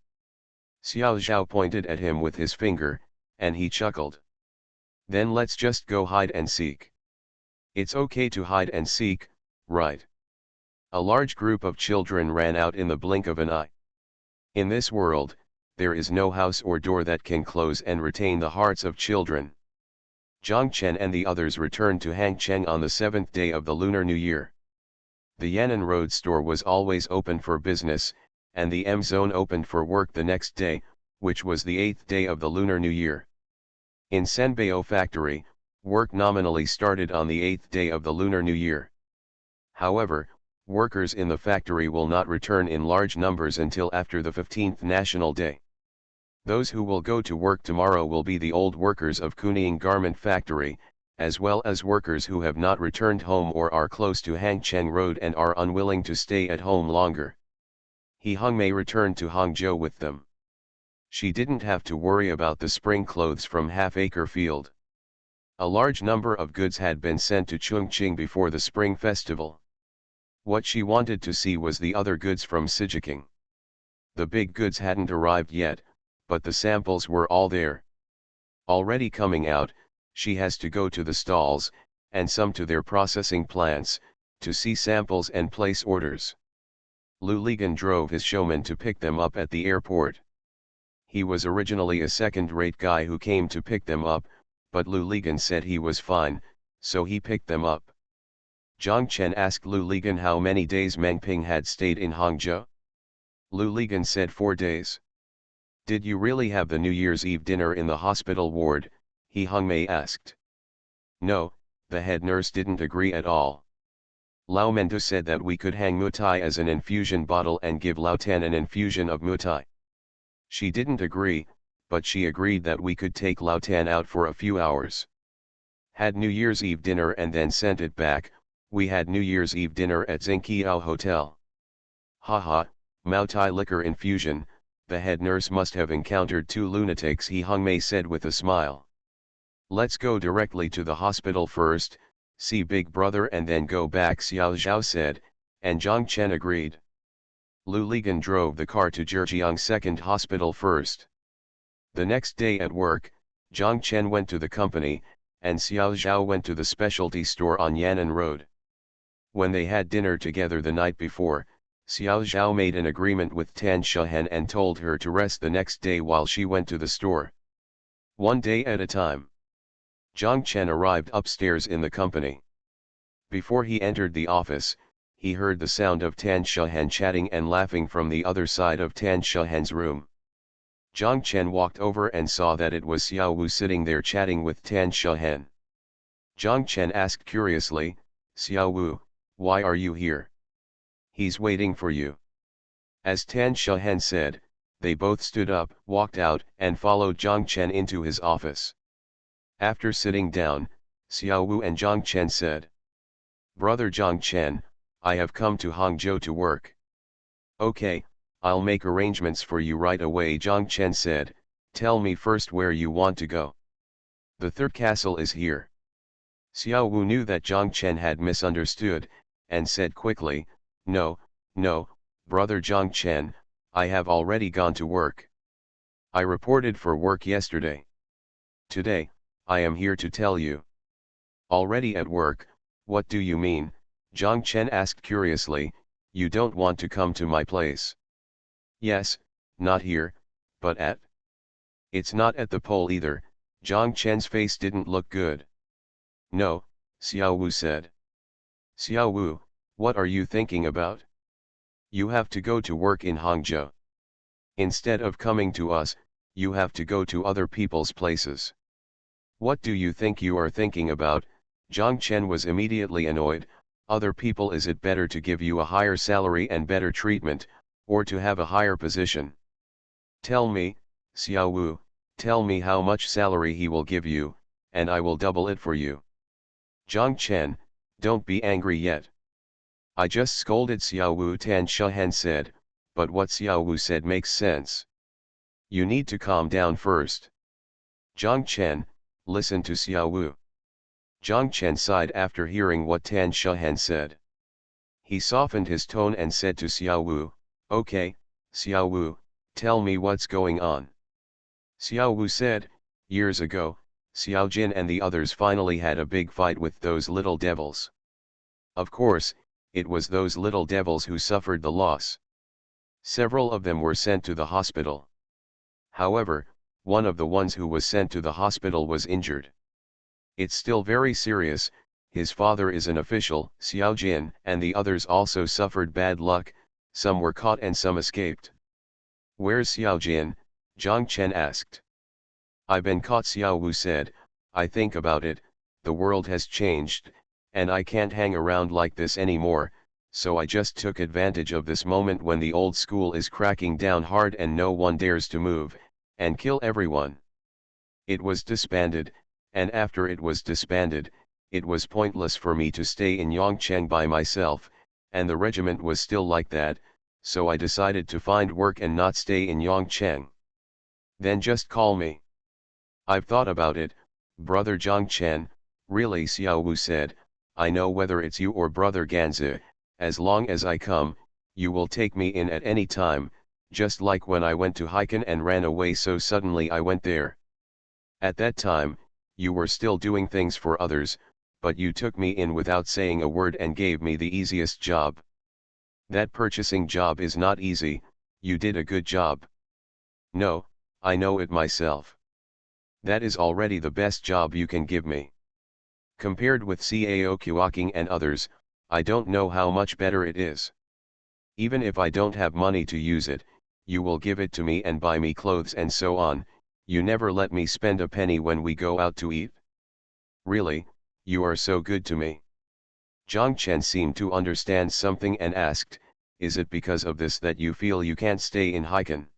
Xiao Zhao pointed at him with his finger, and he chuckled. Then let's just go hide and seek. It's okay to hide and seek, right? A large group of children ran out in the blink of an eye. In this world, there is no house or door that can close and retain the hearts of children. Zhang Chen and the others returned to Hangcheng on the 7th day of the Lunar New Year. The Yan'an Road store was always open for business, and the M-Zone opened for work the next day, which was the 8th day of the Lunar New Year. In Senbeo factory, work nominally started on the 8th day of the Lunar New Year. However, workers in the factory will not return in large numbers until after the 15th National Day. Those who will go to work tomorrow will be the old workers of Kuning Garment Factory, as well as workers who have not returned home or are close to Hangcheng Road and are unwilling to stay at home longer. He Hongmei returned to Hangzhou with them. She didn't have to worry about the spring clothes from Half-Acre Field. A large number of goods had been sent to Chongqing before the Spring Festival. What she wanted to see was the other goods from Sijiking. The big goods hadn't arrived yet, but the samples were all there. Already coming out, she has to go to the stalls, and some to their processing plants, to see samples and place orders. Lu Ligan drove his showman to pick them up at the airport. He was originally a second-rate guy who came to pick them up, but Lu Ligan said he was fine, so he picked them up. Zhang Chen asked Lu Ligan how many days Meng Ping had stayed in Hangzhou. Lu Ligan said 4 days. Did you really have the New Year's Eve dinner in the hospital ward? He Hongmei asked. No, the head nurse didn't agree at all. Lao Mendo said that we could hang mutai as an infusion bottle and give Lao Tan an infusion of mutai. She didn't agree, but she agreed that we could take Lao Tan out for a few hours. Had New Year's Eve dinner and then sent it back. We had New Year's Eve dinner at Xingqiao Hotel. Haha, Moutai liquor infusion, the head nurse must have encountered 2 lunatics, He Hongmei said with a smile. Let's go directly to the hospital first, see Big Brother and then go back, Xiao Zhao said, and Zhang Chen agreed. Lu Ligan drove the car to Zhejiang Second Hospital first. The next day at work, Zhang Chen went to the company, and Xiao Zhao went to the specialty store on Yan'an Road. When they had dinner together the night before, Xiao Zhao made an agreement with Tan Shahen and told her to rest the next day while she went to the store. One day at a time. Zhang Chen arrived upstairs in the company. Before he entered the office, he heard the sound of Tan Shahen chatting and laughing from the other side of Tan Shahen's room. Zhang Chen walked over and saw that it was Xiao Wu sitting there chatting with Tan Shahen. Zhang Chen asked curiously, "Xiao Wu, why are you here?" "He's waiting for you." As Tan Shahen said, they both stood up, walked out, and followed Zhang Chen into his office. After sitting down, Xiao Wu and Zhang Chen said, "Brother Zhang Chen, I have come to Hangzhou to work." "Okay, I'll make arrangements for you right away," Zhang Chen said. "Tell me first where you want to go." "The third castle is here." Xiao Wu knew that Zhang Chen had misunderstood, and said quickly, No, brother Zhang Chen, I have already gone to work. I reported for work yesterday. Today, I am here to tell you." "Already at work, what do you mean?" Zhang Chen asked curiously. "You don't want to come to my place?" "Yes, not here, but at..." "It's not at the pole either." Zhang Chen's face didn't look good. "No," Xiao Wu said. "Xiao Wu, what are you thinking about? You have to go to work in Hangzhou. Instead of coming to us, you have to go to other people's places. What do you think you are thinking about?" Zhang Chen was immediately annoyed. "Other people, is it better to give you a higher salary and better treatment, or to have a higher position? Tell me, Xiao Wu, tell me how much salary he will give you, and I will double it for you." "Zhang Chen, don't be angry yet. I just scolded Xiao Wu," Tan Shahen said, "but what Xiao Wu said makes sense. You need to calm down first. Zhang Chen, listen to Xiao Wu." Zhang Chen sighed after hearing what Tan Shahen said. He softened his tone and said to Xiao Wu, "Okay, Xiao Wu, tell me what's going on." Xiao Wu said, "Years ago, Xiao Jin and the others finally had a big fight with those little devils. Of course, it was those little devils who suffered the loss. Several of them were sent to the hospital. However, one of the ones who was sent to the hospital was injured. It's still very serious. His father is an official, Xiao Jin, and the others also suffered bad luck. Some were caught and some escaped." "Where's Xiao Jin?" Zhang Chen asked. "I've been caught," Xiao Wu said. "I think about it, the world has changed, and I can't hang around like this anymore, so I just took advantage of this moment when the old school is cracking down hard and no one dares to move, and kill everyone. It was disbanded, and after it was disbanded, it was pointless for me to stay in Yongcheng by myself, and the regiment was still like that, so I decided to find work and not stay in Yongcheng. Then just call me." "I've thought about it, brother Zhang Chen." "Really?" Xiao Wu said. "I know whether it's you or brother Ganzi, as long as I come, you will take me in at any time, just like when I went to Heiken and ran away so suddenly I went there. At that time, you were still doing things for others, but you took me in without saying a word and gave me the easiest job. That purchasing job is not easy. You did a good job." "No, I know it myself. That is already the best job you can give me. Compared with Cao Kuoking and others, I don't know how much better it is. Even if I don't have money to use it, you will give it to me and buy me clothes and so on. You never let me spend a penny when we go out to eat. Really, you are so good to me." Zhang Chen seemed to understand something and asked, "Is it because of this that you feel you can't stay in Heiken?"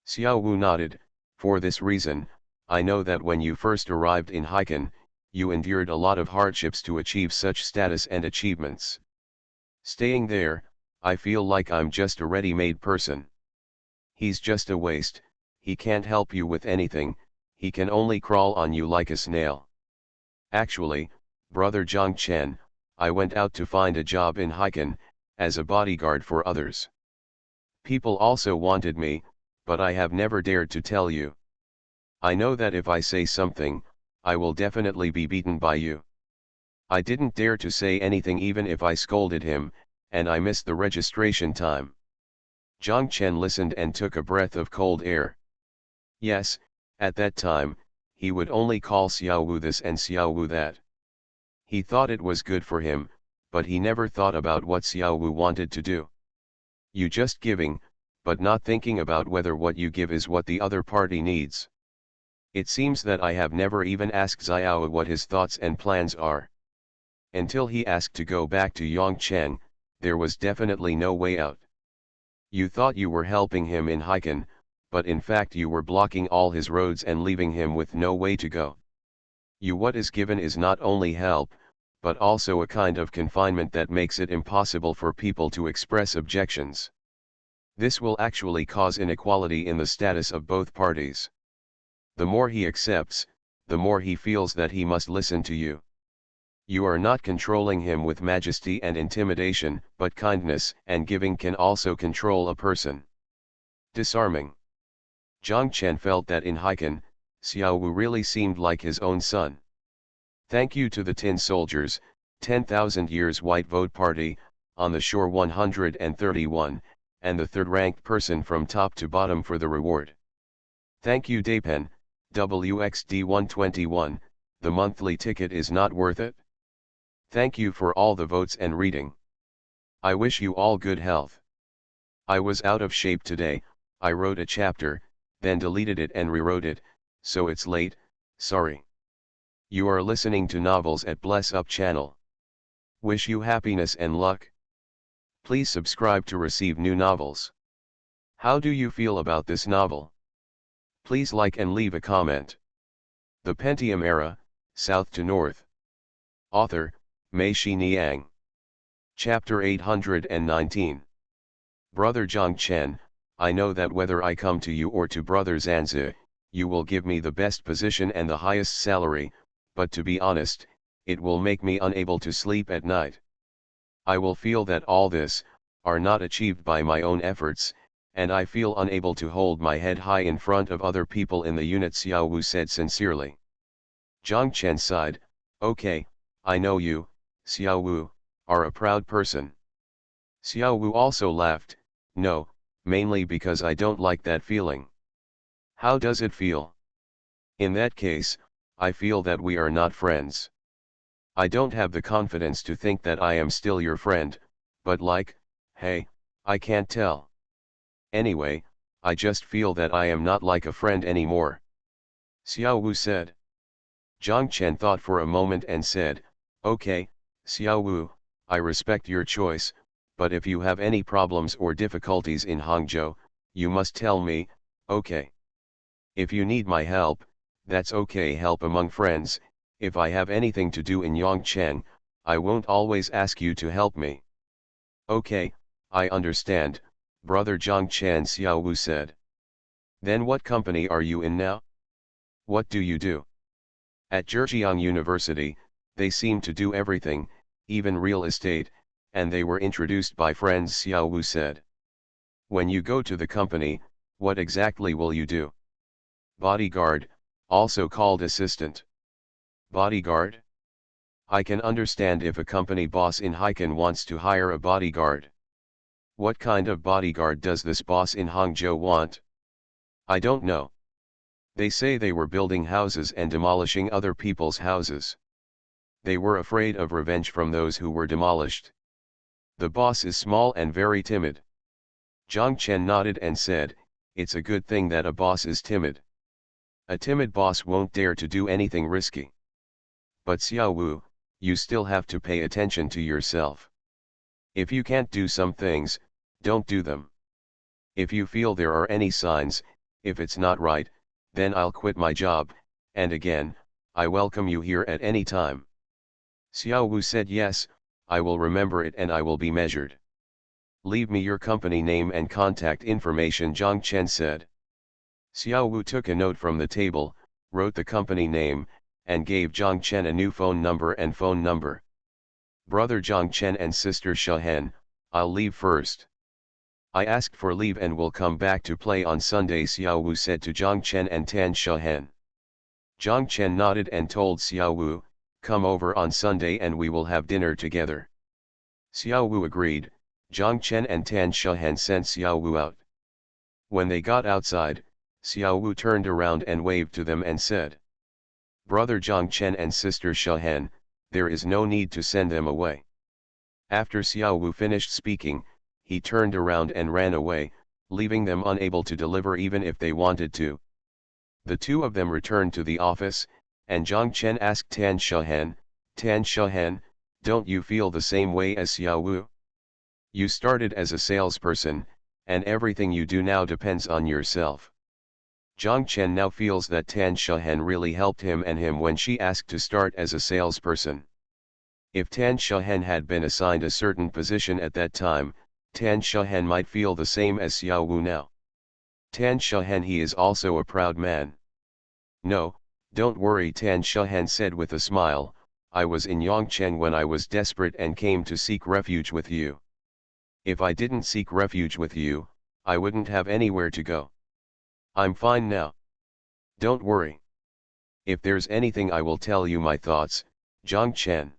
Xiao Wu nodded. "For this reason, I know that when you first arrived in Heiken, you endured a lot of hardships to achieve such status and achievements. Staying there, I feel like I'm just a ready-made person. He's just a waste, he can't help you with anything, he can only crawl on you like a snail. Actually, brother Zhang Chen, I went out to find a job in Heiken, as a bodyguard for others. People also wanted me, but I have never dared to tell you. I know that if I say something, I will definitely be beaten by you. I didn't dare to say anything even if I scolded him, and I missed the registration time. Jiang Chen listened and took a breath of cold air. Yes, at that time, he would only call Xiao Wu this and Xiao Wu that. He thought it was good for him, but he never thought about what Xiao Wu wanted to do. You just giving, but not thinking about whether what you give is what the other party needs. It seems that I have never even asked Xiao what his thoughts and plans are. Until he asked to go back to Yongcheng, there was definitely no way out. You thought you were helping him in Hiken, but in fact you were blocking all his roads and leaving him with no way to go. What is given is not only help, but also a kind of confinement that makes it impossible for people to express objections. This will actually cause inequality in the status of both parties. The more he accepts, the more he feels that he must listen to you. You are not controlling him with majesty and intimidation, but kindness and giving can also control a person. Disarming. Jiang Chen felt that in Hiken, Xiao Wu really seemed like his own son. Thank you to the Tin Soldiers, 10,000 Years White Vote Party, on the shore 131, and the third-ranked person from top to bottom for the reward. Thank you Dapen, WXD121, the monthly ticket is not worth it? Thank you for all the votes and reading. I wish you all good health. I was out of shape today, I wrote a chapter, then deleted it and rewrote it, so it's late, sorry. You are listening to Novels at Bless Up channel. Wish you happiness and luck. Please subscribe to receive new novels. How do you feel about this novel? Please like and leave a comment. The Pentium Era, South to North. Author, Mei Xiniang. Chapter 819. Brother Jiang Chen, I know that whether I come to you or to Brother Zanzi, you will give me the best position and the highest salary, but to be honest, it will make me unable to sleep at night. I will feel that all this, are not achieved by my own efforts, and I feel unable to hold my head high in front of other people in the unit, Xiao Wu said sincerely. Jiang Chen sighed, okay, I know you, Xiao Wu, are a proud person. Xiao Wu also laughed, no, mainly because I don't like that feeling. How does it feel? In that case, I feel that we are not friends. I don't have the confidence to think that I am still your friend, but hey, I can't tell. Anyway, I just feel that I am not like a friend anymore. Xiao Wu said. Jiang Chen thought for a moment and said, okay, Xiao Wu, I respect your choice, but if you have any problems or difficulties in Hangzhou, you must tell me, okay? If you need my help, that's okay, help among friends. If I have anything to do in Yongcheng, I won't always ask you to help me. Okay, I understand, Brother Jiang Chen, Xiao Wu said. Then what company are you in now? What do you do? At Zhejiang University, they seem to do everything, even real estate, and they were introduced by friends, Xiao Wu said. When you go to the company, what exactly will you do? Bodyguard, also called assistant. Bodyguard? I can understand if a company boss in Hiken wants to hire a bodyguard. What kind of bodyguard does this boss in Hangzhou want? I don't know. They say they were building houses and demolishing other people's houses. They were afraid of revenge from those who were demolished. The boss is small and very timid. Jiang Chen nodded and said, it's a good thing that a boss is timid. A timid boss won't dare to do anything risky. But Xiao Wu, you still have to pay attention to yourself. If you can't do some things, don't do them. If you feel there are any signs, if it's not right, then I'll quit my job, and again, I welcome you here at any time. Xiao Wu said, yes, I will remember it and I will be measured. Leave me your company name and contact information, Jiang Chen said. Xiao Wu took a note from the table, wrote the company name, and gave Jiang Chen a new phone number and phone number. Brother Jiang Chen and sister Shahen, I'll leave first. I asked for leave and will come back to play on Sunday, Xiao Wu said to Jiang Chen and Tan Shahen. Jiang Chen nodded and told Xiao Wu, come over on Sunday and we will have dinner together. Xiao Wu agreed, Jiang Chen and Tan Shahan sent Xiao Wu out. When they got outside, Xiao Wu turned around and waved to them and said, "Brother Jiang Chen and sister Shahan, there is no need to send them away." After Xiao Wu finished speaking, he turned around and ran away, leaving them unable to deliver even if they wanted to. The two of them returned to the office, and Jiang Chen asked Tan Shahan, "Don't you feel the same way as Xiao Wu? You started as a salesperson, and everything you do now depends on yourself." Jiang Chen now feels that Tan Shahan really helped him when she asked to start as a salesperson. If Tan Shahan had been assigned a certain position at that time, Tan Shahan might feel the same as Xiao Wu now. Tan Shahan, he is also a proud man. "No, don't worry," Tan Shahan said with a smile, "I was in Yongcheng when I was desperate and came to seek refuge with you. If I didn't seek refuge with you, I wouldn't have anywhere to go. I'm fine now. Don't worry. If there's anything I will tell you my thoughts, Jiang Chen.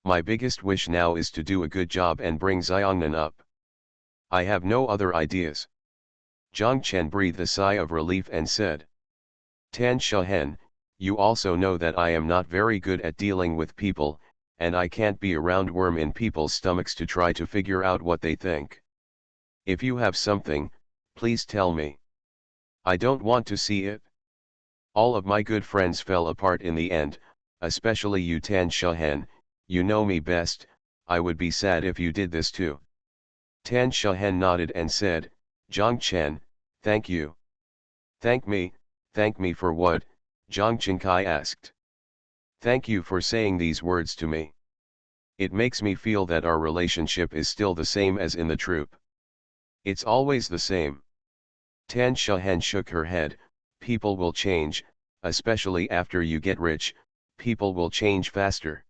My biggest wish now is to do a good job and bring Xiongnan up. I have no other ideas." Jiang Chen breathed a sigh of relief and said, "Tan Shahan, you also know that I am not very good at dealing with people, and I can't be a roundworm in people's stomachs to try to figure out what they think. If you have something, please tell me. I don't want to see it. All of my good friends fell apart in the end, especially you, Tan Shahan, you know me best. I would be sad if you did this too." Tan Shahan nodded and said, "Jiang Chen, thank you." Thank me for what?" Jiang Chenkai asked. "Thank you for saying these words to me. It makes me feel that our relationship is still the same as in the troop. It's always the same." Tan Shahan shook her head. "People will change, especially after you get rich, people will change faster.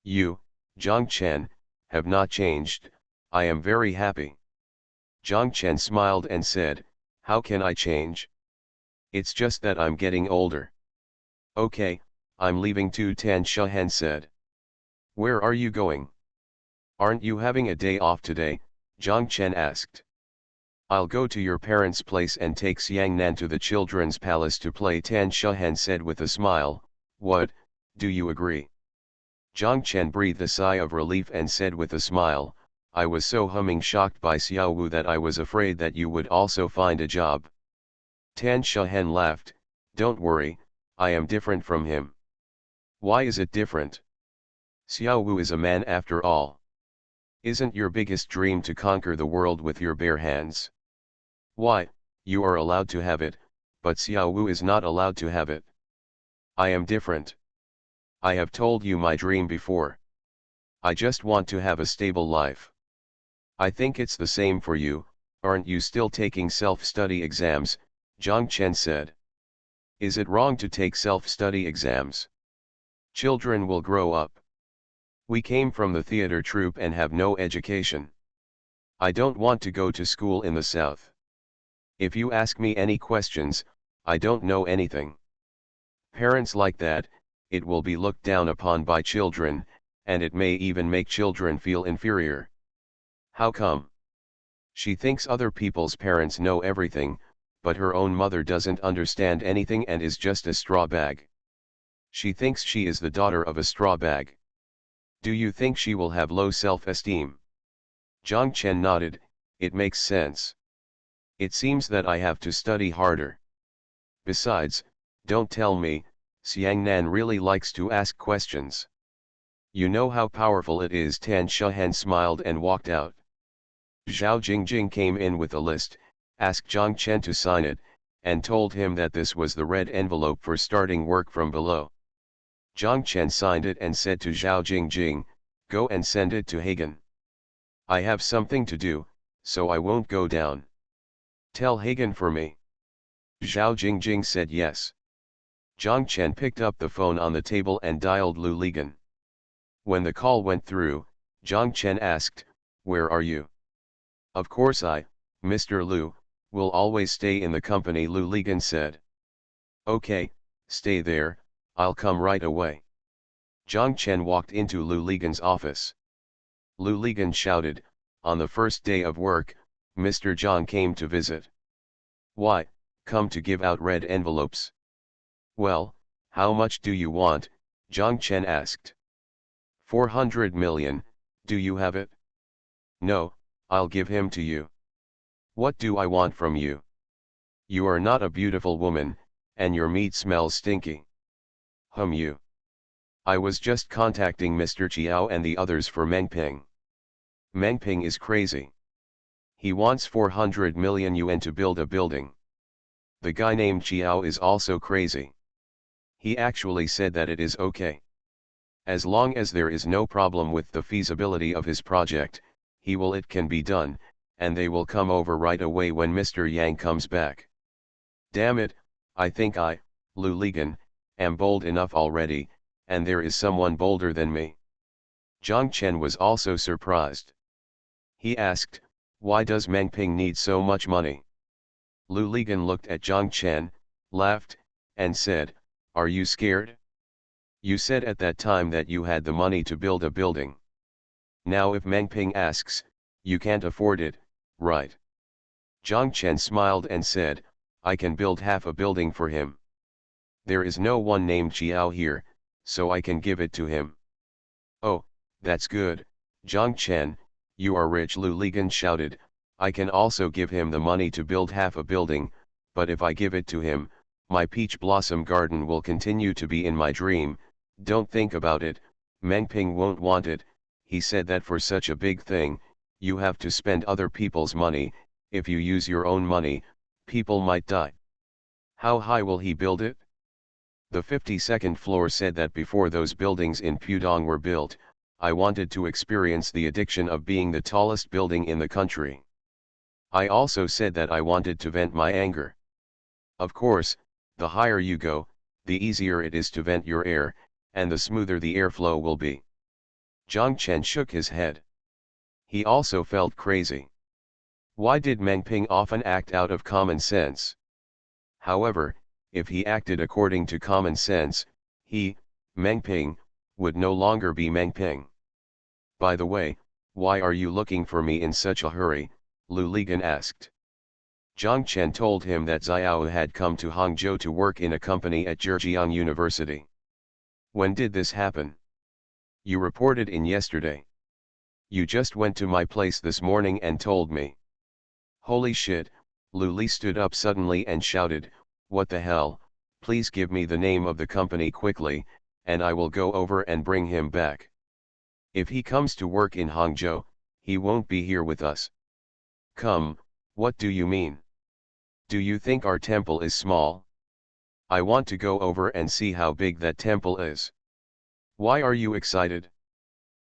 You, Jiang Chen, have not changed. I am very happy." Jiang Chen smiled and said, "How can I change? It's just that I'm getting older." "Okay, I'm leaving too," Tan Shahan said. "Where are you going? Aren't you having a day off today?" Jiang Chen asked. "I'll go to your parents' place and take Xiangnan to the children's palace to play," Tan Shahan said with a smile. "What, do you agree?" Jiang Chen breathed a sigh of relief and said with a smile, "I was so shocked by Xiao Wu that I was afraid that you would also find a job." Tan Shahan laughed, "Don't worry, I am different from him." "Why is it different?" "Xiao Wu is a man after all. Isn't your biggest dream to conquer the world with your bare hands? Why, you are allowed to have it, but Xiao Wu is not allowed to have it. I am different. I have told you my dream before. I just want to have a stable life. I think it's the same for you. Aren't you still taking self-study exams?" Jiang Chen said. "Is it wrong to take self-study exams? Children will grow up. We came from the theater troupe and have no education. I don't want to go to school in the south. If you ask me any questions, I don't know anything. Parents like that, it will be looked down upon by children, and it may even make children feel inferior." "How come?" "She thinks other people's parents know everything, but her own mother doesn't understand anything and is just a straw bag. She thinks she is the daughter of a straw bag. Do you think she will have low self-esteem?" Jiang Chen nodded. "It makes sense. It seems that I have to study harder. Besides, don't tell me, Xiangnan really likes to ask questions. You know how powerful it is." Tan Shahan smiled and walked out. Zhao Jingjing came in with a list, asked Jiang Chen to sign it, and told him that this was the red envelope for starting work from below. Jiang Chen signed it and said to Zhao Jingjing, "Go and send it to Hagen. I have something to do, so I won't go down. Tell Hagen for me." Zhao Jingjing said yes. Jiang Chen picked up the phone on the table and dialed Lu Ligan. When the call went through, Jiang Chen asked, "Where are you?" "Of course Mr. Lu, will always stay in the company," Lu Ligan said. "Okay, stay there, I'll come right away." Jiang Chen walked into Lu Ligan's office. Lu Ligan shouted, On the first day of work, Mr. Zhang came to visit. Why, come to give out red envelopes. Well, how much do you want? Zhang Chen asked. 400 million, do you have it? No, I'll give him to you. What do I want from you? You are not a beautiful woman, and your meat smells stinky. You. I was just contacting Mr. Chiao and the others for Mengping. Mengping is crazy. He wants 400 million yuan to build a building. The guy named Chiao is also crazy. He actually said that it is okay. As long as there is no problem with the feasibility of his project, it can be done, and they will come over right away when Mr. Yang comes back. Damn it, I think Lu Ligan, am bold enough already, and there is someone bolder than me. Zhang Chen was also surprised. He asked, why does Mengping need so much money? Lu Ligan looked at Zhang Chen, laughed, and said, are you scared? You said at that time that you had the money to build a building. Now if Mengping asks, you can't afford it, right? Zhang Chen smiled and said, I can build half a building for him. There is no one named Chiao here, so I can give it to him. Oh, that's good, Zhang Chen, you are rich. Lu Ligan shouted, I can also give him the money to build half a building, but if I give it to him, my peach blossom garden will continue to be in my dream. Don't think about it, Mengping won't want it. He said that for such a big thing, you have to spend other people's money. If you use your own money, people might die. How high will he build it? The 52nd floor said that before those buildings in Pudong were built, I wanted to experience the addiction of being the tallest building in the country. I also said that I wanted to vent my anger. Of course, the higher you go, the easier it is to vent your air, and the smoother the airflow will be. Zhang Chen shook his head. He also felt crazy. Why did Mengping often act out of common sense? However, if he acted according to common sense, he, Mengping, would no longer be Mengping. By the way, why are you looking for me in such a hurry? Lu Ligan asked. Zhang Chen told him that Xiao had come to Hangzhou to work in a company at Zhejiang University. When did this happen? You reported in yesterday. You just went to my place this morning and told me. Holy shit, Lu Li stood up suddenly and shouted, what the hell, please give me the name of the company quickly, and I will go over and bring him back. If he comes to work in Hangzhou, he won't be here with us. Come, what do you mean? Do you think our temple is small? I want to go over and see how big that temple is. Why are you excited?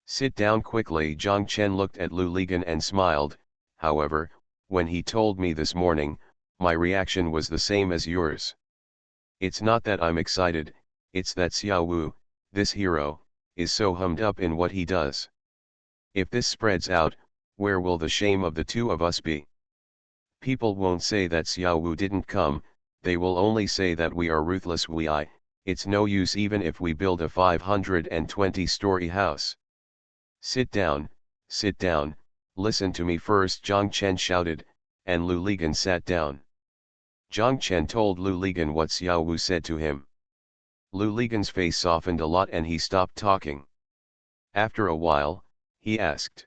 Sit down quickly. Zhang Chen looked at Lu Ligan and smiled. However, when he told me this morning, my reaction was the same as yours. It's not that I'm excited, it's that Xiao Wu, this hero, is so hummed up in what he does. If this spreads out, where will the shame of the two of us be? People won't say that Xiao Wu didn't come, they will only say that we are ruthless. It's no use even if we build a 520-story house. Sit down, listen to me first, Zhang Chen shouted, and Lu Ligan sat down. Zhang Chen told Lu Ligan what Xiao Wu said to him. Lu Ligan's face softened a lot and he stopped talking. After a while, he asked.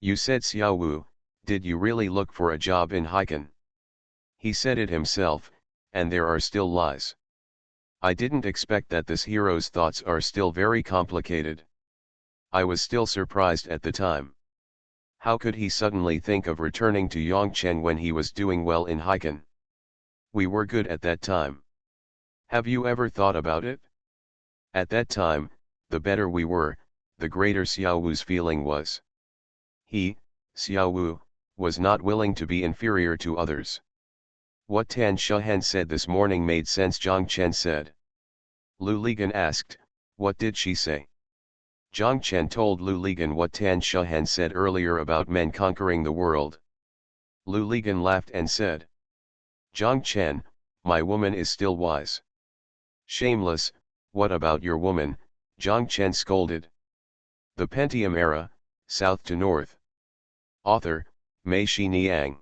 You said Xiao Wu, did you really look for a job in Haikan? He said it himself, and there are still lies. I didn't expect that this hero's thoughts are still very complicated. I was still surprised at the time. How could he suddenly think of returning to Yongchen when he was doing well in Haikan? We were good at that time. Have you ever thought about it? At that time, the better we were, the greater Xiao Wu's feeling was. He, Xiao Wu, was not willing to be inferior to others. What Tan Shuhen said this morning made sense, Zhang Chen said. Lu Ligan asked, what did she say? Zhang Chen told Lu Ligan what Tan Shuhen said earlier about men conquering the world. Lu Ligan laughed and said. Zhang Chen, my woman is still wise. Shameless, what about your woman? Zhang Chen scolded. The Pentium era, south to north. Author, Mei Shi Niang.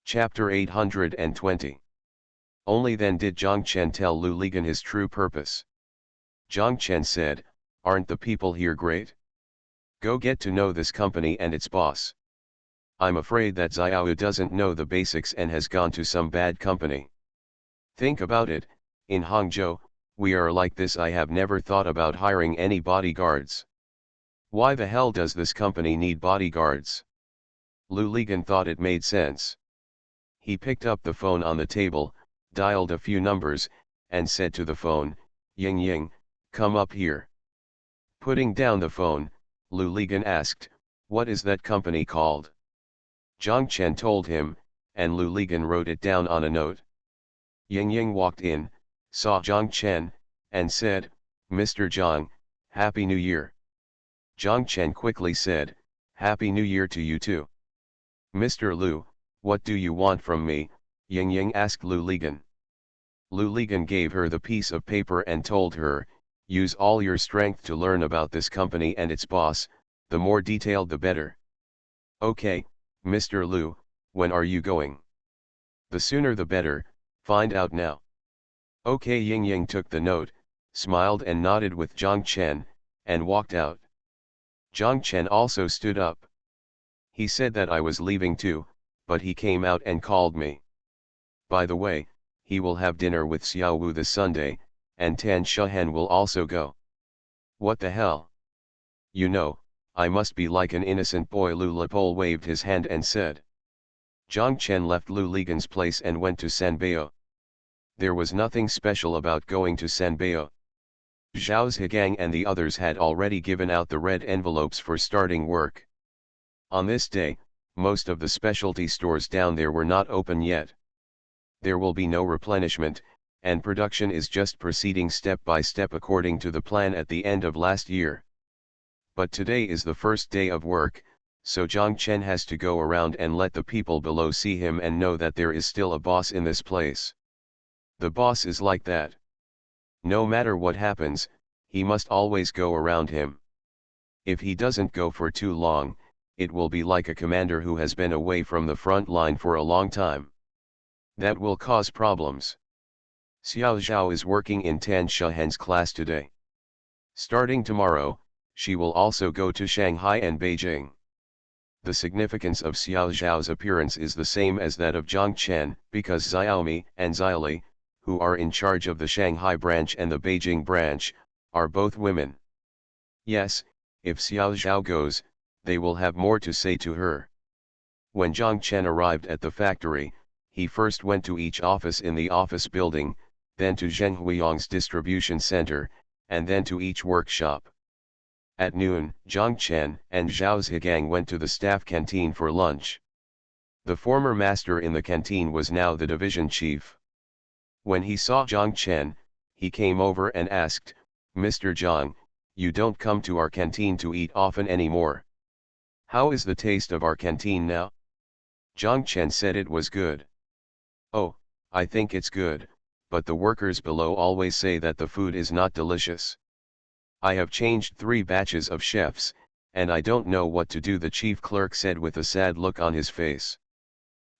Chapter 820. Only then did Zhang Chen tell Lu Ligan his true purpose. Zhang Chen said, "Aren't the people here great? Go get to know this company and its boss. I'm afraid that Xiao doesn't know the basics and has gone to some bad company. Think about it, in Hangzhou, we are like this. I have never thought about hiring any bodyguards. Why the hell does this company need bodyguards?" Lu Ligan thought it made sense. He picked up the phone on the table, dialed a few numbers, and said to the phone, "Ying Ying, come up here." Putting down the phone, Lu Ligan asked, "What is that company called?" Zhang Chen told him, and Lu Ligan wrote it down on a note. Ying Ying walked in, saw Zhang Chen, and said, "Mr. Zhang, Happy New Year." Zhang Chen quickly said, "Happy New Year to you too." "Mr. Lu, what do you want from me?" Ying Ying asked Lu Ligan. Lu Ligan gave her the piece of paper and told her, "Use all your strength to learn about this company and its boss, the more detailed the better." "Okay, Mr. Lu, when are you going?" "The sooner the better, find out now." "Okay." Ying Ying took the note, smiled and nodded with Zhang Chen, and walked out. Zhang Chen also stood up. He said that I was leaving too, but he came out and called me. By the way, he will have dinner with Xiao Wu this Sunday, and Tan Shuhen will also go. What the hell? You know, I must be like an innocent boy. Lu Lepol waved his hand and said. Zhang Chen left Lu Ligan's place and went to Sanbeo. There was nothing special about going to Sanbeo. Zhao Zhigang and the others had already given out the red envelopes for starting work. On this day, most of the specialty stores down there were not open yet. There will be no replenishment, and production is just proceeding step by step according to the plan at the end of last year. But today is the first day of work, so Zhang Chen has to go around and let the people below see him and know that there is still a boss in this place. The boss is like that. No matter what happens, he must always go around him. If he doesn't go for too long, it will be like a commander who has been away from the front line for a long time. That will cause problems. Xiao Zhao is working in Tan Shuhen's class today. Starting tomorrow, she will also go to Shanghai and Beijing. The significance of Xiao Zhao's appearance is the same as that of Zhang Chen, because Xiaomi and Xiaoli, who are in charge of the Shanghai branch and the Beijing branch, are both women. Yes, if Xiao Zhao goes, they will have more to say to her. When Zhang Chen arrived at the factory, he first went to each office in the office building, then to Zheng Huiyang's distribution center, and then to each workshop. At noon, Zhang Chen and Zhao Zhigang went to the staff canteen for lunch. The former master in the canteen was now the division chief. When he saw Zhang Chen, he came over and asked, "Mr. Zhang, you don't come to our canteen to eat often anymore. How is the taste of our canteen now?" Zhang Chen said it was good. "Oh, I think it's good, but the workers below always say that the food is not delicious. I have changed 3 batches of chefs, and I don't know what to do," the chief clerk said with a sad look on his face.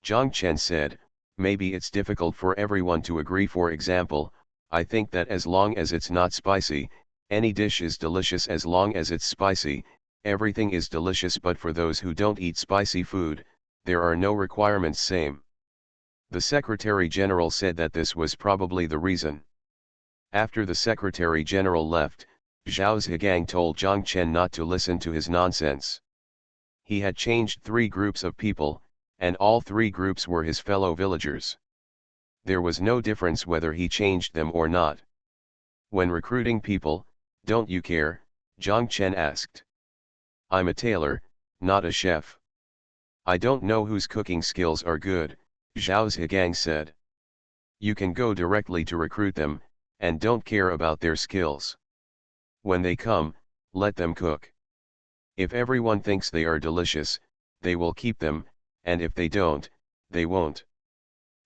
Zhang Chen said, "Maybe it's difficult for everyone to agree. For example, I think that as long as it's not spicy, any dish is delicious. As long as it's spicy, everything is delicious. But for those who don't eat spicy food, there are no requirements." Same. The Secretary General said that this was probably the reason. After the Secretary General left, Zhao Zhigang told Zhang Chen not to listen to his nonsense. He had changed 3 groups of people, and all 3 groups were his fellow villagers. There was no difference whether he changed them or not. When recruiting people, don't you care? Zhang Chen asked. "I'm a tailor, not a chef. I don't know whose cooking skills are good," Zhao Zhigang said. "You can go directly to recruit them, and don't care about their skills. When they come, let them cook. If everyone thinks they are delicious, they will keep them, and if they don't, they won't.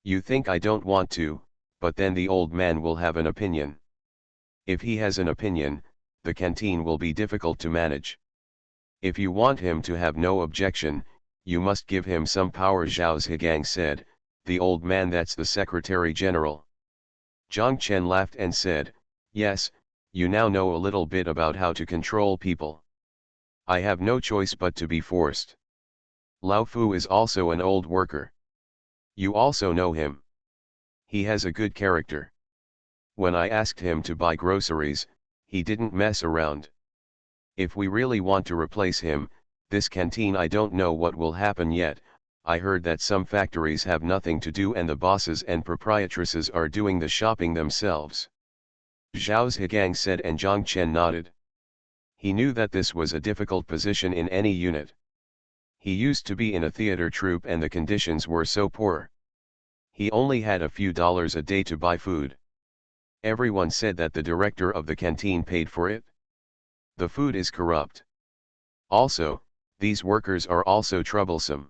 You think I don't want to, but then the old man will have an opinion. If he has an opinion, the canteen will be difficult to manage. If you want him to have no objection, you must give him some power, Zhao Zhigang said, the old man, that's the Secretary General. Zhang Chen laughed and said, yes, you now know a little bit about how to control people. I have no choice but to be forced. Lao Fu is also an old worker. You also know him. He has a good character. When I asked him to buy groceries, he didn't mess around. If we really want to replace him, this canteen, I don't know what will happen yet. I heard that some factories have nothing to do and the bosses and proprietresses are doing the shopping themselves. Zhao Zhigang said, and Zhang Chen nodded. He knew that this was a difficult position in any unit. He used to be in a theater troupe and the conditions were so poor. He only had a few dollars a day to buy food. Everyone said that the director of the canteen paid for it. The food is corrupt. Also, these workers are also troublesome.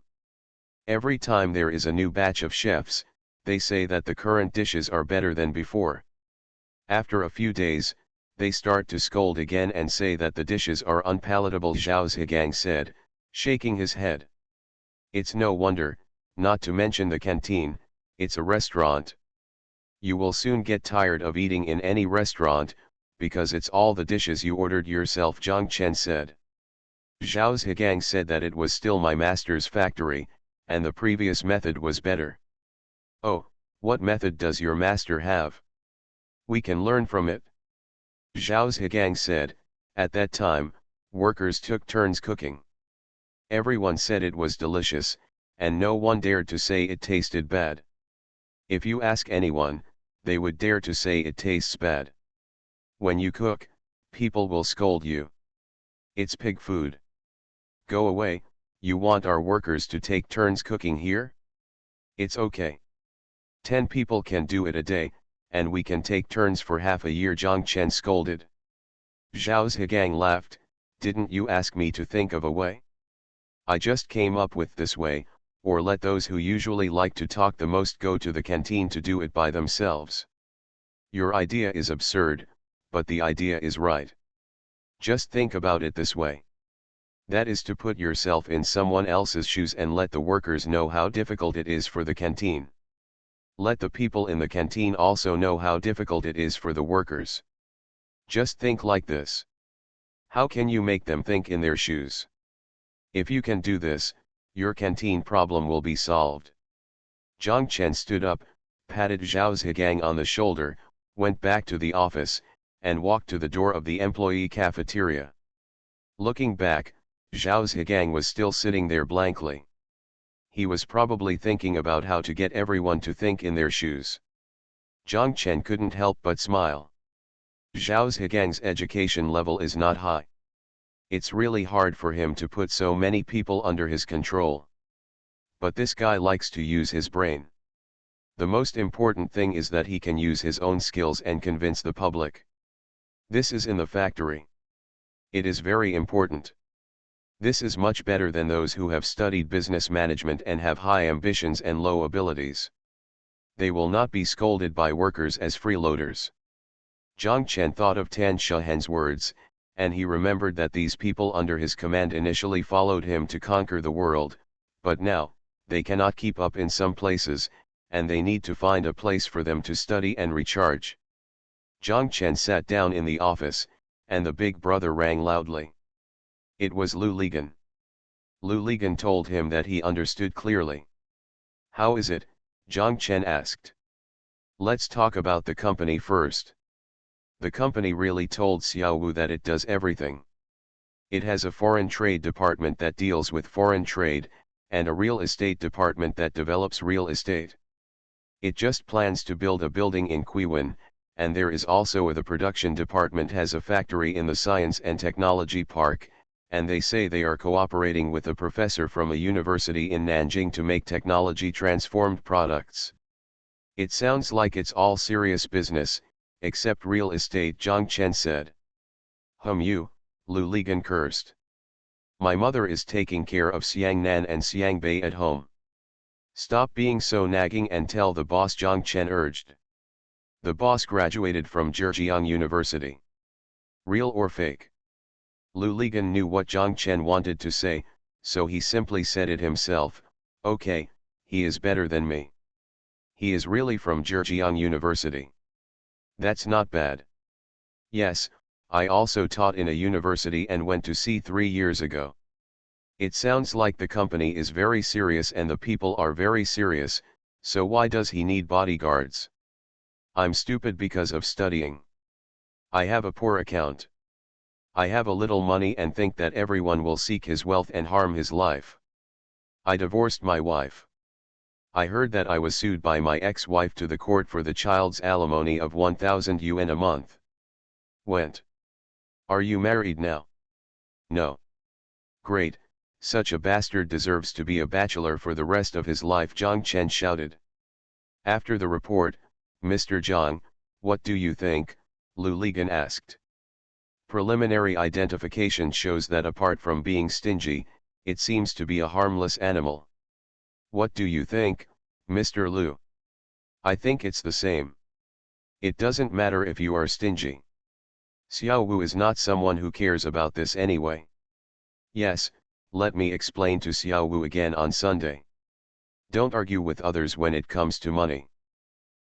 Every time there is a new batch of chefs, they say that the current dishes are better than before. After a few days, they start to scold again and say that the dishes are unpalatable, Zhao Zhigang said, shaking his head. It's no wonder, not to mention the canteen, it's a restaurant. You will soon get tired of eating in any restaurant, because it's all the dishes you ordered yourself, Zhang Chen said. Zhao Zhigang said that it was still my master's factory, and the previous method was better. Oh, what method does your master have? We can learn from it. Zhao Zhigang said, at that time, workers took turns cooking. Everyone said it was delicious, and no one dared to say it tasted bad. If you ask anyone, they would dare to say it tastes bad. When you cook, people will scold you. It's pig food. Go away, you want our workers to take turns cooking here? It's okay. 10 people can do it a day, and we can take turns for half a year, Zhang Chen scolded. Zhao Zhigang laughed, didn't you ask me to think of a way? I just came up with this way, or let those who usually like to talk the most go to the canteen to do it by themselves. Your idea is absurd, but the idea is right. Just think about it this way. That is to put yourself in someone else's shoes and let the workers know how difficult it is for the canteen. Let the people in the canteen also know how difficult it is for the workers. Just think like this. How can you make them think in their shoes? If you can do this, your canteen problem will be solved. Zhang Chen stood up, patted Zhao Zhigang on the shoulder, went back to the office, and walked to the door of the employee cafeteria. Looking back, Zhao Zhigang was still sitting there blankly. He was probably thinking about how to get everyone to think in their shoes. Zhang Chen couldn't help but smile. Zhao Zhigang's education level is not high. It's really hard for him to put so many people under his control. But this guy likes to use his brain. The most important thing is that he can use his own skills and convince the public. This is in the factory. It is very important. This is much better than those who have studied business management and have high ambitions and low abilities. They will not be scolded by workers as freeloaders. Zhang Chen thought of Tan Shahan's words, and he remembered that these people under his command initially followed him to conquer the world, but now, they cannot keep up in some places, and they need to find a place for them to study and recharge. Zhang Chen sat down in the office, and the big brother rang loudly. It was Lu Ligan. Lu Ligan told him that he understood clearly. How is it? Zhang Chen asked. Let's talk about the company first. The company really told Xiao Wu that it does everything. It has a foreign trade department that deals with foreign trade, and a real estate department that develops real estate. It just plans to build a building in Qiwen, and there is also the production department has a factory in the Science and Technology Park, and they say they are cooperating with a professor from a university in Nanjing to make technology-transformed products. It sounds like it's all serious business, except real estate, Zhang Chen said. You, Lu Ligan cursed. My mother is taking care of Xiang Nan and Xiang Bei at home. Stop being so nagging and tell the boss, Zhang Chen urged. The boss graduated from Zhejiang University. Real or fake? Lu Ligan knew what Zhang Chen wanted to say, so he simply said it himself, okay, he is better than me. He is really from Zhejiang University. That's not bad. Yes, I also taught in a university and went to sea 3 years ago. It sounds like the company is very serious and the people are very serious, so why does he need bodyguards? I'm stupid because of studying. I have a poor account. I have a little money and think that everyone will seek his wealth and harm his life. I divorced my wife. I heard that I was sued by my ex-wife to the court for the child's alimony of 1,000 yuan a month. Went. Are you married now? No. Great, such a bastard deserves to be a bachelor for the rest of his life, Zhang Chen shouted. After the report, Mr. Zhang, what do you think? Lu Ligan asked. Preliminary identification shows that apart from being stingy, it seems to be a harmless animal. What do you think, Mr. Lu? I think it's the same. It doesn't matter if you are stingy. Xiao Wu is not someone who cares about this anyway. Yes, let me explain to Xiao Wu again on Sunday. Don't argue with others when it comes to money.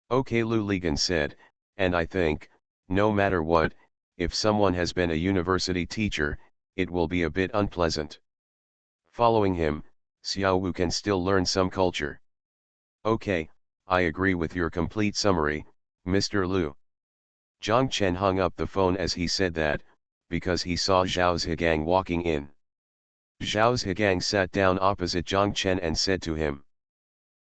Okay, Lu Ligan said, and I think, no matter what, if someone has been a university teacher, it will be a bit unpleasant. Following him, Xiao Wu can still learn some culture. Okay, I agree with your complete summary, Mr. Lu. Zhang Chen hung up the phone as he said that, because he saw Zhao Zhigang walking in. Zhao Zhigang sat down opposite Zhang Chen and said to him,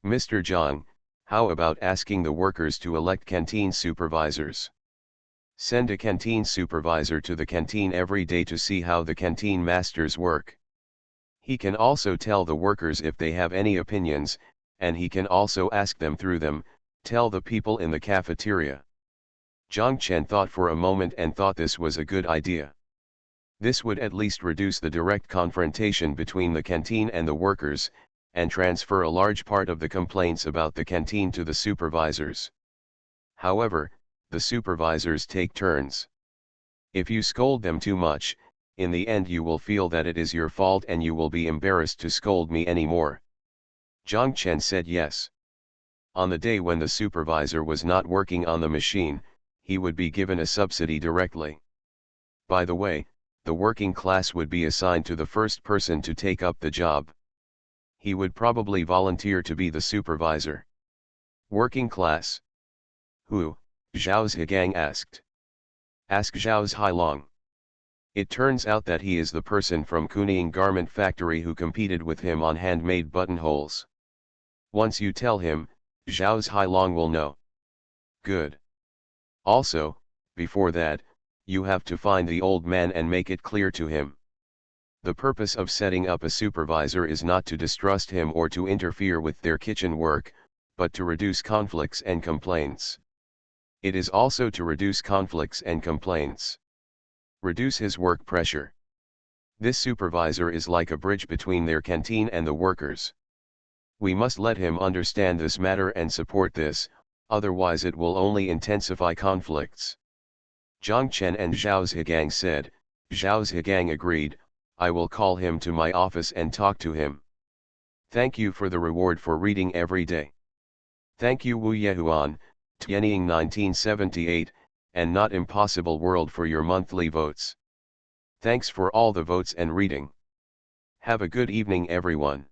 Mr. Zhang, how about asking the workers to elect canteen supervisors? Send a canteen supervisor to the canteen every day to see how the canteen masters work. He can also tell the workers if they have any opinions, and he can also ask them through them, tell the people in the cafeteria. Zhang Chen thought for a moment and thought this was a good idea. This would at least reduce the direct confrontation between the canteen and the workers, and transfer a large part of the complaints about the canteen to the supervisors. However, the supervisors take turns. If you scold them too much, in the end you will feel that it is your fault and you will be embarrassed to scold me anymore. Zhang Chen said yes. On the day when the supervisor was not working on the machine, he would be given a subsidy directly. By the way, the working class would be assigned to the first person to take up the job. He would probably volunteer to be the supervisor. Working class? Who? Zhao Zhigang asked. Ask Zhao Zhilong. It turns out that he is the person from Kuning Garment Factory who competed with him on handmade buttonholes. Once you tell him, Zhao Zhilong will know. Good. Also, before that, you have to find the old man and make it clear to him. The purpose of setting up a supervisor is not to distrust him or to interfere with their kitchen work, but to reduce conflicts and complaints. It is also to reduce conflicts and complaints. Reduce his work pressure. This supervisor is like a bridge between their canteen and the workers. We must let him understand this matter and support this, otherwise it will only intensify conflicts. Zhang Chen and Zhao Zhigang said. Zhao Zhigang agreed, I will call him to my office and talk to him. Thank you for the reward for reading every day. Thank you Wu Yehuan, Tianying 1978, and Not Impossible World for your monthly votes. Thanks for all the votes and reading. Have a good evening everyone.